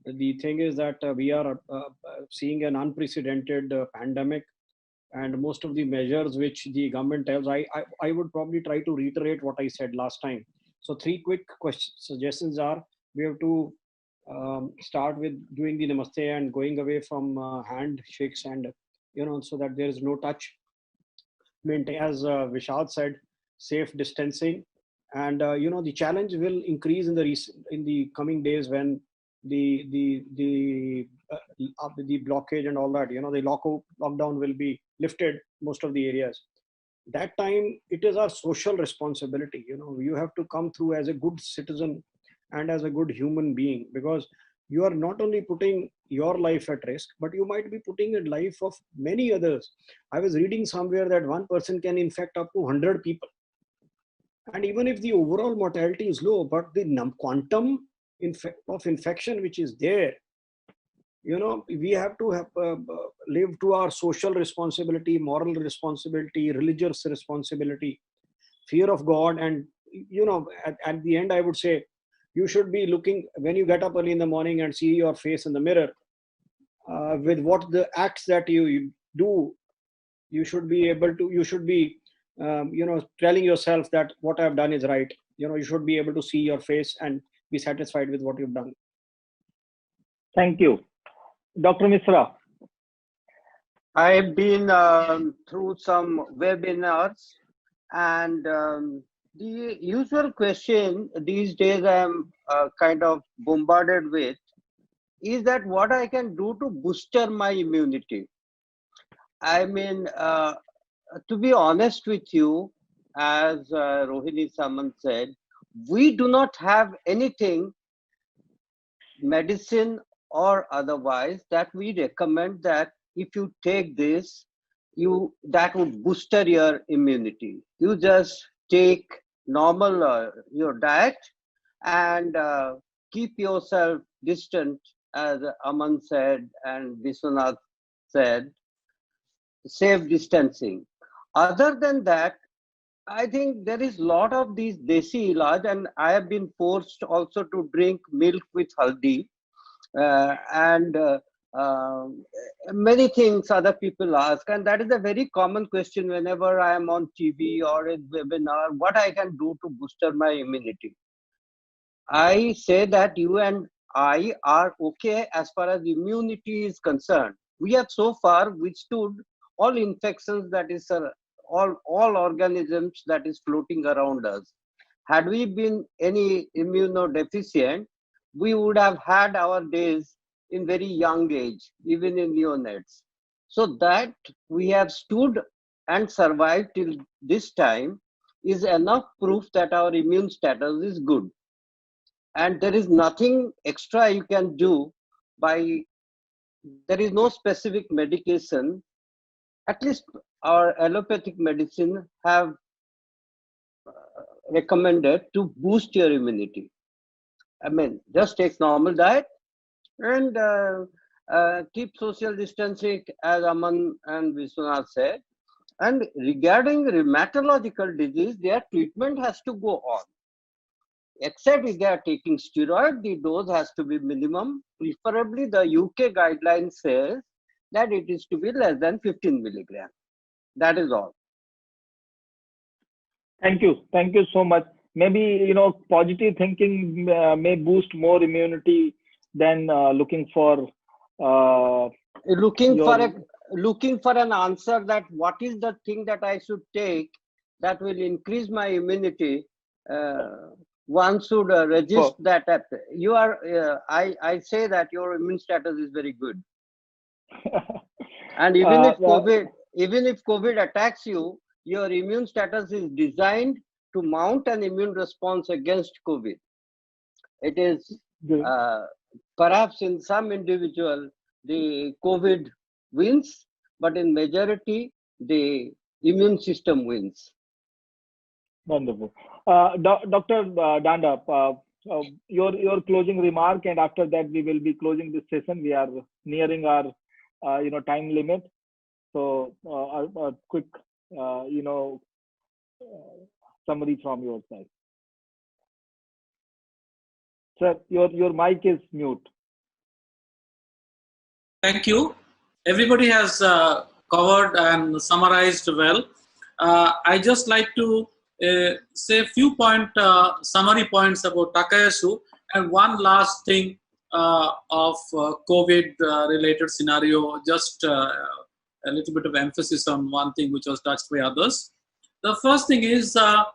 The thing is that we are seeing an unprecedented pandemic, and most of the measures which the government tells, I would probably try to reiterate what I said last time. So 3 quick suggestions are: we have to start with doing the namaste and going away from handshakes, and so that there is no touch. Maintain, as Vishad said, safe distancing, and the challenge will increase in the coming days when the blockage and all that, the lockdown will be lifted most of the areas. That time it is our social responsibility. You have to come through as a good citizen and as a good human being, because you are not only putting your life at risk, but you might be putting the life of many others. I was reading somewhere that one person can infect up to 100 people. And even if the overall mortality is low, but the quantum of infection which is there, we have to live to our social responsibility, moral responsibility, religious responsibility, fear of God. And, at the end, I would say, you should be looking, when you get up early in the morning and see your face in the mirror, with what the acts that you do, you should be telling yourself that what I've done is right. You should be able to see your face and be satisfied with what you've done. Thank you. Dr. Misra. I've been through some webinars, and the usual question these days I'm kind of bombarded with is that what I can do to booster my immunity. I mean, to be honest with you, as Rohini Samant said, we do not have anything, medicine or otherwise, that we recommend that if you take this, that would booster your immunity. You just take normal your diet and keep yourself distant, as Aman said and Vishwanath said, safe distancing. Other than that, I think there is a lot of these desi ilaj, and I have been forced also to drink milk with haldi, and many things other people ask, and that is a very common question whenever I am on TV or a webinar, what I can do to booster my immunity. I say that you and I are okay as far as immunity is concerned. We have so far withstood all infections, that is all organisms that is floating around us. Had we been any immunodeficient, we would have had our days in very young age, even in neonates. So that we have stood and survived till this time is enough proof that our immune status is good. And there is nothing extra you can do by there is no specific medication. At least our allopathic medicine have recommended to boost your immunity. I mean, just take normal diet and keep social distancing, as Aman and Vishwanath said. And regarding rheumatological disease, their treatment has to go on. Except if they are taking steroid, the dose has to be minimum. Preferably, the UK guideline says that it is to be less than 15 milligram. That is all. Thank you so much. Maybe positive thinking may boost more immunity than looking for looking for an answer that what is the thing that I should take that will increase my immunity. One should resist that. You are. I say that your immune status is very good, and even if COVID attacks you, your immune status is designed to mount an immune response against COVID. It is perhaps in some individual the COVID wins, but in majority the immune system wins. Wonderful. Dr. Danda, your closing remark, and after that we will be closing this session. We are nearing our time limit. So a quick summary from your side. Sir, your mic is mute. Thank you. Everybody has covered and summarized well. I just like to say a few summary points about Takayasu, and one last thing of COVID related scenario, just a little bit of emphasis on one thing which was touched by others. The first thing is the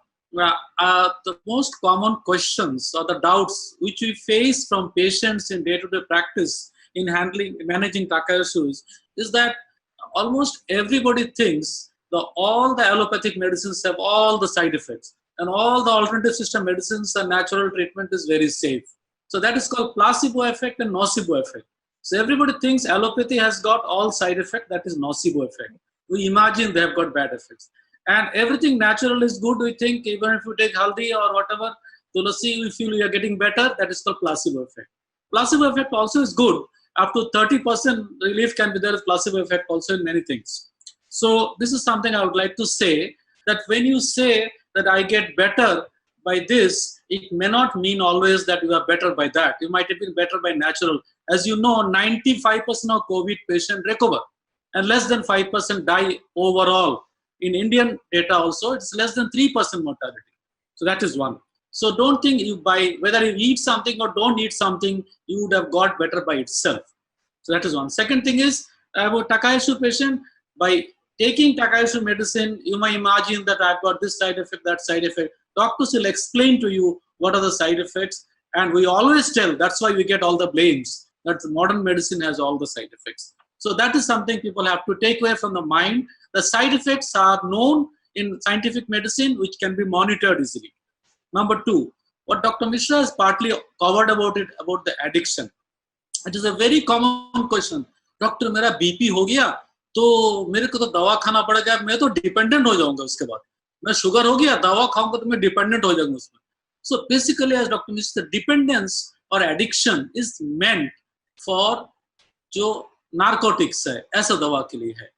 most common questions or the doubts which we face from patients in day-to-day practice in managing Takayasu is that almost everybody thinks all the allopathic medicines have all the side effects, and all the alternative system medicines and natural treatment is very safe. So that is called placebo effect and nocebo effect. So everybody thinks allopathy has got all side effect, that is nocebo effect. We imagine they have got bad effects. And everything natural is good, we think, even if you take haldi or whatever, tulasi, we feel you are getting better, that is called placebo effect. Placebo effect also is good. Up to 30% relief can be there as placebo effect also in many things. So this is something I would like to say, that when you say that I get better by this, it may not mean always that you are better by that. You might have been better by natural. As you know, 95% of COVID patients recover and less than 5% die overall. In Indian data also, it's less than 3% mortality. So that is one. So don't think whether you eat something or don't eat something, you would have got better by itself. So that is one. Second thing is about Takayasu patient. By taking Takayasu medicine, you might imagine that I've got this side effect, that side effect. Doctors will explain to you what are the side effects. And we always tell, that's why we get all the blames, that modern medicine has all the side effects. So that is something people have to take away from the mind. The side effects are known in scientific medicine, which can be monitored easily. Number two, what Dr. Mishra has partly covered about the addiction. It is a very common question. Doctor, मेरा BP हो गया, तो मेरे को तो दवा खाना पड़ेगा, मैं तो dependent हो जाऊंगा उसके बाद. मैं sugar हो गया, दवा खाऊंगा तो मैं dependent हो जाऊंगा उसमें. So basically, as Dr. Mishra said, dependence or addiction is meant for जो narcotics है, ऐसा दवा के लिए है.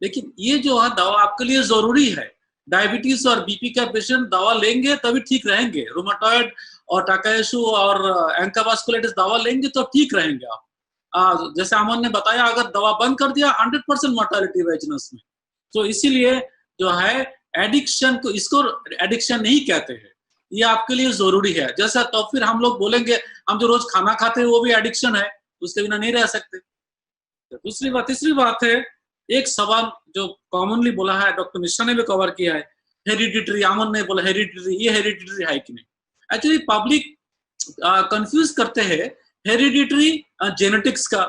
लेकिन ये जो है दवा आपके लिए जरूरी है. डायबिटीज और बीपी का पेशेंट दवा लेंगे तभी ठीक रहेंगे. रूमेटॉइड और टाकायासु और एंकावास्कुलाइटिस दवा लेंगे तो ठीक रहेंगे आप. जैसे अमन ने बताया, अगर दवा बंद कर दिया 100% मोर्टालिटी वेजनस में. तो इसीलिए जो है एडिक्शन को, इसको एडिक्शन नहीं कहते हैं, ये आपके लिए जरूरी है. जैसा तो फिर हम लोग बोलेंगे हम जो रोज खाना खाते हैं वो भी एडिक्शन है, उसके बिना नहीं रह सकते. तीसरी बात है, एक सवाल जो कॉमनली बोला है, डॉक्टर मिश्रा ने भी कवर किया है, हेरिडिटरी. अमन ने बोला हेरिडिटरी, ये हेरिडिटरी है कि नहीं. एक्चुअली पब्लिक कंफ्यूज करते हैं हेरिडिटरी जेनेटिक्स का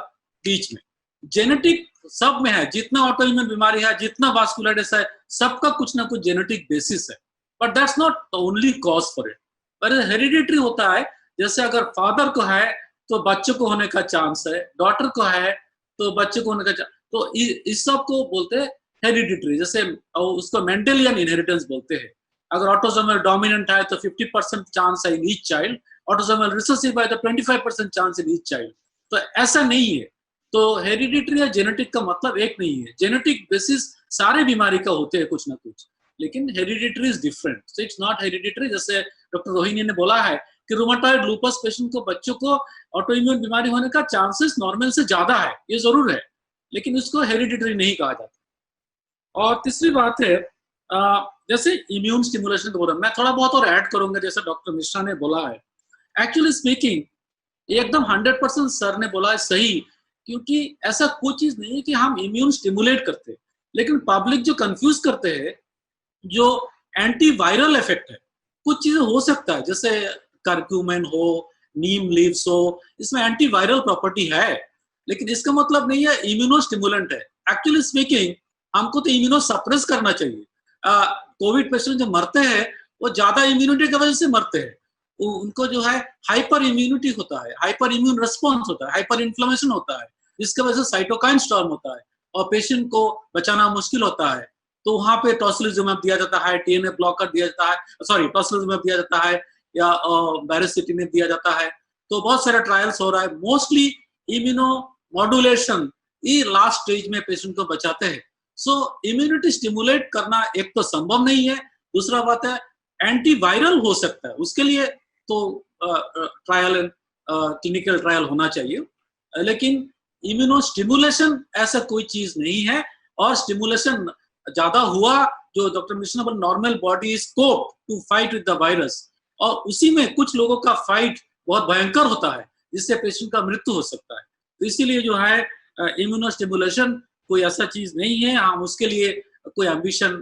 बीच में. जेनेटिक सब में है, जितना ऑटोइम्यून बीमारी है, जितना वास्कुलाइटिस है, सबका कुछ ना कुछ जेनेटिक बेसिस है. But that's not the only cause for it. पर हेरिडिटरी होता है, जैसे अगर फादर को है तो बच्चों को होने का चांस है, डॉटर को है तो बच्चे को होने का तो इस सब को बोलते हैं हेरिडिटरी, जैसे उसको मेंडेलियन इनहेरिटेंस बोलते हैं। अगर ऑटोसोमल डोमिनेंट है तो 50% चांस है in each child, autosomal recessive है तो 25% चांस इन ईच चाइल्ड। तो ऐसा नहीं है। तो हेरिडिटरी या जेनेटिक का मतलब एक नहीं है। जेनेटिक बेसिस सारे बीमारी का होते हैं कुछ ना कुछ, लेकिन hereditary is different. So it's not hereditary. जैसे डॉक्टर रोहिणी ने बोला है कि रूमेटॉइड लूपस पेशेंट को, बच्चों को ऑटो इम्यून बीमारी होने का चांसेस नॉर्मल से ज्यादा है, ये जरूर है, लेकिन उसको हेरिडिटरी नहीं कहा जाता। और तीसरी बात है जैसे इम्यून स्टिमुलेशन का बोला, मैं थोड़ा बहुत और ऐड करूंगा जैसे डॉक्टर मिश्रा ने बोला है। एक्चुअली स्पीकिंग एकदम 100% सर ने बोला है सही, क्योंकि ऐसा कोई चीज नहीं है कि हम इम्यून स्टिमुलेट करते हैं, लेकिन पब्लिक जो कंफ्यूज करते हैं जो एंटीवायरल इफेक्ट है, कुछ चीजें हो सकता है जैसे करक्यूमेन हो, नीम लीव्स हो, इसमें एंटीवायरल प्रॉपर्टी है, लेकिन इसका मतलब नहीं है इम्यूनो स्टिमुलेंट है। एक्चुअली स्पीकिंग हमको तो इम्यूनो सप्रेस करना चाहिए। कोविड पेशेंट जो मरते हैं वो ज्यादा इम्यूनिटी की वजह से मरते हैं, उनको जो है हाइपर इम्यूनिटी होता है, हाइपर इम्यून रिस्पॉन्स होता है, हाइपर इन्फ्लेमेशन होता है, जिसकी वजह से साइटोकाइन स्टॉर्म होता है और पेशेंट को बचाना मुश्किल होता है। तो वहां पे टॉसिलिजुमैब दिया जाता है, टीएनए ब्लॉकर दिया जाता है, सॉरी टॉसिलिजुमैब दिया जाता है या बैरिसिटिनेब दिया जाता है। तो बहुत सारे ट्रायल्स हो रहा है। मोस्टली इम्यूनो मॉड्यूलेशन ये लास्ट स्टेज में पेशेंट को बचाते हैं। सो इम्यूनिटी स्टिमुलेट करना एक तो संभव नहीं है, दूसरा बात है एंटीवायरल हो सकता है, उसके लिए तो ट्रायल क्लिनिकल ट्रायल होना चाहिए, लेकिन इम्यूनो स्टिमुलेशन ऐसा कोई चीज नहीं है। और स्टिमुलेशन ज्यादा हुआ जो डॉक्टर मिश्रा बोल normal body is cope to fight with the virus, और उसी में कुछ लोगों का फाइट बहुत भयंकर होता है जिससे पेशेंट का मृत्यु हो सकता है। तो इसीलिए जो है इम्यूनो स्टिमुलेशन कोई ऐसा चीज नहीं है, हम उसके लिए कोई एम्बिशन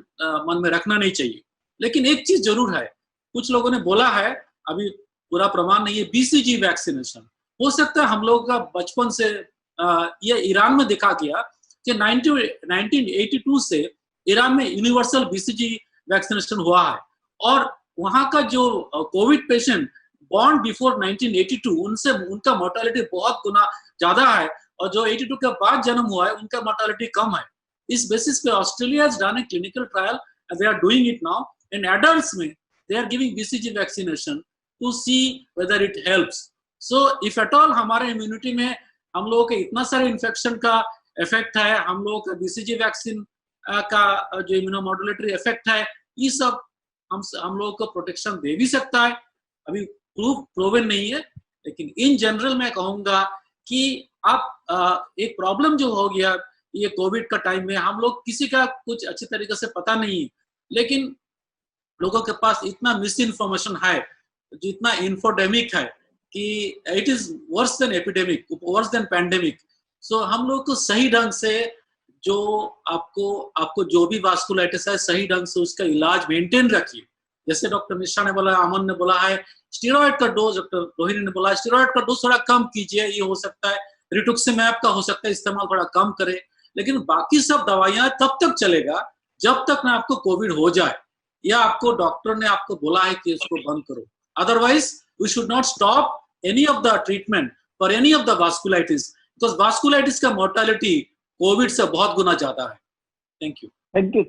मन में रखना नहीं चाहिए। लेकिन एक चीज जरूर है, कुछ लोगों ने बोला है, अभी पूरा प्रमाण नहीं है, बीसीजी वैक्सीनेशन हो सकता है हम लोग का बचपन से ये ईरान में देखा गया कि 1982 से ईरान में यूनिवर्सल बीसीजी वैक्सीनेशन हुआ है, और वहां का जो कोविड पेशेंट बॉर्न बिफोर 1982 उनसे उनका मोर्टालिटी बहुत गुना ज्यादा है, और जो 82 के बाद जन्म हुआ है उनका मोर्टालिटी कम है। इस बेसिस पे Australia has done a clinical trial, they are doing it now in adults में, they are giving BCG vaccination to see whether it helps. So if at all हमारे इम्यूनिटी में हम लोगों के इतना सारे इन्फेक्शन का इफेक्ट है, हम लोगों का बीसीजी वैक्सीन का जो इम्यूनोमॉड्यूलेटरी इफेक्ट है, ये सब हम लोगों को प्रोटेक्शन दे भी सकता है। अभी प्रूवन नहीं है, लेकिन इन जनरल मैं कहूंगा कि आप एक प्रॉब्लम जो हो गया ये कोविड का टाइम में, हम लोग किसी का कुछ अच्छी तरीके से पता नहीं है, लेकिन लोगों के पास इतना मिस इन्फॉर्मेशन है, जितना इन्फोडेमिक है कि it is worse than epidemic, worse than pandemic. So हम लोग को सही ढंग से जो आपको जो भी वास्कुलाइटिस है सही ढंग से उसका इलाज मेंटेन रखिए। जैसे डॉक्टर मिश्रा ने बोला, अमन ने बोला है स्टेरॉइड का डोज, डॉक्टर रोहिणी ने बोला स्टेरॉइड का डोज थोड़ा कम कीजिए, ये हो सकता है रिटुक्सिमैब का हो सकता है इस्तेमाल थोड़ा कम करें, लेकिन बाकी सब दवाइयां तब तक चलेगा जब तक ना आपको कोविड हो जाए या आपको डॉक्टर ने आपको बोला है कि इसको बंद करो। Otherwise we should not stop any of the treatment for any of the vasculitis, because vasculitis का मोर्टालिटी कोविड से बहुत गुना ज्यादा है। Thank you.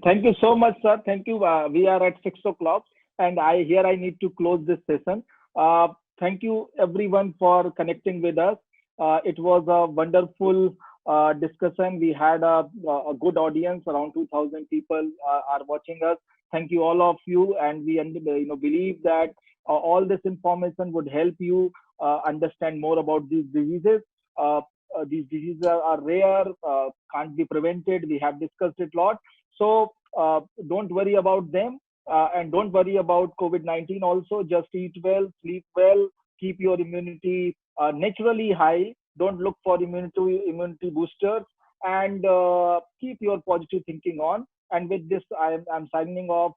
Thank you so much, sir. Thank you. We are at 6 o'clock, and I need to close this session. Thank you everyone for connecting with us. It was a wonderful discussion. We had a good audience. Around 2,000 people are watching us. Thank you all of you, and we believe that all this information would help you understand more about these diseases. These diseases are rare, can't be prevented. We have discussed it a lot. So don't worry about them, and don't worry about COVID-19 also. Just eat well, sleep well, keep your immunity naturally high. Don't look for immunity boosters, and keep your positive thinking on. And with this, I'm signing off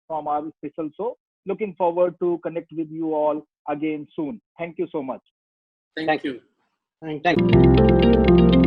from our special show. Looking forward to connect with you all again soon. Thank you so much. Thank you. Thank you.